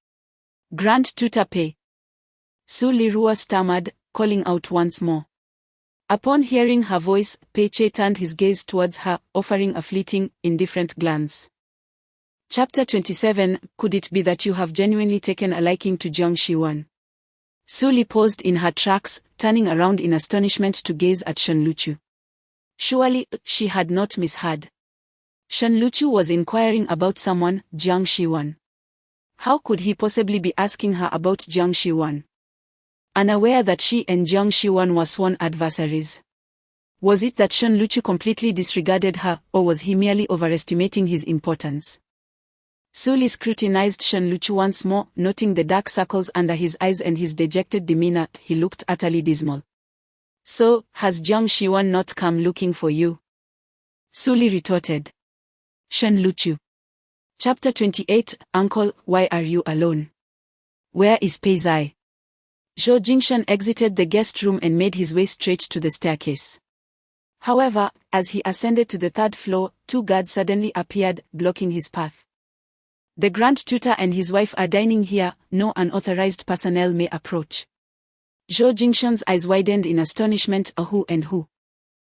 Grand Tutor Pei. Su Lirua stammered, calling out once more. Upon hearing her voice, Pei Che turned his gaze towards her, offering a fleeting, indifferent glance. Chapter 27. Could it be that you have genuinely taken a liking to Jiang Shiwan? Su Li paused in her tracks, turning around in astonishment to gaze at Shen Luchu. Surely, she had not misheard. Shen Luchu was inquiring about someone, Jiang Shiwan. How could he possibly be asking her about Jiang Shiwan? Unaware that she and Jiang Shiwan were sworn adversaries. Was it that Shen Luchu completely disregarded her, or was he merely overestimating his importance? Su Li scrutinized Shen Luchu once more, noting the dark circles under his eyes and his dejected demeanor. He looked utterly dismal. So, has Jiang Shiwan not come looking for you? Su Li retorted. Shen Luchu. Chapter 28. Uncle, why are you alone? Where is Pei Zai? Zhou Jingshan exited the guest room and made his way straight to the staircase. However, as he ascended to the third floor, two guards suddenly appeared, blocking his path. The Grand Tutor and his wife are dining here, no unauthorized personnel may approach. Zhou Jingshan's eyes widened in astonishment. Who and who?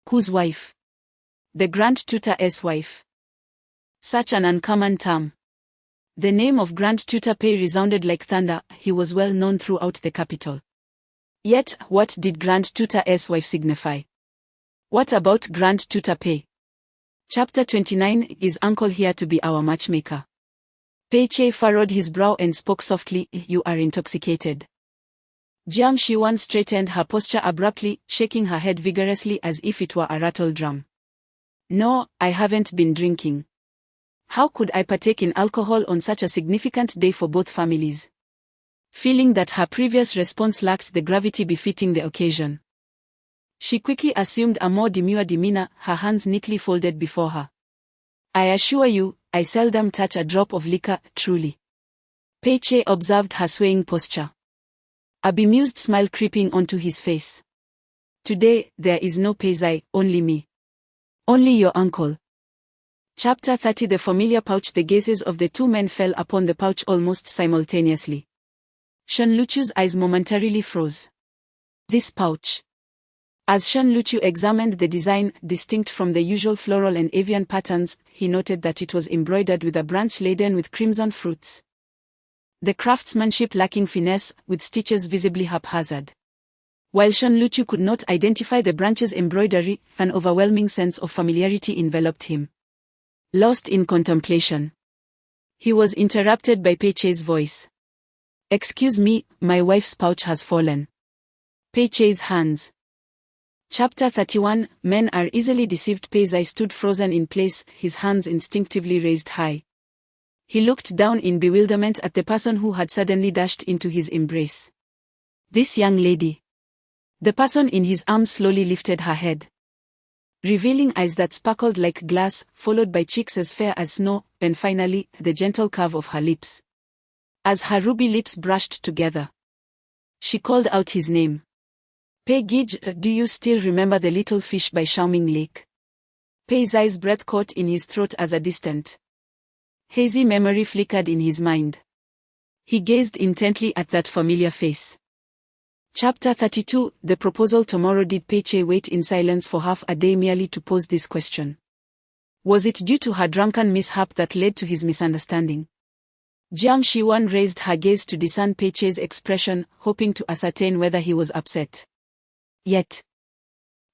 Whose wife? The Grand Tutor's wife. Such an uncommon term. The name of Grand Tutor Pei resounded like thunder. He was well known throughout the capital. Yet, what did Grand Tutor's wife signify? What about Grand Tutor Pei? Chapter 29. Is Uncle here to be our matchmaker? Pei Che furrowed his brow and spoke softly. You are intoxicated. Jiang Shiwan straightened her posture abruptly, shaking her head vigorously as if it were a rattle drum. No, I haven't been drinking. How could I partake in alcohol on such a significant day for both families? Feeling that her previous response lacked the gravity befitting the occasion, she quickly assumed a more demure demeanor, her hands neatly folded before her. I assure you, I seldom touch a drop of liquor, truly. Pei Che observed her swaying posture. A bemused smile creeping onto his face. Today, there is no Pei Zai, only me. Only your uncle. Chapter 30. The familiar pouch. The gazes of the two men fell upon the pouch almost simultaneously. Shen Luchu's eyes momentarily froze. This pouch. As Shen Luchu examined the design, distinct from the usual floral and avian patterns, he noted that it was embroidered with a branch laden with crimson fruits. The craftsmanship lacking finesse, with stitches visibly haphazard. While Shen Luchu could not identify the branch's embroidery, an overwhelming sense of familiarity enveloped him. Lost in contemplation, he was interrupted by Pei Che's voice. Excuse me, my wife's pouch has fallen. Pei Che's hands. Chapter 31. Men are easily deceived. Pei Zai stood frozen in place, his hands instinctively raised high. He looked down in bewilderment at the person who had suddenly dashed into his embrace. This young lady. The person in his arms slowly lifted her head, revealing eyes that sparkled like glass, followed by cheeks as fair as snow, and finally, the gentle curve of her lips. As her ruby lips brushed together, she called out his name. Pei Gij, do you still remember the little fish by Xiaoming Lake? Pei Zai's breath caught in his throat as a distant, hazy memory flickered in his mind. He gazed intently at that familiar face. Chapter 32. The proposal tomorrow. Did Pei Che wait in silence for half a day merely to pose this question? Was it due to her drunken mishap that led to his misunderstanding? Jiang Shiwan raised her gaze to discern Pei Che's expression, hoping to ascertain whether he was upset. Yet,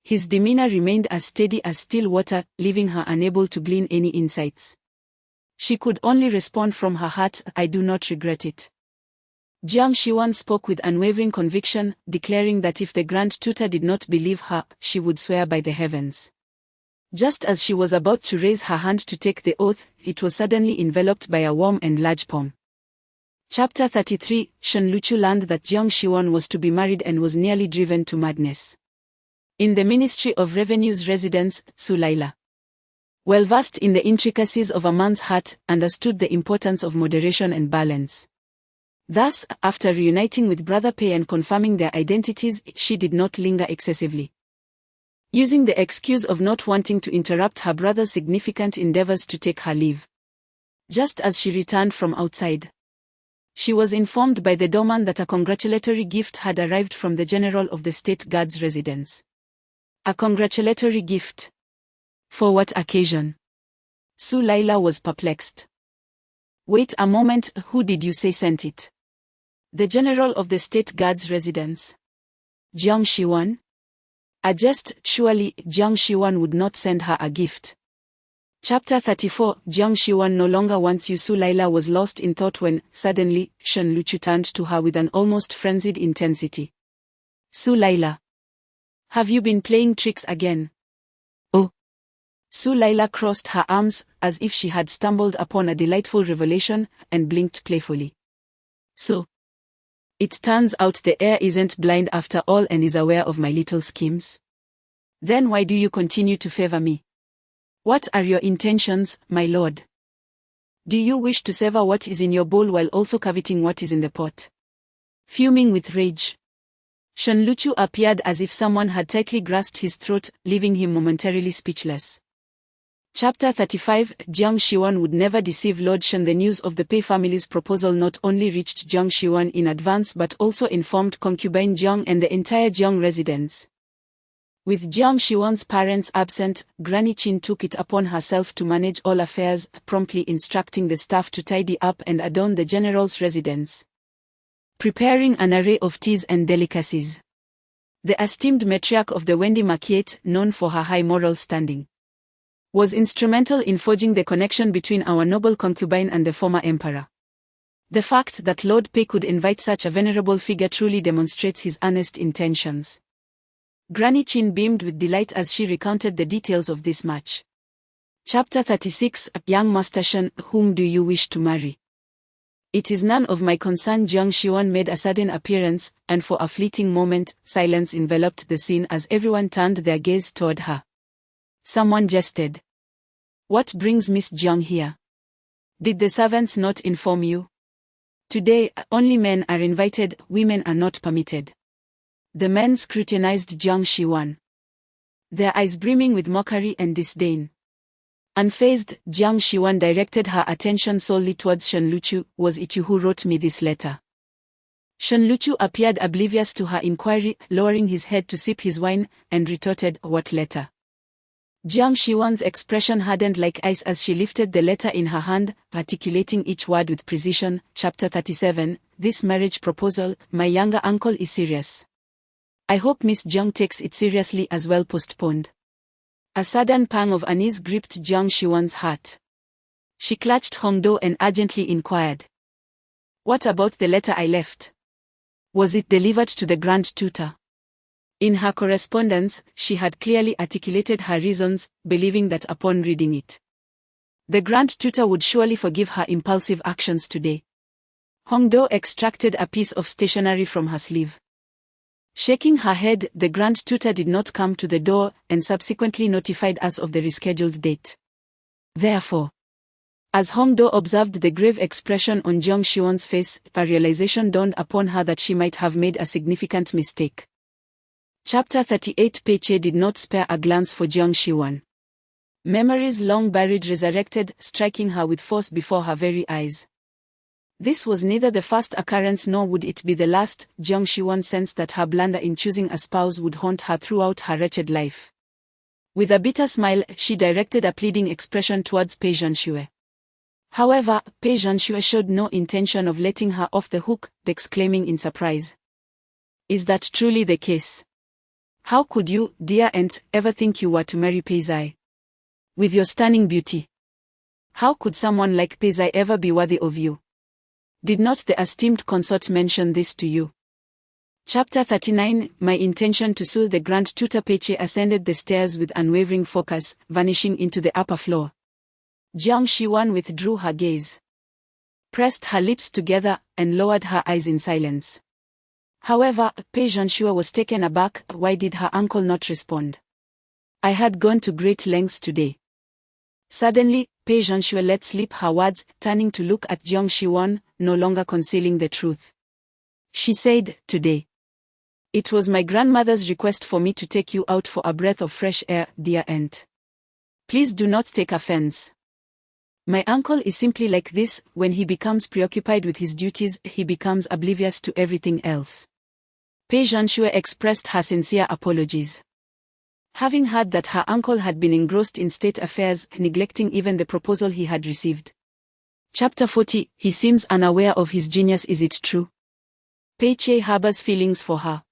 his demeanor remained as steady as still water, leaving her unable to glean any insights. She could only respond from her heart, I do not regret it. Jiang Shiwan spoke with unwavering conviction, declaring that if the Grand Tutor did not believe her, she would swear by the heavens. Just as she was about to raise her hand to take the oath, it was suddenly enveloped by a warm and large palm. Chapter 33. Shen Luchu learned that Jiang Shiwan was to be married and was nearly driven to madness. In the Ministry of Revenue's residence, Su Laila, well versed in the intricacies of a man's heart, understood the importance of moderation and balance. Thus, after reuniting with Brother Pei and confirming their identities, she did not linger excessively. using the excuse of not wanting to interrupt her brother's significant endeavors to take her leave. Just as she returned from outside, she was informed by the doorman that a congratulatory gift had arrived from the General of the State Guard's residence. A congratulatory gift? For what occasion? Su Laila was perplexed. Wait a moment, who did you say sent it? The General of the State Guard's residence. Jiang Shiwan? A jest, surely Jiang Shiwan would not send her a gift. Chapter 34 Jiang Shiwan no longer wants you. Su Laila was lost in thought when, suddenly, Shen Luchu turned to her with an almost frenzied intensity. Su Laila. Have you been playing tricks again? Oh. Su Laila crossed her arms, as if she had stumbled upon a delightful revelation, and blinked playfully. So. It turns out the heir isn't blind after all and is aware of my little schemes. Then why do you continue to favor me? What are your intentions, my lord? Do you wish to savor what is in your bowl while also coveting what is in the pot? Fuming with rage, Shen Luchu appeared as if someone had tightly grasped his throat, leaving him momentarily speechless. Chapter 35 Jiang Shiwan would never deceive Lord Shen. The news of the Pei family's proposal not only reached Jiang Shiwan in advance but also informed concubine Jiang and the entire Jiang residence. With Jiang Shiwan's parents absent, Granny Qin took it upon herself to manage all affairs, promptly instructing the staff to tidy up and adorn the general's residence, preparing an array of teas and delicacies. The esteemed matriarch of the Wendy Marquette, known for her high moral standing, was instrumental in forging the connection between our noble concubine and the former emperor. The fact that Lord Pei could invite such a venerable figure truly demonstrates his earnest intentions. Granny Qin beamed with delight as she recounted the details of this match. Chapter 36 Young Master Shen, whom do you wish to marry? It is none of my concern. Jiang Shiwan made a sudden appearance, and for a fleeting moment, silence enveloped the scene as everyone turned their gaze toward her. Someone jested. What brings Miss Jiang here? Did the servants not inform you? Today, only men are invited, women are not permitted. The men scrutinized Jiang Shiwan, their eyes brimming with mockery and disdain. Unfazed, Jiang Shiwan directed her attention solely towards Shen Luchu. Was it you who wrote me this letter? Shen Luchu appeared oblivious to her inquiry, lowering his head to sip his wine, and retorted, What letter? Jiang Shiwan's expression hardened like ice as she lifted the letter in her hand, articulating each word with precision. Chapter 37 This marriage proposal, my younger uncle is serious. I hope Miss Jiang takes it seriously as well. Postponed. A sudden pang of unease gripped Jiang Shiwan's heart. She clutched Hongdo and urgently inquired. What about the letter I left? Was it delivered to the Grand Tutor? In her correspondence, she had clearly articulated her reasons, believing that upon reading it, the Grand Tutor would surely forgive her impulsive actions today. Hongdo extracted a piece of stationery from her sleeve. Shaking her head, the Grand Tutor did not come to the door, and subsequently notified us of the rescheduled date. Therefore, as Hongdo observed the grave expression on Jiang Shiwan's face, a realization dawned upon her that she might have made a significant mistake. Chapter 38 Pei Che did not spare a glance for Jiang Shiwan. Memories long buried resurrected, striking her with force before her very eyes. This was neither the first occurrence nor would it be the last. Jiang Shiwan sensed that her blunder in choosing a spouse would haunt her throughout her wretched life. With a bitter smile, she directed a pleading expression towards Pei Zhanxue. However, Pei Zhanxue showed no intention of letting her off the hook, exclaiming in surprise. Is that truly the case? How could you, dear aunt, ever think you were to marry Pei Zai? With your stunning beauty. How could someone like Pei Zai ever be worthy of you? Did not the esteemed consort mention this to you? Chapter 39 My intention to sue the Grand Tutor. Pei Che ascended the stairs with unwavering focus, vanishing into the upper floor. Jiang Shiwan withdrew her gaze, pressed her lips together, and lowered her eyes in silence. However, Pei Zhanxue was taken aback. Why did her uncle not respond? I had gone to great lengths today. Suddenly, Pei Zhanxue let slip her words, turning to look at Jiang Shiwan, no longer concealing the truth. She said, Today. It was my grandmother's request for me to take you out for a breath of fresh air, dear aunt. Please do not take offense. My uncle is simply like this. When he becomes preoccupied with his duties, he becomes oblivious to everything else. Pei Zhanxue expressed her sincere apologies. Having heard that her uncle had been engrossed in state affairs, neglecting even the proposal he had received. Chapter 40, he seems unaware of his genius. Is it true? Pei Che harbors feelings for her.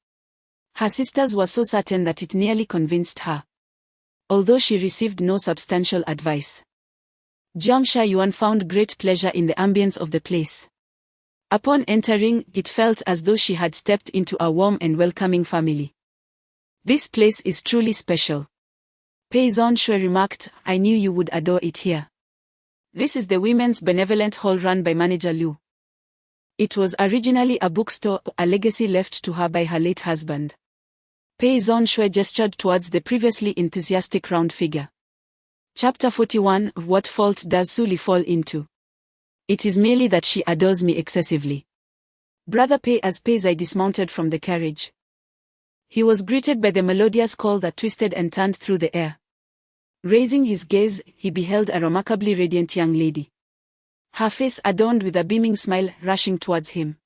Her sisters were so certain that it nearly convinced her. Although she received no substantial advice. Jiang Shayuan found great pleasure in the ambience of the place. Upon entering, it felt as though she had stepped into a warm and welcoming family. This place is truly special. Pei Zhanxue remarked, I knew you would adore it here. This is the Women's Benevolent Hall run by manager Liu. It was originally a bookstore, a legacy left to her by her late husband. Pei Zhanxue gestured towards the previously enthusiastic round figure. Chapter 41, what fault does Suli fall into? It is merely that she adores me excessively. Brother Pei. As Pei Zai dismounted from the carriage, he was greeted by the melodious call that twisted and turned through the air. Raising his gaze, he beheld a remarkably radiant young lady. Her face adorned with a beaming smile, rushing towards him.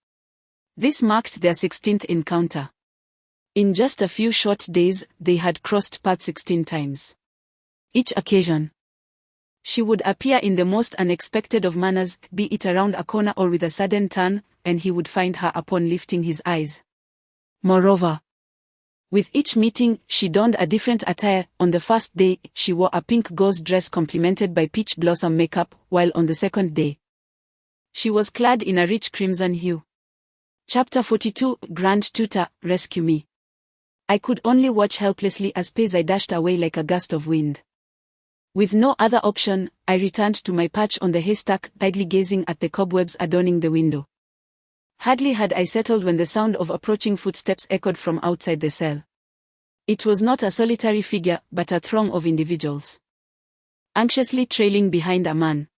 This marked their 16th encounter. In just a few short days, they had crossed paths 16 times. Each occasion, she would appear in the most unexpected of manners, be it around a corner or with a sudden turn, and he would find her upon lifting his eyes. Moreover, with each meeting, she donned a different attire. On the first day, she wore a pink gauze dress complemented by peach blossom makeup, while on the second day, she was clad in a rich crimson hue. Chapter 42, Grand Tutor, rescue me. I could only watch helplessly as Pei Zai dashed away like a gust of wind. With no other option, I returned to my perch on the haystack, idly gazing at the cobwebs adorning the window. Hardly had I settled when the sound of approaching footsteps echoed from outside the cell. It was not a solitary figure, but a throng of individuals, anxiously trailing behind a man.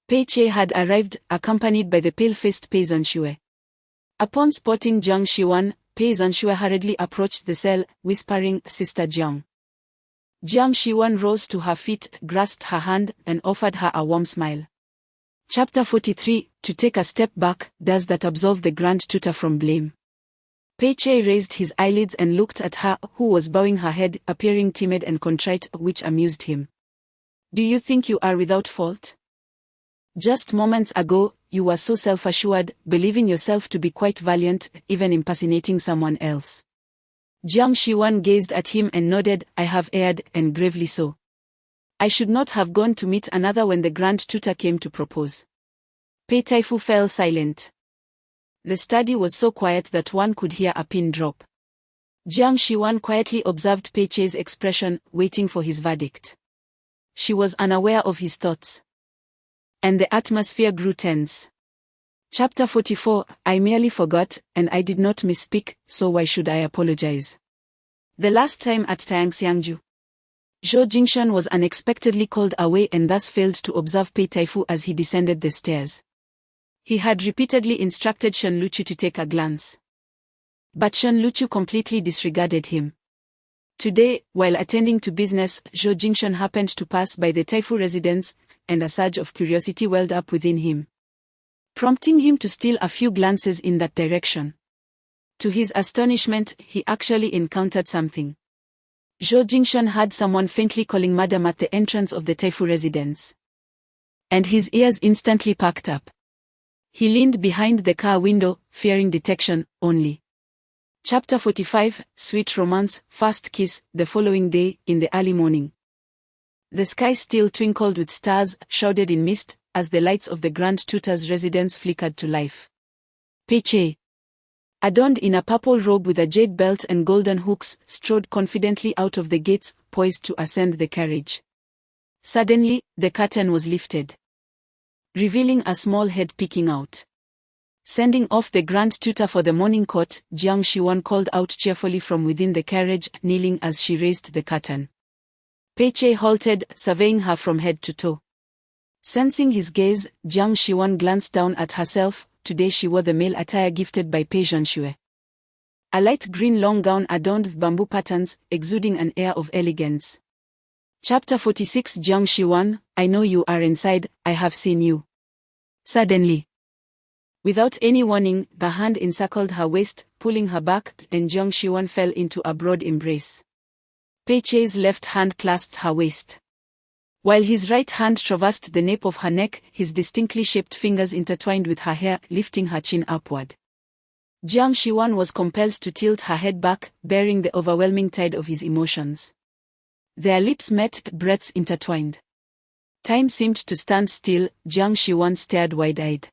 Pei Che had arrived, accompanied by the pale-faced Pei Zhanxue. Upon spotting Jiang Shiyuan, Pei Zhanxue hurriedly approached the cell, whispering, Sister Jiang. Jiang Shiyuan rose to her feet, grasped her hand, and offered her a warm smile. Chapter 43, to take a step back, does that absolve the Grand Tutor from blame? Pei Che raised his eyelids and looked at her, who was bowing her head, appearing timid and contrite, which amused him. Do you think you are without fault? Just moments ago, you were so self-assured, believing yourself to be quite valiant, even impersonating someone else. Jiang Shiyuan gazed at him and nodded, I have erred, and gravely so. I should not have gone to meet another when the Grand Tutor came to propose. Pei Taifu fell silent. The study was so quiet that one could hear a pin drop. Jiang Shiyuan quietly observed Pei Che's expression, waiting for his verdict. She was unaware of his thoughts. And the atmosphere grew tense. Chapter 44, I merely forgot, and I did not misspeak, so why should I apologize? The last time at Tangxiangju, Zhou Jingshan was unexpectedly called away and thus failed to observe Pei Taifu as he descended the stairs. He had repeatedly instructed Shen Luchu to take a glance. But Shen Luchu completely disregarded him. Today, while attending to business, Zhou Jingshan happened to pass by the Taifu residence, and a surge of curiosity welled up within him, prompting him to steal a few glances in that direction. To his astonishment, he actually encountered something. Zhou Jingshan heard someone faintly calling Madam at the entrance of the Taifu residence. And his ears instantly perked up. He leaned behind the car window, fearing detection, only. Chapter 45, Sweet Romance, First Kiss. The following day, in the early morning, the sky still twinkled with stars, shrouded in mist, as the lights of the Grand Tutor's residence flickered to life. Pei Che, adorned in a purple robe with a jade belt and golden hooks, strode confidently out of the gates, poised to ascend the carriage. Suddenly, the curtain was lifted, revealing a small head peeking out. Sending off the Grand Tutor for the morning court, Jiang Shiyuan called out cheerfully from within the carriage, kneeling as she raised the curtain. Pei Che halted, surveying her from head to toe. Sensing his gaze, Jiang Shiyuan glanced down at herself. Today she wore the male attire gifted by Pei Zhanxue. A light green long gown adorned with bamboo patterns, exuding an air of elegance. Chapter 46 Jiang Shiwan, I know you are inside, I have seen you. Suddenly, without any warning, the hand encircled her waist, pulling her back, and Jiang Shiwan fell into a broad embrace. Pei Chei's left hand clasped her waist, while his right hand traversed the nape of her neck, his distinctly shaped fingers intertwined with her hair, lifting her chin upward. Jiang Shiwan was compelled to tilt her head back, bearing the overwhelming tide of his emotions. Their lips met, breaths intertwined. Time seemed to stand still. Jiang Shiwan stared wide-eyed,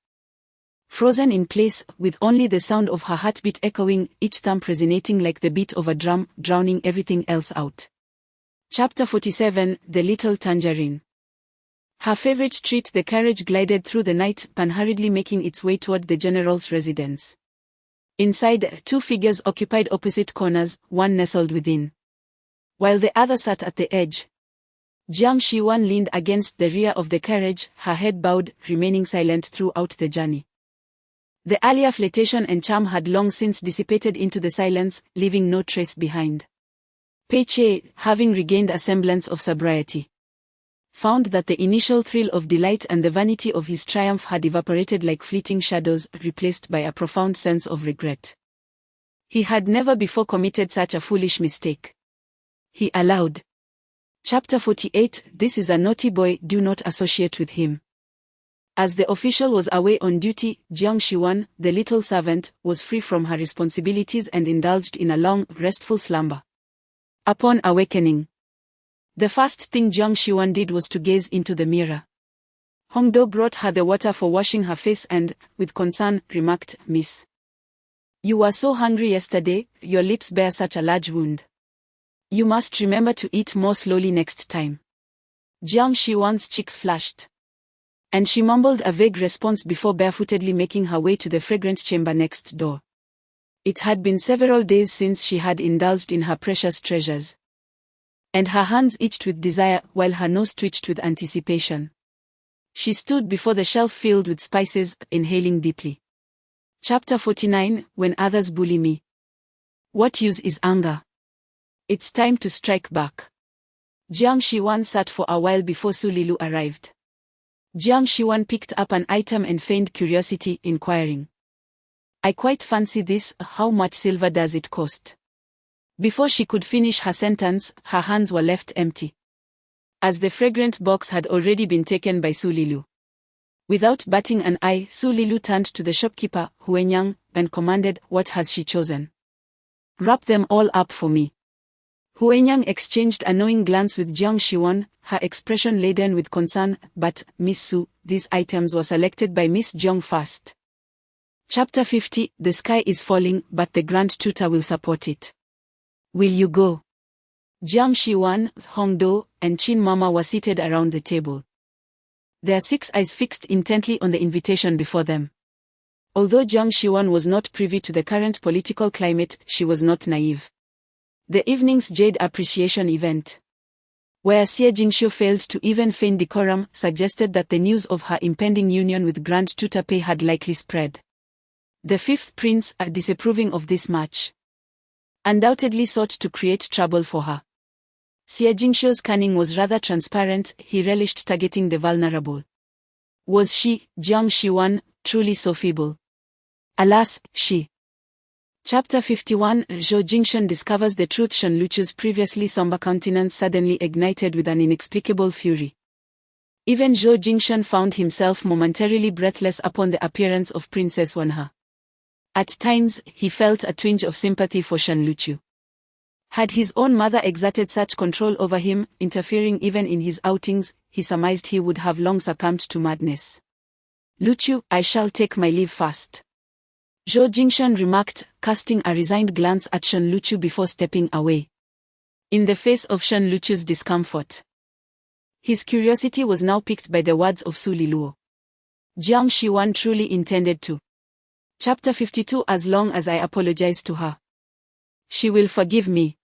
frozen in place, with only the sound of her heartbeat echoing, each thump resonating like the beat of a drum, drowning everything else out. Chapter 47 The Little Tangerine. Her favorite treat, the carriage glided through the night, unhurriedly making its way toward the general's residence. Inside, two figures occupied opposite corners, one nestled within, while the other sat at the edge. Jiang Shiwan leaned against the rear of the carriage, her head bowed, remaining silent throughout the journey. The earlier flirtation and charm had long since dissipated into the silence, leaving no trace behind. Pei Chei, having regained a semblance of sobriety, found that the initial thrill of delight and the vanity of his triumph had evaporated like fleeting shadows, replaced by a profound sense of regret. He had never before committed such a foolish mistake. He allowed. Chapter 48 This is a naughty boy, do not associate with him. As the official was away on duty, Jiang Shiwan, the little servant, was free from her responsibilities and indulged in a long, restful slumber. Upon awakening, the first thing Jiang Shiwan did was to gaze into the mirror. Hongdo brought her the water for washing her face and, with concern, remarked, Miss, you were so hungry yesterday, your lips bear such a large wound. You must remember to eat more slowly next time. Jiang Shiwan's cheeks flushed, and she mumbled a vague response before barefootedly making her way to the fragrant chamber next door. It had been several days since she had indulged in her precious treasures, and her hands itched with desire while her nose twitched with anticipation. She stood before the shelf filled with spices, inhaling deeply. Chapter 49 When others bully me. What use is anger? It's time to strike back. Jiang Shiwan sat for a while before Su Lilu arrived. Jiang Shiwan picked up an item and feigned curiosity, inquiring, I quite fancy this, how much silver does it cost? Before she could finish her sentence, her hands were left empty, as the fragrant box had already been taken by Su Lilu. Without batting an eye, Su Lilu turned to the shopkeeper, Huenyang, and commanded, What has she chosen? Wrap them all up for me. Huenyang exchanged a knowing glance with Jiang Shiwan, her expression laden with concern, but, Miss Su, these items were selected by Miss Jiang first. Chapter 50 The sky is falling, but the Grand Tutor will support it. Will you go? Jiang Shiwan, Hongdo, and Qin Mama were seated around the table, their 6 eyes fixed intently on the invitation before them. Although Jiang Shiwan was not privy to the current political climate, she was not naive. The evening's Jade Appreciation event, where Xie Jingxiu failed to even feign decorum, suggested that the news of her impending union with Grand Tutor Pei had likely spread. The 5th prince, disapproving of this match, undoubtedly sought to create trouble for her. Xie Jingxiu's cunning was rather transparent, he relished targeting the vulnerable. Was she, Jiang Shiwan, truly so feeble? Alas, she. Chapter 51 Zhou Jingshan discovers the truth. Shen Luchu's previously somber countenance suddenly ignited with an inexplicable fury. Even Zhou Jingshan found himself momentarily breathless upon the appearance of Princess Wanhe. At times, he felt a twinge of sympathy for Shen Luchu. Had his own mother exerted such control over him, interfering even in his outings, he surmised he would have long succumbed to madness. Luchu, I shall take my leave first, Zhou Jingshan remarked, casting a resigned glance at Shen Luchu before stepping away. In the face of Shen Luchu's discomfort, his curiosity was now piqued by the words of Su Liluo. Jiang Shiwan truly intended to. Chapter 52 As long as I apologize to her, she will forgive me.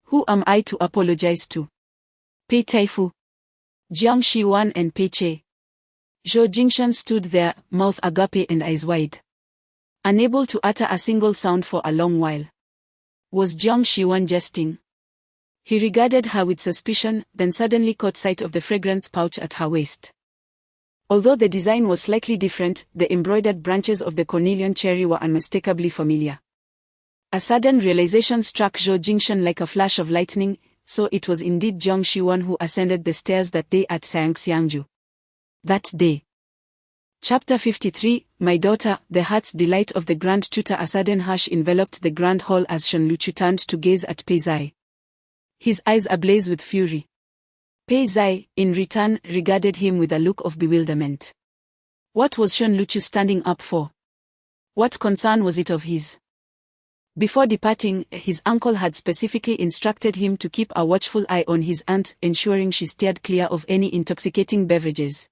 Who am I to apologize to? Pei Taifu, Jiang Shiwan and Pei Chei. Zhou Jingshan stood there, mouth agape and eyes wide, unable to utter a single sound for a long while. Was Jiang Shiwan jesting? He regarded her with suspicion, then suddenly caught sight of the fragrance pouch at her waist. Although the design was slightly different, the embroidered branches of the cornelian cherry were unmistakably familiar. A sudden realization struck Zhou Jingshan like a flash of lightning, so it was indeed Jiang Shiwan who ascended the stairs that day at Xiangxiangju. That day. Chapter 53, My Daughter, the Heart's Delight of the Grand Tutor. A sudden hush enveloped the grand hall as Shen Luchu turned to gaze at Pei Zai. His eyes ablaze with fury. Pei Zai, in return, regarded him with a look of bewilderment. What was Shen Luchu standing up for? What concern was it of his? Before departing, his uncle had specifically instructed him to keep a watchful eye on his aunt, ensuring she steered clear of any intoxicating beverages.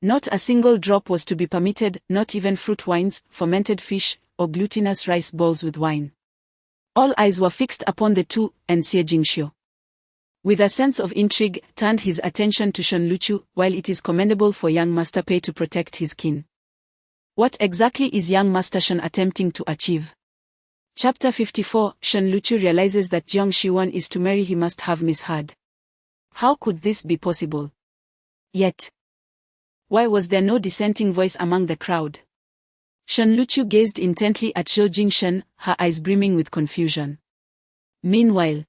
Not a single drop was to be permitted, not even fruit wines, fermented fish, or glutinous rice balls with wine. All eyes were fixed upon the two, and Xie Jingxiu, with a sense of intrigue, turned his attention to Shen Luchu. While it is commendable for young Master Pei to protect his kin, what exactly is young Master Shen attempting to achieve? Chapter 54, Shen Luchu realizes that Jiang Shiwan is to marry. He must have misheard. How could this be possible? Yet, why was there no dissenting voice among the crowd? Shen Luchu gazed intently at Zhou Jingshan, her eyes brimming with confusion. Meanwhile,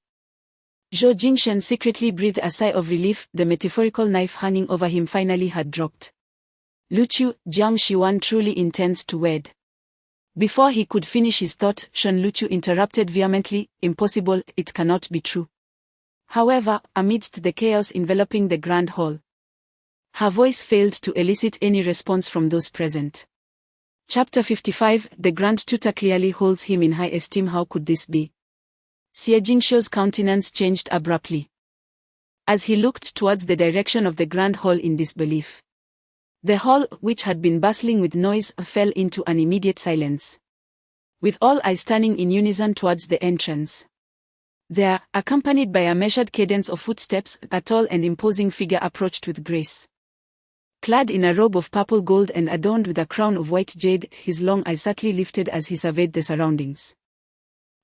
Zhou Jingshan secretly breathed a sigh of relief. The metaphorical knife hanging over him finally had dropped. Luchu, Jiang Shiwan truly intends to wed. Before he could finish his thought, Shen Luchu interrupted vehemently, Impossible, it cannot be true. However, amidst the chaos enveloping the grand hall, her voice failed to elicit any response from those present. Chapter 55, The Grand Tutor clearly holds him in high esteem. How could this be? Xie Jingxiu's countenance changed abruptly as he looked towards the direction of the grand hall in disbelief. The hall, which had been bustling with noise, fell into an immediate silence, with all eyes turning in unison towards the entrance. There, accompanied by a measured cadence of footsteps, a tall and imposing figure approached with grace. Clad in a robe of purple gold and adorned with a crown of white jade, his long eyes subtly lifted as he surveyed the surroundings.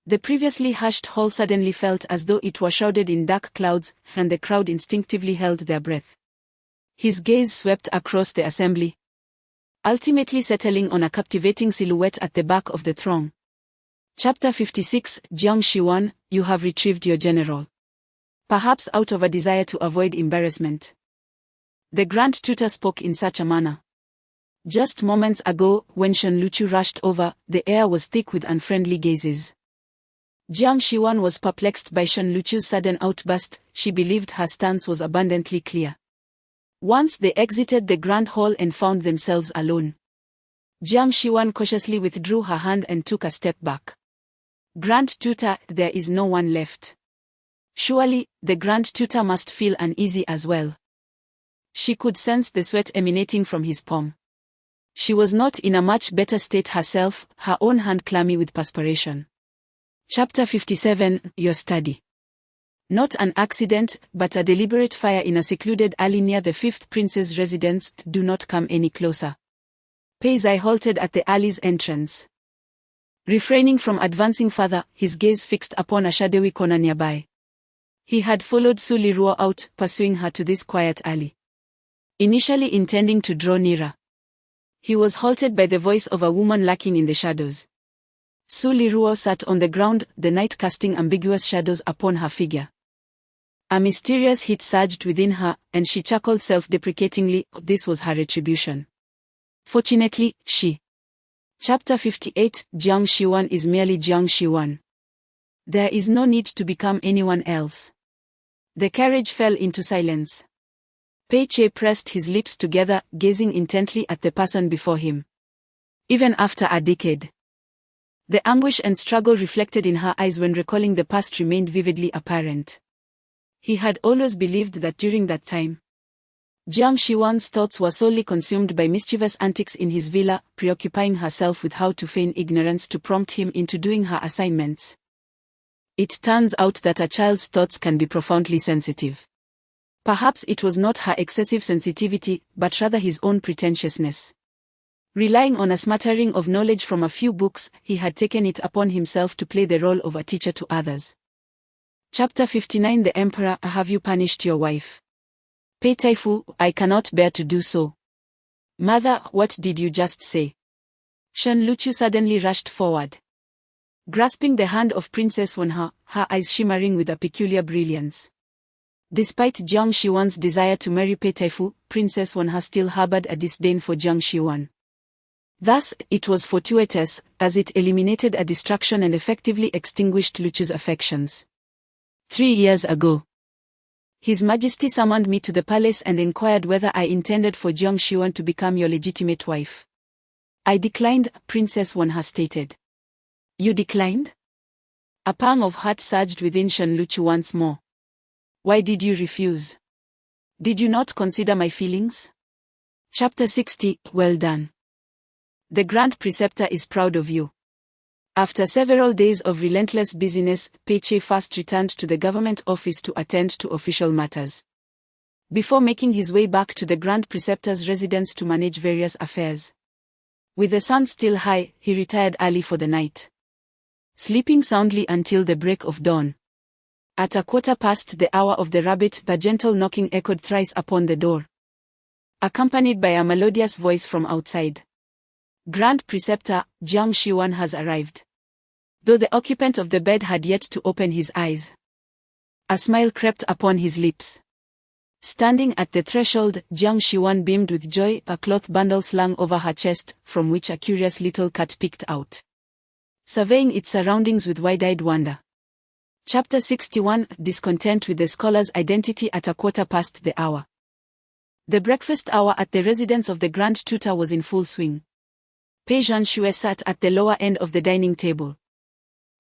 The previously hushed hall suddenly felt as though it were shrouded in dark clouds, and the crowd instinctively held their breath. His gaze swept across the assembly, ultimately settling on a captivating silhouette at the back of the throng. Chapter 56, Jiang Shiwan, you have retrieved your general. Perhaps out of a desire to avoid embarrassment, the Grand Tutor spoke in such a manner. Just moments ago, when Shen Luchu rushed over, the air was thick with unfriendly gazes. Jiang Shiwan was perplexed by Shen Luchu's sudden outburst. She believed her stance was abundantly clear. Once they exited the grand hall and found themselves alone, Jiang Shiwan cautiously withdrew her hand and took a step back. Grand Tutor, there is no one left. Surely, the Grand Tutor must feel uneasy as well. She could sense the sweat emanating from his palm. She was not in a much better state herself, her own hand clammy with perspiration. Chapter 57, Your Study. Not an accident, but a deliberate fire in a secluded alley near the fifth prince's residence. Do not come any closer. Pei Zai halted at the alley's entrance. Refraining from advancing further, his gaze fixed upon a shadowy corner nearby. He had followed Su Liruo out, pursuing her to this quiet alley, initially intending to draw nearer. He was halted by the voice of a woman lurking in the shadows. Su Liruo sat on the ground, the night casting ambiguous shadows upon her figure. A mysterious heat surged within her, and she chuckled self-deprecatingly. This was her retribution. Fortunately, she. Chapter 58, Jiang Shiwan is merely Jiang Shiwan. There is no need to become anyone else. The carriage fell into silence. Pei Che pressed his lips together, gazing intently at the person before him. Even after a decade, the anguish and struggle reflected in her eyes when recalling the past remained vividly apparent. He had always believed that during that time, Jiang Shiwan's thoughts were solely consumed by mischievous antics in his villa, preoccupying herself with how to feign ignorance to prompt him into doing her assignments. It turns out that a child's thoughts can be profoundly sensitive. Perhaps it was not her excessive sensitivity, but rather his own pretentiousness. Relying on a smattering of knowledge from a few books, he had taken it upon himself to play the role of a teacher to others. Chapter 59 The Emperor, have you punished your wife? Pei Taifu, I cannot bear to do so. Mother, what did you just say? Shen Luchu suddenly rushed forward. Grasping the hand of Princess Wenha, her eyes shimmering with a peculiar brilliance. Despite Jiang Shiwan's desire to marry Pei Taifu, Princess Wenha still harbored a disdain for Jiang Shiwan. Thus, it was fortuitous, as it eliminated a distraction and effectively extinguished Luchu's affections. 3 years ago, His Majesty summoned me to the palace and inquired whether I intended for Jiang Shiwan to become your legitimate wife. I declined, Princess Wenha stated. You declined? A pang of heart surged within Shen Luchu once more. Why did you refuse? Did you not consider my feelings? Chapter 60, Well done. The Grand Preceptor is proud of you. After several days of relentless busyness, Pei Che first returned to the government office to attend to official matters. Before making his way back to the Grand Preceptor's residence to manage various affairs. With the sun still high, he retired early for the night. Sleeping soundly until the break of dawn. At 1:15 the hour of the rabbit, the gentle knocking echoed thrice upon the door, accompanied by a melodious voice from outside. Grand Preceptor, Jiang Shiwan has arrived. Though the occupant of the bed had yet to open his eyes, a smile crept upon his lips. Standing at the threshold, Jiang Shiwan beamed with joy, a cloth bundle slung over her chest, from which a curious little cat peeked out, surveying its surroundings with wide-eyed wonder. Chapter 61, Discontent with the scholar's identity at 1:15 the hour. The breakfast hour at the residence of the Grand Tutor was in full swing. Pei Zhanxue sat at the lower end of the dining table,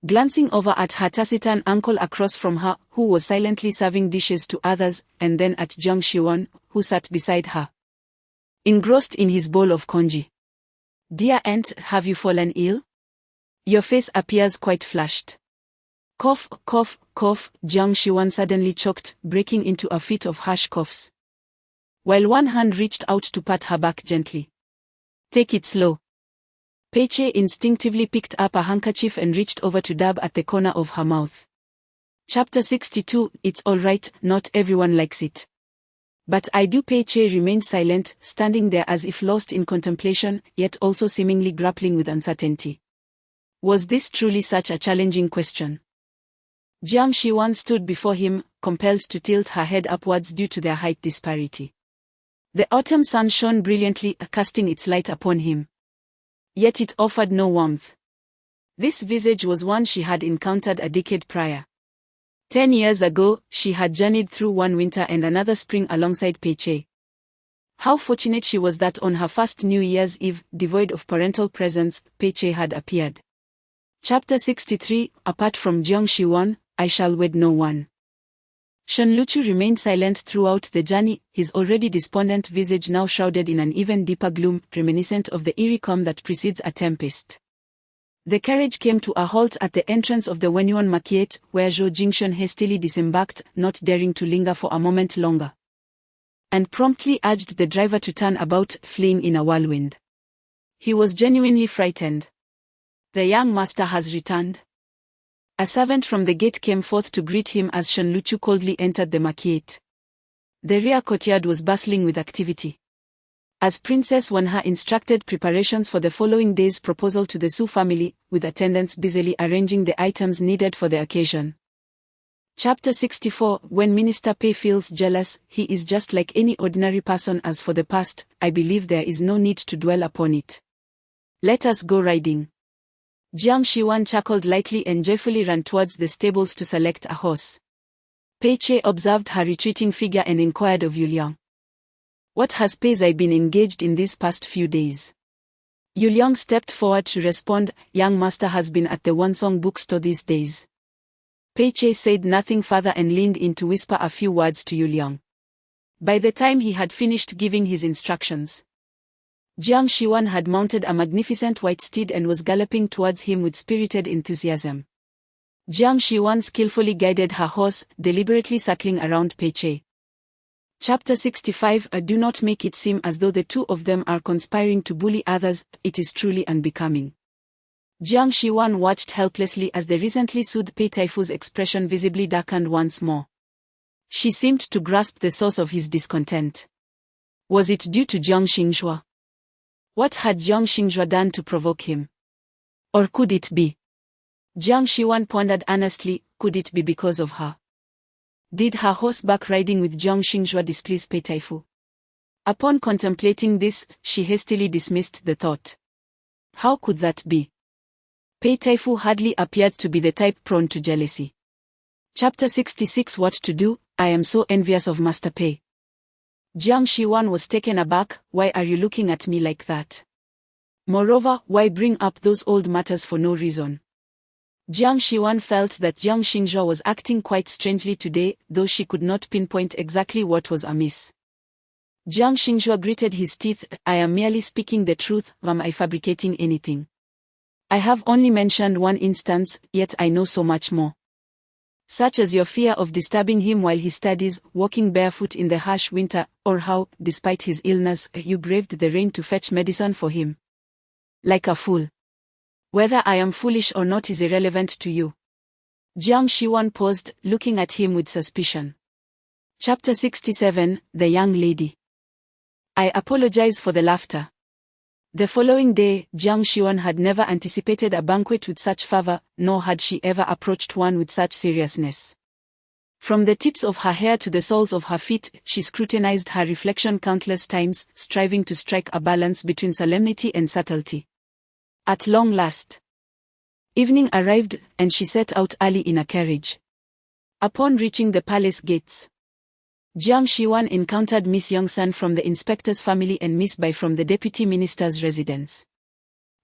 glancing over at her taciturn uncle across from her, who was silently serving dishes to others, and then at Jiang Shiwan, who sat beside her, engrossed in his bowl of congee. Dear aunt, have you fallen ill? Your face appears quite flushed. Cough, cough, cough, Jiang Shiwan suddenly choked, breaking into a fit of harsh coughs, while one hand reached out to pat her back gently. Take it slow. Pei Che instinctively picked up a handkerchief and reached over to dab at the corner of her mouth. Chapter 62, It's all right, not everyone likes it. But I do. Pei Che remained silent, standing there as if lost in contemplation, yet also seemingly grappling with uncertainty. Was this truly such a challenging question? Jiang Shiwan stood before him, compelled to tilt her head upwards due to their height disparity. The autumn sun shone brilliantly, casting its light upon him. Yet it offered no warmth. This visage was one she had encountered a decade prior. 10 years ago, she had journeyed through one winter and another spring alongside Pei Che. How fortunate she was that on her first New Year's Eve, devoid of parental presence, Pei Che had appeared. Chapter 63, Apart from Jiang Shiwan, I shall wed no one. Shen Luchu remained silent throughout the journey, his already despondent visage now shrouded in an even deeper gloom, reminiscent of the eerie calm that precedes a tempest. The carriage came to a halt at the entrance of the Wenyuan Market, where Zhou Jingshun hastily disembarked, not daring to linger for a moment longer, and promptly urged the driver to turn about, fleeing in a whirlwind. He was genuinely frightened. The young master has returned. A servant from the gate came forth to greet him as Shen Luchu coldly entered the market. The rear courtyard was bustling with activity, as Princess Wenha instructed preparations for the following day's proposal to the Su family, with attendants busily arranging the items needed for the occasion. Chapter 64, When Minister Pei feels jealous, he is just like any ordinary person. As for the past, I believe there is no need to dwell upon it. Let us go riding. Jiang Shiwan chuckled lightly and joyfully ran towards the stables to select a horse. Pei Che observed her retreating figure and inquired of Yuliang. What has Pei Zai been engaged in these past few days? Yuliang stepped forward to respond, Young master has been at the Wansong bookstore these days. Pei Che said nothing further and leaned in to whisper a few words to Yuliang. By the time he had finished giving his instructions, Jiang Shiwan had mounted a magnificent white steed and was galloping towards him with spirited enthusiasm. Jiang Shiwan skillfully guided her horse, deliberately circling around Pei Che. Chapter 65. Do not make it seem as though the two of them are conspiring to bully others, it is truly unbecoming. Jiang Shiwan watched helplessly as the recently soothed Pei Taifu's expression visibly darkened once more. She seemed to grasp the source of his discontent. Was it due to Jiang Xingzhua? What had Jiang Xingzhua done to provoke him? Or could it be? Jiang Shiwan pondered earnestly, could it be because of her? Did her horseback riding with Jiang Xingzhua displease Pei Taifu? Upon contemplating this, she hastily dismissed the thought. How could that be? Pei Taifu hardly appeared to be the type prone to jealousy. Chapter 66. What to do? I am so envious of Master Pei. Jiang Shiwan was taken aback. Why are you looking at me like that? Moreover, why bring up those old matters for no reason? Jiang Shiwan felt that Jiang Xingzhua was acting quite strangely today, though she could not pinpoint exactly what was amiss. Jiang Xingzhua gritted his teeth. I am merely speaking the truth. Am I fabricating anything? I have only mentioned one instance, yet I know so much more. Such as your fear of disturbing him while he studies, walking barefoot in the harsh winter, or how, despite his illness, you braved the rain to fetch medicine for him. Like a fool. Whether I am foolish or not is irrelevant to you. Jiang Shiwan paused, looking at him with suspicion. Chapter 67. The Young Lady. I apologize for the laughter. The following day, Jiang Shiwan had never anticipated a banquet with such fervor, nor had she ever approached one with such seriousness. From the tips of her hair to the soles of her feet, she scrutinized her reflection countless times, striving to strike a balance between solemnity and subtlety. At long last, evening arrived, and she set out early in a carriage. Upon reaching the palace gates, Jiang Shiwan encountered Miss Yongsan from the inspector's family and Miss Bai from the deputy minister's residence.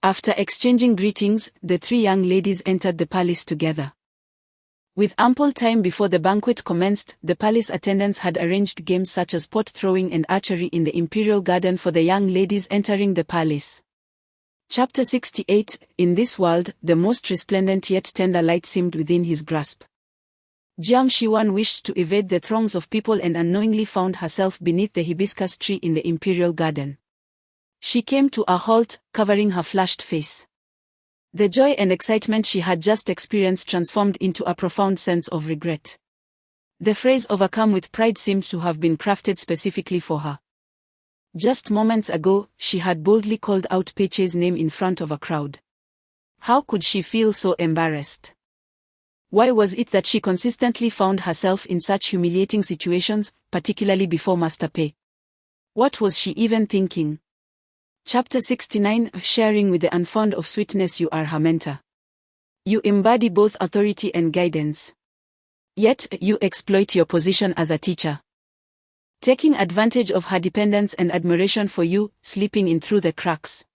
After exchanging greetings, the three young ladies entered the palace together. With ample time before the banquet commenced, the palace attendants had arranged games such as pot throwing and archery in the imperial garden for the young ladies entering the palace. Chapter 68. In this world, the most resplendent yet tender light seemed within his grasp. Jiang Shiwan wished to evade the throngs of people and unknowingly found herself beneath the hibiscus tree in the imperial garden. She came to a halt, covering her flushed face. The joy and excitement she had just experienced transformed into a profound sense of regret. The phrase overcome with pride seemed to have been crafted specifically for her. Just moments ago, she had boldly called out Pei Chei's name in front of a crowd. How could she feel so embarrassed? Why was it that she consistently found herself in such humiliating situations, particularly before Master Pei? What was she even thinking? Chapter 69. Sharing with the unfond of sweetness. You are her mentor. You embody both authority and guidance. Yet, you exploit your position as a teacher. Taking advantage of her dependence and admiration for you, slipping in through the cracks.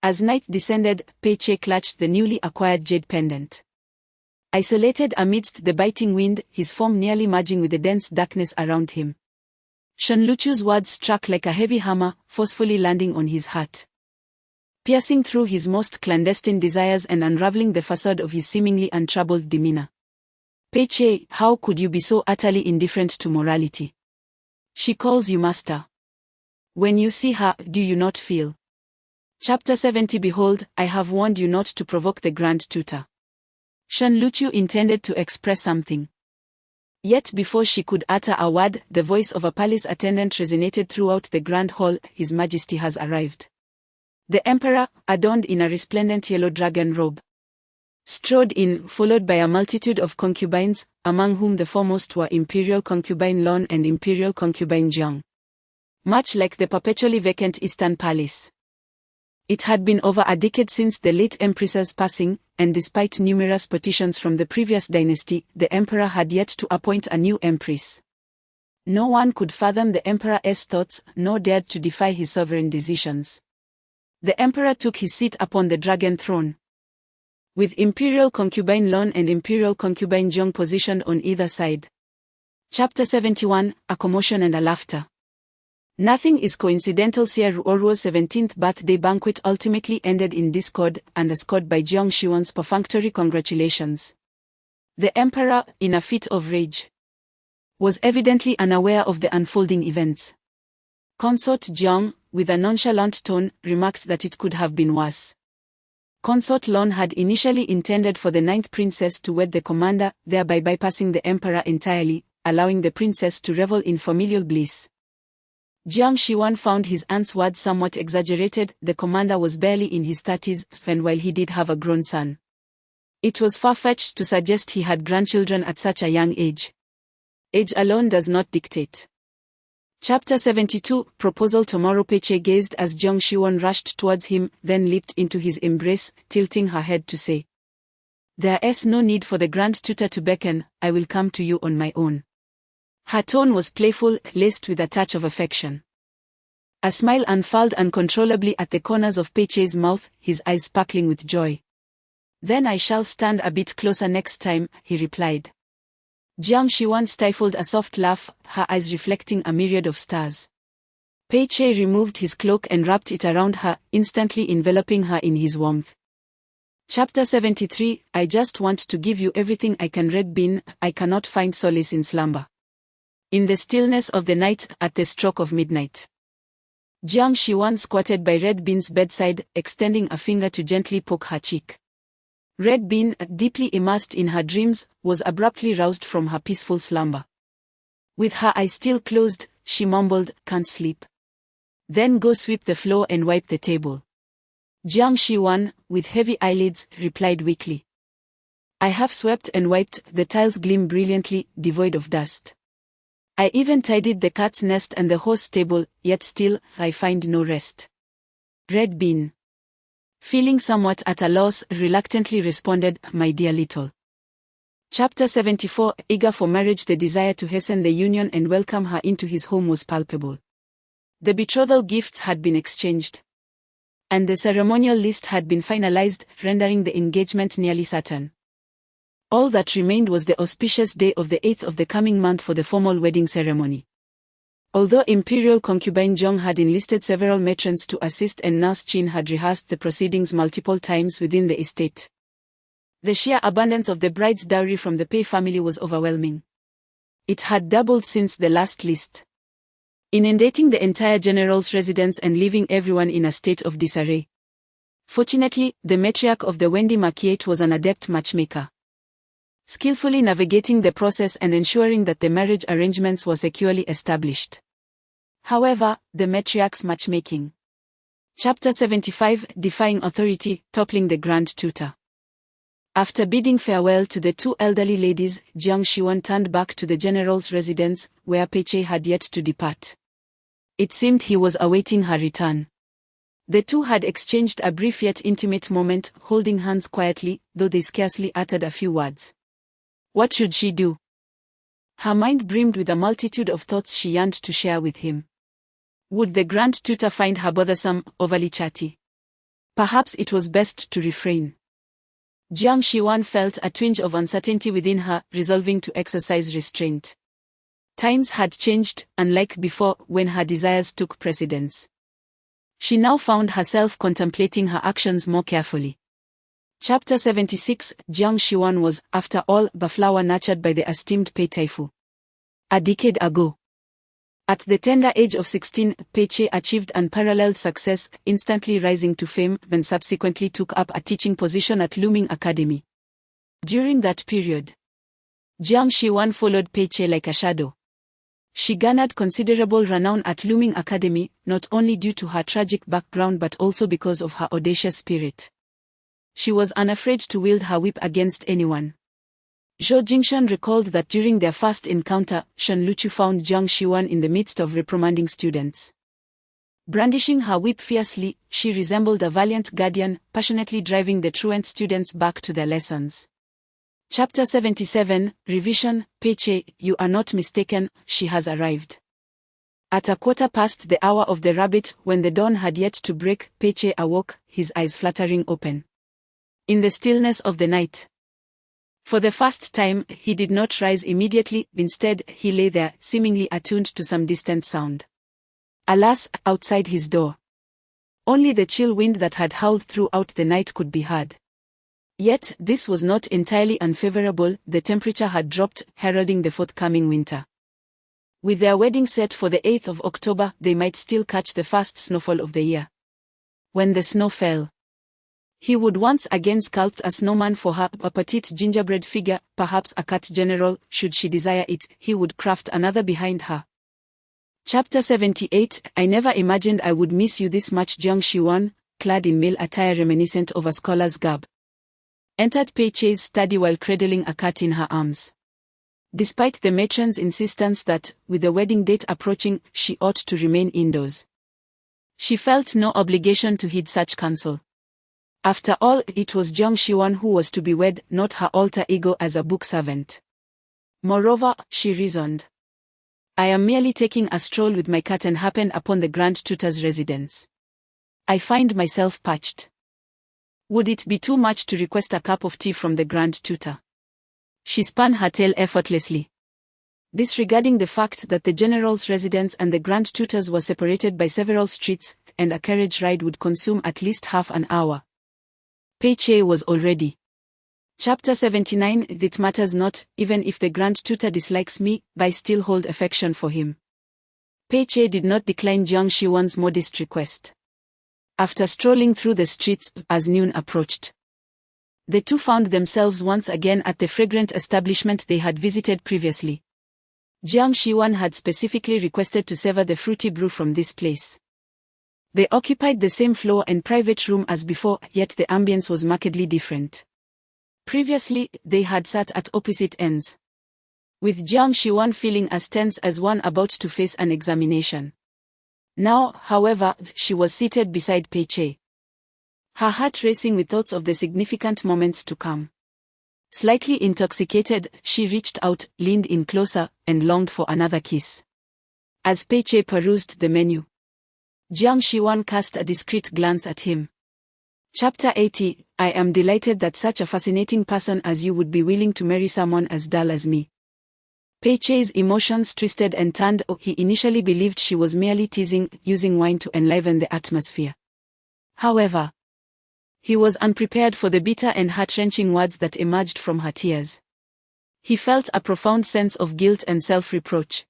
As night descended, Pei Chei clutched the newly acquired jade pendant. Isolated amidst the biting wind, his form nearly merging with the dense darkness around him. Shen Luchu's words struck like a heavy hammer, forcefully landing on his heart. Piercing through his most clandestine desires and unraveling the facade of his seemingly untroubled demeanor. Pei Chei, how could you be so utterly indifferent to morality? She calls you master. When you see her, do you not feel? Chapter 70. Behold, I have warned you not to provoke the Grand Tutor. Shen Luchu intended to express something. Yet before she could utter a word, the voice of a palace attendant resonated throughout the grand hall. His Majesty has arrived. The Emperor, adorned in a resplendent yellow dragon robe, strode in, followed by a multitude of concubines, among whom the foremost were Imperial Concubine Lon and Imperial Concubine Jiang. Much like the perpetually vacant Eastern Palace. It had been over a decade since the late Empress's passing, and despite numerous petitions from the previous dynasty, the Emperor had yet to appoint a new Empress. No one could fathom the Emperor's thoughts, nor dared to defy his sovereign decisions. The Emperor took his seat upon the dragon throne, with Imperial Concubine Lon and Imperial Concubine Jiang positioned on either side. Chapter 71. A commotion and a laughter. Nothing is coincidental. Xie Ruoruo's 17th birthday banquet ultimately ended in discord, underscored by Jiang Shiwan's perfunctory congratulations. The Emperor, in a fit of rage, was evidently unaware of the unfolding events. Consort Jeong, with a nonchalant tone, remarked that it could have been worse. Consort Lon had initially intended for the ninth princess to wed the commander, thereby bypassing the emperor entirely, allowing the princess to revel in familial bliss. Jiang Shiwan found his aunt's words somewhat exaggerated. The commander was barely in his 30s, and while he did have a grown son, it was far-fetched to suggest he had grandchildren at such a young age. Age alone does not dictate. Chapter 72, Proposal. Tomorrow. Peiche gazed as Jiang Shiwan rushed towards him, then leaped into his embrace, tilting her head to say, "There's no need for the grand tutor to beckon, I will come to you on my own." Her tone was playful, laced with a touch of affection. A smile unfurled uncontrollably at the corners of Peiche's mouth, his eyes sparkling with joy. "Then I shall stand a bit closer next time," he replied. Jiang Shiwan stifled a soft laugh, her eyes reflecting a myriad of stars. Peiche removed his cloak and wrapped it around her, instantly enveloping her in his warmth. Chapter 73, I just want to give you everything I can. Red Bean, I cannot find solace in slumber. In the stillness of the night, at the stroke of midnight, Jiang Shiwan squatted by Red Bean's bedside, extending a finger to gently poke her cheek. Red Bean, deeply immersed in her dreams, was abruptly roused from her peaceful slumber. With her eyes still closed, she mumbled, "Can't sleep." "Then go sweep the floor and wipe the table." Jiang Shiwan, with heavy eyelids, replied weakly, "I have swept and wiped, the tiles gleam brilliantly, devoid of dust. I even tidied the cat's nest and the horse stable, yet still, I find no rest." Red Bean, feeling somewhat at a loss, reluctantly responded, "My dear little." Chapter 74, eager for marriage. The desire to hasten the union and welcome her into his home was palpable. The betrothal gifts had been exchanged, and the ceremonial list had been finalized, rendering the engagement nearly certain. All that remained was the auspicious day of the 8th of the coming month for the formal wedding ceremony. Although imperial concubine Zhong had enlisted several matrons to assist and Nurse Qin had rehearsed the proceedings multiple times within the estate, the sheer abundance of the bride's dowry from the Pei family was overwhelming. It had doubled since the last list, inundating the entire general's residence and leaving everyone in a state of disarray. Fortunately, the matriarch of the Wendy Marquette was an adept matchmaker, skillfully navigating the process and ensuring that the marriage arrangements were securely established. However, the matriarch's matchmaking. Chapter 75, Defying Authority, Toppling the Grand Tutor. After bidding farewell to the two elderly ladies, Jiang Shiwan turned back to the general's residence, where Peiche had yet to depart. It seemed he was awaiting her return. The two had exchanged a brief yet intimate moment, holding hands quietly, though they scarcely uttered a few words. What should she do? Her mind brimmed with a multitude of thoughts she yearned to share with him. Would the grand tutor find her bothersome, overly chatty? Perhaps it was best to refrain. Jiang Shiwan felt a twinge of uncertainty within her, resolving to exercise restraint. Times had changed, unlike before, when her desires took precedence. She now found herself contemplating her actions more carefully. Chapter 76, Jiang Shiwan was, after all, the flower nurtured by the esteemed Pei Taifu. A decade ago, at the tender age of 16, Peiche achieved unparalleled success, instantly rising to fame, and subsequently took up a teaching position at Luming Academy. During that period, Jiang Shiwan followed Peiche like a shadow. She garnered considerable renown at Luming Academy, not only due to her tragic background but also because of her audacious spirit. She was unafraid to wield her whip against anyone. Zhou Jingshan recalled that during their first encounter, Shen Luchu found Jiang Shiwan in the midst of reprimanding students. Brandishing her whip fiercely, she resembled a valiant guardian, passionately driving the truant students back to their lessons. Chapter 77, Revision. Peiche, you are not mistaken, she has arrived. At 1/4 the hour of the rabbit, when the dawn had yet to break, Peiche awoke, his eyes fluttering open. In the stillness of the night, for the first time, he did not rise immediately, instead, he lay there, seemingly attuned to some distant sound. Alas, outside his door, only the chill wind that had howled throughout the night could be heard. Yet, this was not entirely unfavorable. The temperature had dropped, heralding the forthcoming winter. With their wedding set for the 8th of October, they might still catch the first snowfall of the year. When the snow fell, he would once again sculpt a snowman for her, a petite gingerbread figure, perhaps a cut general, should she desire it. He would craft another behind her. Chapter 78. I never imagined I would miss you this much. Jeong Shi-won, clad in male attire reminiscent of a scholar's garb, entered Pei Che's study while cradling a cat in her arms. Despite the matron's insistence that, with the wedding date approaching, she ought to remain indoors, she felt no obligation to heed such counsel. After all, it was Jeong Shi-won who was to be wed, not her alter ego as a book servant. Moreover, she reasoned, I am merely taking a stroll with my cat and happened upon the Grand Tutor's residence. I find myself parched. Would it be too much to request a cup of tea from the Grand Tutor? She spun her tale effortlessly, disregarding the fact that the General's residence and the Grand Tutor's were separated by several streets, and a carriage ride would consume at least half an hour. Pei Che was already. Chapter 79. It matters not, even if the Grand Tutor dislikes me, I still hold affection for him. Pei Che did not decline Jeong Shi-won's modest request. After strolling through the streets as noon approached, the two found themselves once again at the fragrant establishment they had visited previously. Jeong Shi-won had specifically requested to savor the fruity brew from this place. They occupied the same floor and private room as before, yet the ambience was markedly different. Previously, they had sat at opposite ends, with Jeong Shi-won feeling as tense as one about to face an examination. Now, however, she was seated beside Pei Che, her heart racing with thoughts of the significant moments to come. Slightly intoxicated, she reached out, leaned in closer, and longed for another kiss. As Pei Che perused the menu, Jeong Shi-won cast a discreet glance at him. Chapter 80. I am delighted that such a fascinating person as you would be willing to marry someone as dull as me. Pei Che's emotions twisted and turned. He initially believed she was merely teasing, using wine to enliven the atmosphere. However, he was unprepared for the bitter and heart-wrenching words that emerged from her tears. He felt a profound sense of guilt and self-reproach,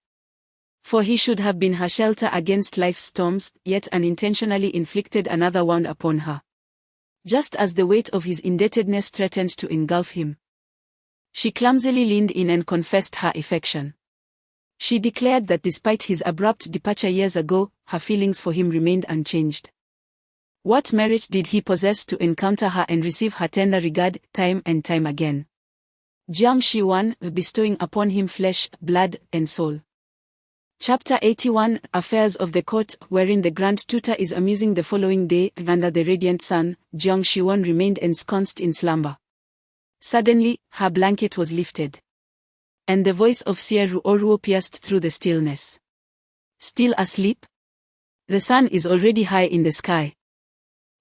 for he should have been her shelter against life's storms, yet unintentionally inflicted another wound upon her, just as the weight of his indebtedness threatened to engulf him. She clumsily leaned in and confessed her affection. She declared that despite his abrupt departure years ago, her feelings for him remained unchanged. What merit did he possess to encounter her and receive her tender regard, time and time again? Jeong Shi-won, bestowing upon him flesh, blood, and soul. Chapter 81. Affairs of the court, wherein the Grand Tutor is amusing. The following day, under the radiant sun, Jeong Shi-won remained ensconced in slumber. Suddenly, her blanket was lifted, and the voice of Sier Ruo pierced through the stillness. Still asleep? The sun is already high in the sky.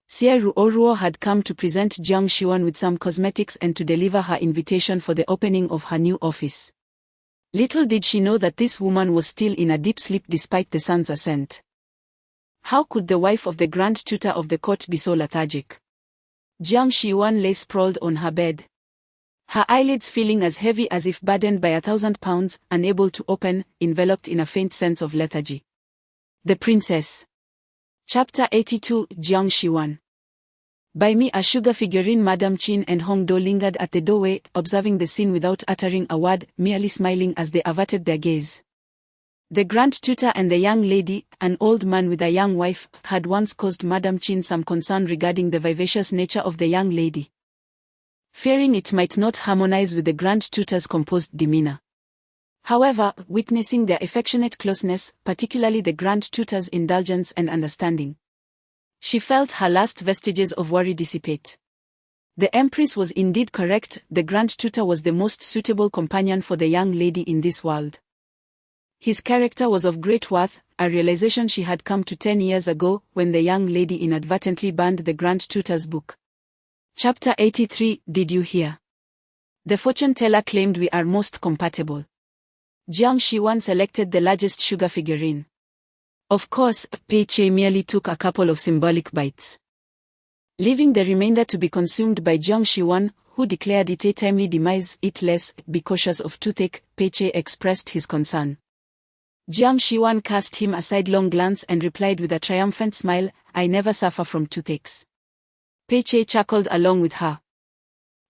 Sier Ruo had come to present Jeong Shi-won with some cosmetics and to deliver her invitation for the opening of her new office. Little did she know that this woman was still in a deep sleep despite the sun's ascent. How could the wife of the Grand Tutor of the court be so lethargic? Jeong Shi-won lay sprawled on her bed, her eyelids feeling as heavy as if burdened by 1,000 pounds, unable to open, enveloped in a faint sense of lethargy. The Princess. Chapter 82. Jeong Shi-won. By me a sugar figurine. Madam Chin and Hong Do lingered at the doorway, observing the scene without uttering a word, merely smiling as they averted their gaze. The Grand Tutor and the young lady, an old man with a young wife, had once caused Madam Chin some concern regarding the vivacious nature of the young lady, fearing it might not harmonize with the Grand Tutor's composed demeanor. However, witnessing their affectionate closeness, particularly the Grand Tutor's indulgence and understanding, she felt her last vestiges of worry dissipate. The Empress was indeed correct. The Grand Tutor was the most suitable companion for the young lady in this world. His character was of great worth, a realization she had come to 10 years ago, when the young lady inadvertently burned the Grand Tutor's book. Chapter 83. Did you hear? The fortune teller claimed we are most compatible. Jeong Shi-won selected the largest sugar figurine. Of course, Pei Che merely took a couple of symbolic bites, leaving the remainder to be consumed by Jeong Shi-won, who declared it a timely demise. Eat less, be cautious of toothache. Pei Che expressed his concern. Jiang Shiwan cast him a sidelong glance and replied with a triumphant smile, "I never suffer from toothaches." Pei Che chuckled along with her.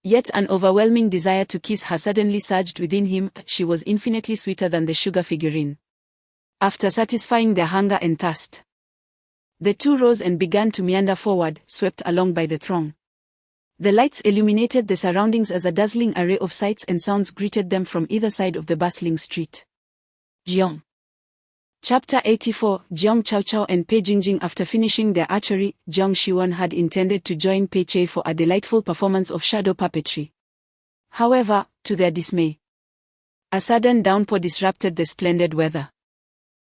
Yet an overwhelming desire to kiss her suddenly surged within him. She was infinitely sweeter than the sugar figurine. After satisfying their hunger and thirst, the two rose and began to meander forward, swept along by the throng. The lights illuminated the surroundings as a dazzling array of sights and sounds greeted them from either side of the bustling street. Jiang. Chapter 84, Jiang Chaochao and Pei Jingjing. After finishing their archery, Jiang Shiwan had intended to join Pei Che for a delightful performance of shadow puppetry. However, to their dismay, a sudden downpour disrupted the splendid weather.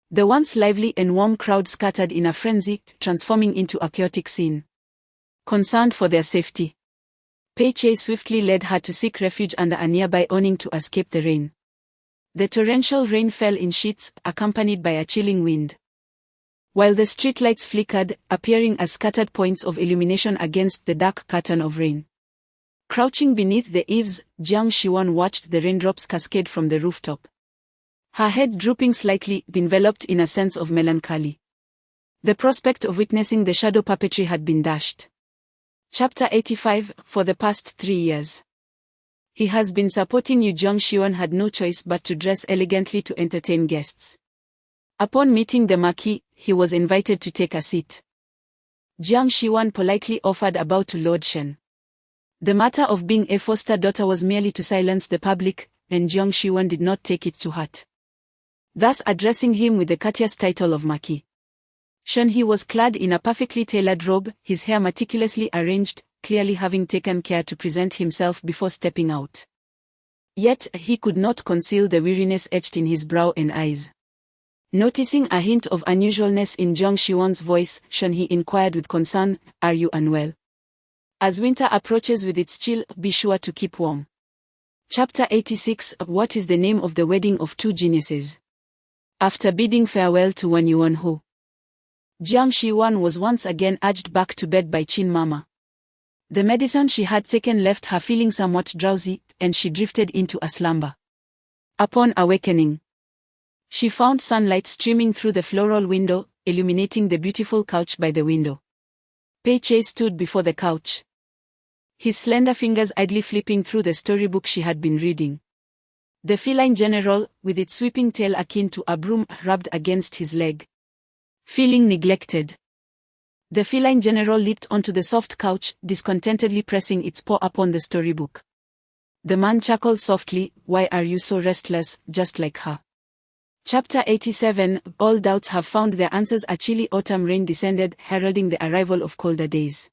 The once lively and warm crowd scattered in a frenzy, transforming into a chaotic scene. Concerned for their safety, Pei Che swiftly led her to seek refuge under a nearby awning to escape the rain. The torrential rain fell in sheets, accompanied by a chilling wind, while the streetlights flickered, appearing as scattered points of illumination against the dark curtain of rain. Crouching beneath the eaves, Jiang Shiwan watched the raindrops cascade from the rooftop, her head drooping slightly, enveloped in a sense of melancholy. The prospect of witnessing the shadow puppetry had been dashed. Chapter 85. For the past 3 years, he has been supporting you. Jiang Shiwan had no choice but to dress elegantly to entertain guests. Upon meeting the marquis, he was invited to take a seat. Jiang Shiwan politely offered a bow to Lord Shen. The matter of being a foster daughter was merely to silence the public, and Jiang Shiwan did not take it to heart, thus addressing him with the courteous title of Marquis. Shen. He was clad in a perfectly tailored robe, his hair meticulously arranged, clearly having taken care to present himself before stepping out. Yet, he could not conceal the weariness etched in his brow and eyes. Noticing a hint of unusualness in Jiang Shiwan's voice, Shen, he inquired with concern, "Are you unwell? As winter approaches with its chill, be sure to keep warm." Chapter 86. What is the name of the wedding of two geniuses? After bidding farewell to Wan Yuanhu, Jiang Shiwan was once again urged back to bed by Qin Mama. The medicine she had taken left her feeling somewhat drowsy, and she drifted into a slumber. Upon awakening, she found sunlight streaming through the floral window, illuminating the beautiful couch by the window. Pei Che stood before the couch, his slender fingers idly flipping through the storybook she had been reading. The feline general, with its sweeping tail akin to a broom, rubbed against his leg, feeling neglected. The feline general leaped onto the soft couch, discontentedly pressing its paw upon the storybook. The man chuckled softly, "Why are you so restless, just like her?" Chapter 87. All doubts have found their answers. A chilly autumn rain descended, heralding the arrival of colder days.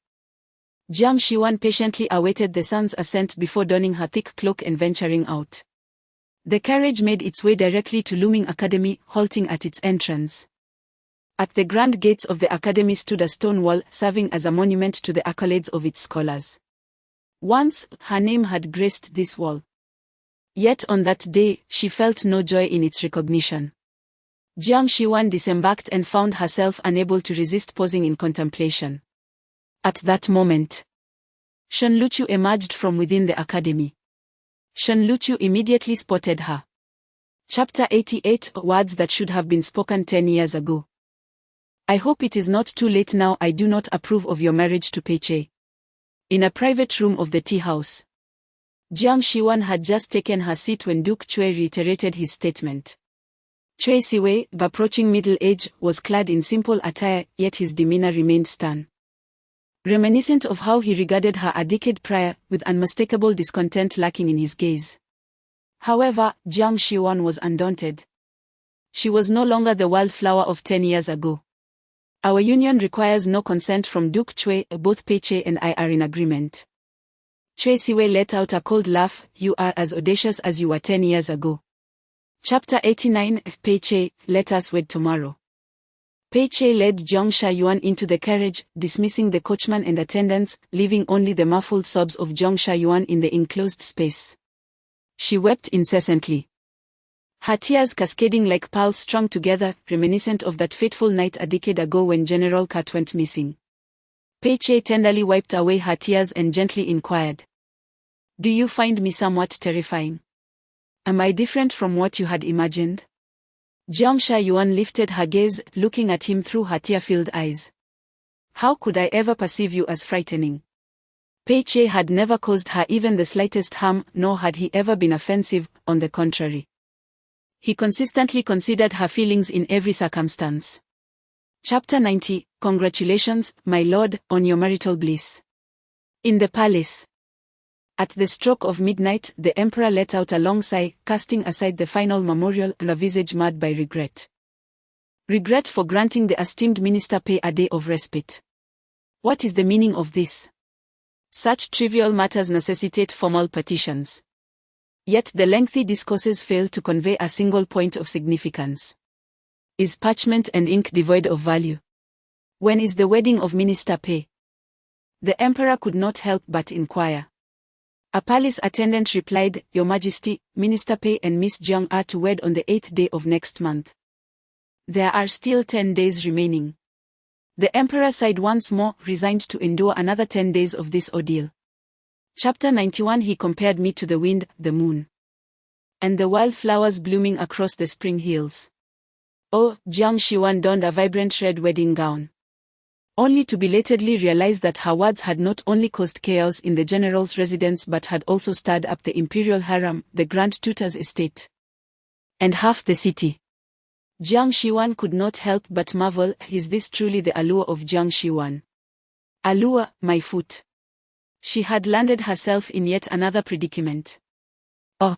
Jiang Shiwan patiently awaited the sun's ascent before donning her thick cloak and venturing out. The carriage made its way directly to Looming Academy, halting at its entrance. At the grand gates of the academy stood a stone wall, serving as a monument to the accolades of its scholars. Once, her name had graced this wall. Yet on that day, she felt no joy in its recognition. Jiang Shiwan disembarked and found herself unable to resist pausing in contemplation. At that moment, Shen Luqiu emerged from within the academy. Shen Luqiu immediately spotted her. Chapter 88. Words that should have been spoken 10 years ago. I hope it is not too late now. I do not approve of your marriage to Pei Che. In a private room of the tea house, Jiang Shiwan had just taken her seat when Duke Cui reiterated his statement. Cui Siwei, approaching middle age, was clad in simple attire, yet his demeanor remained stern, reminiscent of how he regarded her a decade prior, with unmistakable discontent lurking in his gaze. However, Jiang Shiwan was undaunted. She was no longer the wildflower of 10 years ago. Our union requires no consent from Duke Cui. Both Pei Che and I are in agreement. Cui Siwei let out a cold laugh. You are as audacious as you were 10 years ago. Chapter 89. Pei Che, let us wed tomorrow. Pei Che led Jiang Shayuan into the carriage, dismissing the coachman and attendants, leaving only the muffled sobs of Jiang Shayuan in the enclosed space. She wept incessantly, her tears cascading like pearls strung together, reminiscent of that fateful night a decade ago when General Kat went missing. Pei Che tenderly wiped away her tears and gently inquired, "Do you find me somewhat terrifying? Am I different from what you had imagined?" Jiang Yuan lifted her gaze, looking at him through her tear-filled eyes. How could I ever perceive you as frightening? Pei Che had never caused her even the slightest harm, nor had he ever been offensive, on the contrary. He consistently considered her feelings in every circumstance. Chapter 90. Congratulations, my lord, on your marital bliss. In the palace. At the stroke of midnight, the emperor let out a long sigh, casting aside the final memorial, a visage marred by regret. Regret for granting the esteemed minister Pei a day of respite. What is the meaning of this? Such trivial matters necessitate formal petitions. Yet the lengthy discourses fail to convey a single point of significance. Is parchment and ink devoid of value? When is the wedding of Minister Pei? The emperor could not help but inquire. A palace attendant replied, Your Majesty, Minister Pei and Miss Jiang are to wed on the 8th day of next month. There are still 10 days remaining. The emperor sighed once more, resigned to endure another 10 days of this ordeal. Chapter 91. He compared me to the wind, the moon, and the wildflowers blooming across the spring hills. Oh, Jiang Yuan donned a vibrant red wedding gown, only to belatedly realize that her words had not only caused chaos in the general's residence but had also stirred up the imperial harem, the grand tutor's estate, and half the city. Jiang Yuan could not help but marvel, is this truly the allure of Jiang Yuan? Allure, my foot. She had landed herself in yet another predicament. Oh!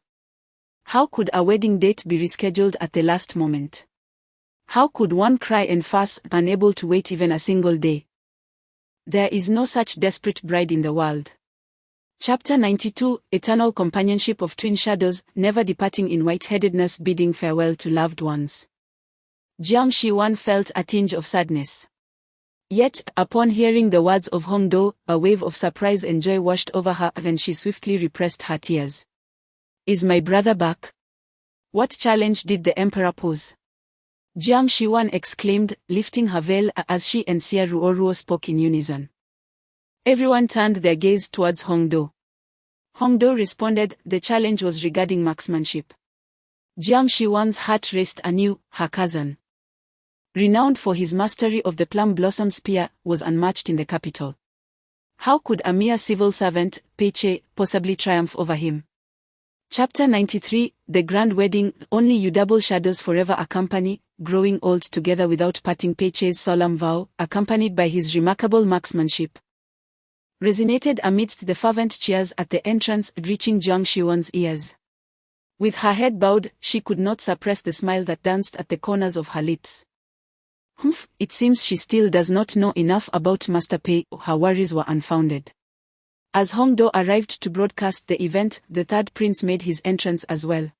How could a wedding date be rescheduled at the last moment? How could one cry and fuss, unable to wait even a single day? There is no such desperate bride in the world. Chapter 92. Eternal companionship of twin shadows, never departing in white-headedness, bidding farewell to loved ones. Jiang Yuan felt a tinge of sadness. Yet, upon hearing the words of Hongdo, a wave of surprise and joy washed over her, then she swiftly repressed her tears. Is my brother back? What challenge did the emperor pose? Jiang Yuan exclaimed, lifting her veil as she and Xia Ruoruo spoke in unison. Everyone turned their gaze towards Hongdo. Hongdo responded, the challenge was regarding marksmanship. Jiang Yuan's heart raced anew. Her cousin, renowned for his mastery of the plum blossom spear, was unmatched in the capital. How could a mere civil servant, Pei Che, possibly triumph over him? Chapter 93. The Grand Wedding. Only you double shadows forever accompany, growing old together without parting. Pei Che's solemn vow, accompanied by his remarkable marksmanship, resonated amidst the fervent cheers at the entrance, reaching Jiang Yuan's ears. With her head bowed, she could not suppress the smile that danced at the corners of her lips. Humph, it seems she still does not know enough about Master Pei. Her worries were unfounded. As Hongdo arrived to broadcast the event, the third prince made his entrance as well.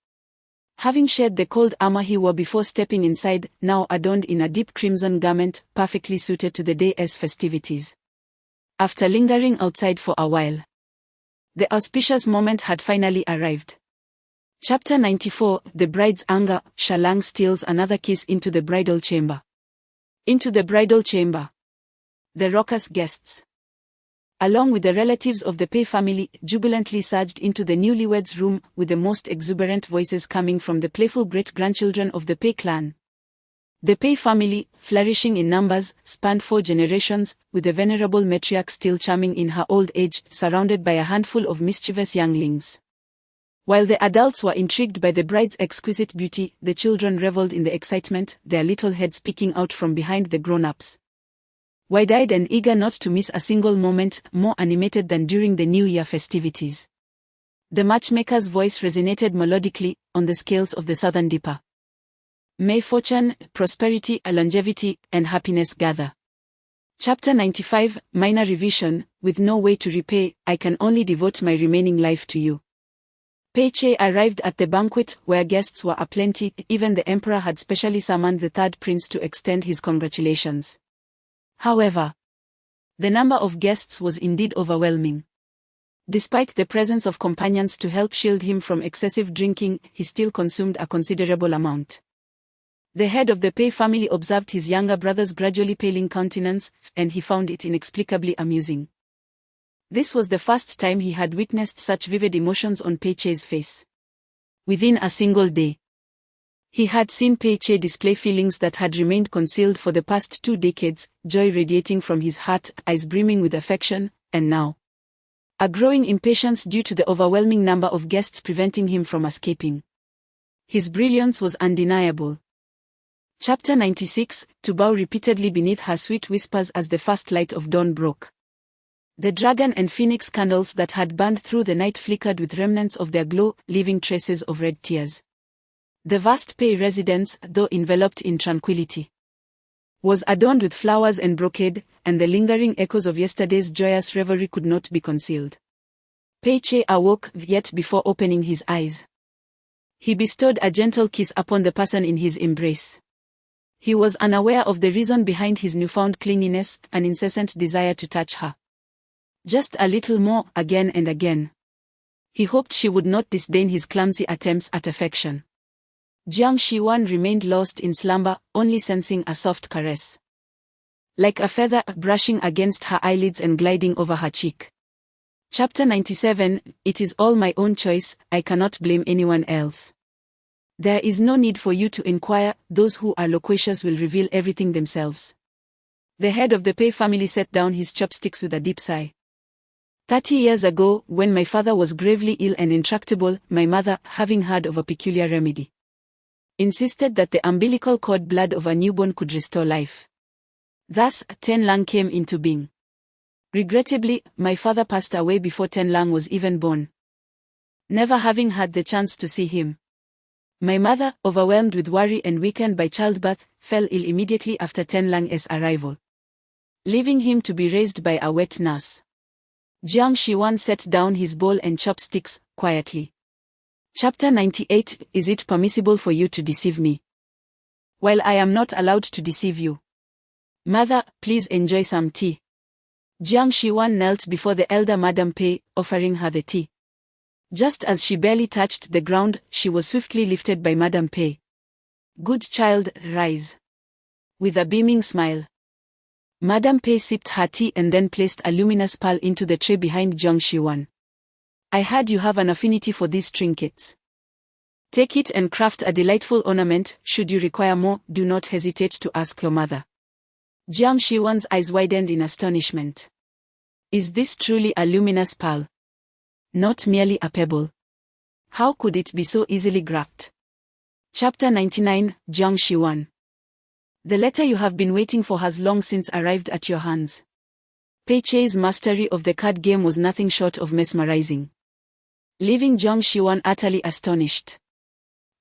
Having shed the cold armor he wore before stepping inside, now adorned in a deep crimson garment, perfectly suited to the day's festivities. After lingering outside for a while, the auspicious moment had finally arrived. Chapter 94. The bride's anger. Shalang steals another kiss into the bridal chamber. Into the bridal chamber. The raucous guests, along with the relatives of the Pei family, jubilantly surged into the newlyweds' room, with the most exuberant voices coming from the playful great-grandchildren of the Pei clan. The Pei family, flourishing in numbers, spanned 4 generations, with the venerable matriarch still charming in her old age, surrounded by a handful of mischievous younglings. While the adults were intrigued by the bride's exquisite beauty, the children reveled in the excitement, their little heads peeking out from behind the grown-ups, wide-eyed and eager not to miss a single moment, more animated than during the New Year festivities. The matchmaker's voice resonated melodically, on the scales of the Southern Dipper. May fortune, prosperity, longevity, and happiness gather. Chapter 95. Minor revision. With no way to repay, I can only devote my remaining life to you. Pei Che arrived at the banquet, where guests were aplenty. Even the emperor had specially summoned the third prince to extend his congratulations. However, the number of guests was indeed overwhelming. Despite the presence of companions to help shield him from excessive drinking, he still consumed a considerable amount. The head of the Pei family observed his younger brother's gradually paling countenance, and he found it inexplicably amusing. This was the first time he had witnessed such vivid emotions on Pei Che's face. Within a single day, He had seen Pei Che display feelings that had remained concealed for the past 2 decades, joy radiating from his heart, eyes brimming with affection, and now a growing impatience due to the overwhelming number of guests preventing him from escaping. His brilliance was undeniable. Chapter 96, to bow repeatedly beneath her sweet whispers as the first light of dawn broke. The dragon and phoenix candles that had burned through the night flickered with remnants of their glow, leaving traces of red tears. The vast Pei residence, though enveloped in tranquility, was adorned with flowers and brocade, and the lingering echoes of yesterday's joyous revelry could not be concealed. Pei Che awoke, yet before opening his eyes, he bestowed a gentle kiss upon the person in his embrace. He was unaware of the reason behind his newfound clinginess, an incessant desire to touch her. Just a little more, again and again. He hoped she would not disdain his clumsy attempts at affection. Jiang Shiwan remained lost in slumber, only sensing a soft caress, like a feather brushing against her eyelids and gliding over her cheek. Chapter 97, It is all my own choice, I cannot blame anyone else. There is no need for you to inquire, those who are loquacious will reveal everything themselves. The head of the Pei family set down his chopsticks with a deep sigh. 30 years ago, when my father was gravely ill and intractable, my mother, having heard of a peculiar remedy, insisted that the umbilical cord blood of a newborn could restore life. Thus, Ten Lang came into being. Regrettably, my father passed away before Ten Lang was even born, never having had the chance to see him. My mother, overwhelmed with worry and weakened by childbirth, fell ill immediately after Ten Lang's arrival, leaving him to be raised by a wet nurse. Jiang Shiwan set down his bowl and chopsticks, quietly. Chapter 98, Is it permissible for you to deceive me, while I am not allowed to deceive you? Mother, please enjoy some tea. Jiang Shiwan knelt before the elder Madame Pei, offering her the tea. Just as she barely touched the ground, she was swiftly lifted by Madame Pei. Good child, rise. With a beaming smile, Madame Pei sipped her tea and then placed a luminous pearl into the tray behind Jiang Shiwan. I heard you have an affinity for these trinkets. Take it and craft a delightful ornament. Should you require more, do not hesitate to ask your mother. Jiang Shiwan's eyes widened in astonishment. Is this truly a luminous pearl? Not merely a pebble. How could it be so easily grafted? Chapter 99, Jiang Shiwan. The letter you have been waiting for has long since arrived at your hands. Pei Che's mastery of the card game was nothing short of mesmerizing, leaving Jiang Shiwan utterly astonished.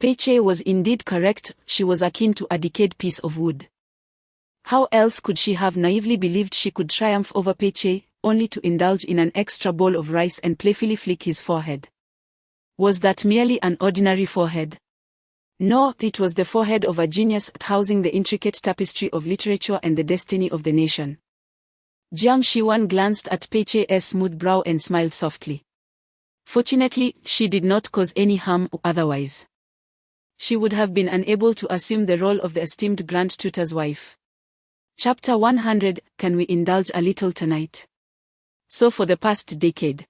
Pei Che was indeed correct, she was akin to a decayed piece of wood. How else could she have naively believed she could triumph over Pei Che, only to indulge in an extra bowl of rice and playfully flick his forehead? Was that merely an ordinary forehead? No, it was the forehead of a genius housing the intricate tapestry of literature and the destiny of the nation. Jiang Shiwan glanced at Pei Che's smooth brow and smiled softly. Fortunately, she did not cause any harm, otherwise she would have been unable to assume the role of the esteemed Grand Tutor's wife. Chapter 100, Can we indulge a little tonight? So for the past decade,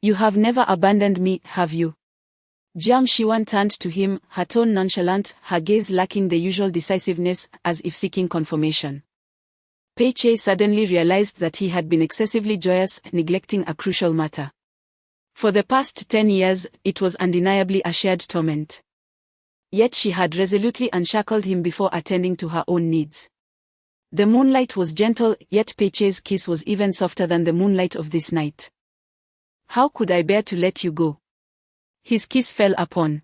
you have never abandoned me, have you? Jiang Shiwan turned to him, her tone nonchalant, her gaze lacking the usual decisiveness, as if seeking confirmation. Pei Che suddenly realized that he had been excessively joyous, neglecting a crucial matter. For the past 10 years, it was undeniably a shared torment. Yet she had resolutely unshackled him before attending to her own needs. The moonlight was gentle, yet Pei Che's kiss was even softer than the moonlight of this night. How could I bear to let you go? His kiss fell upon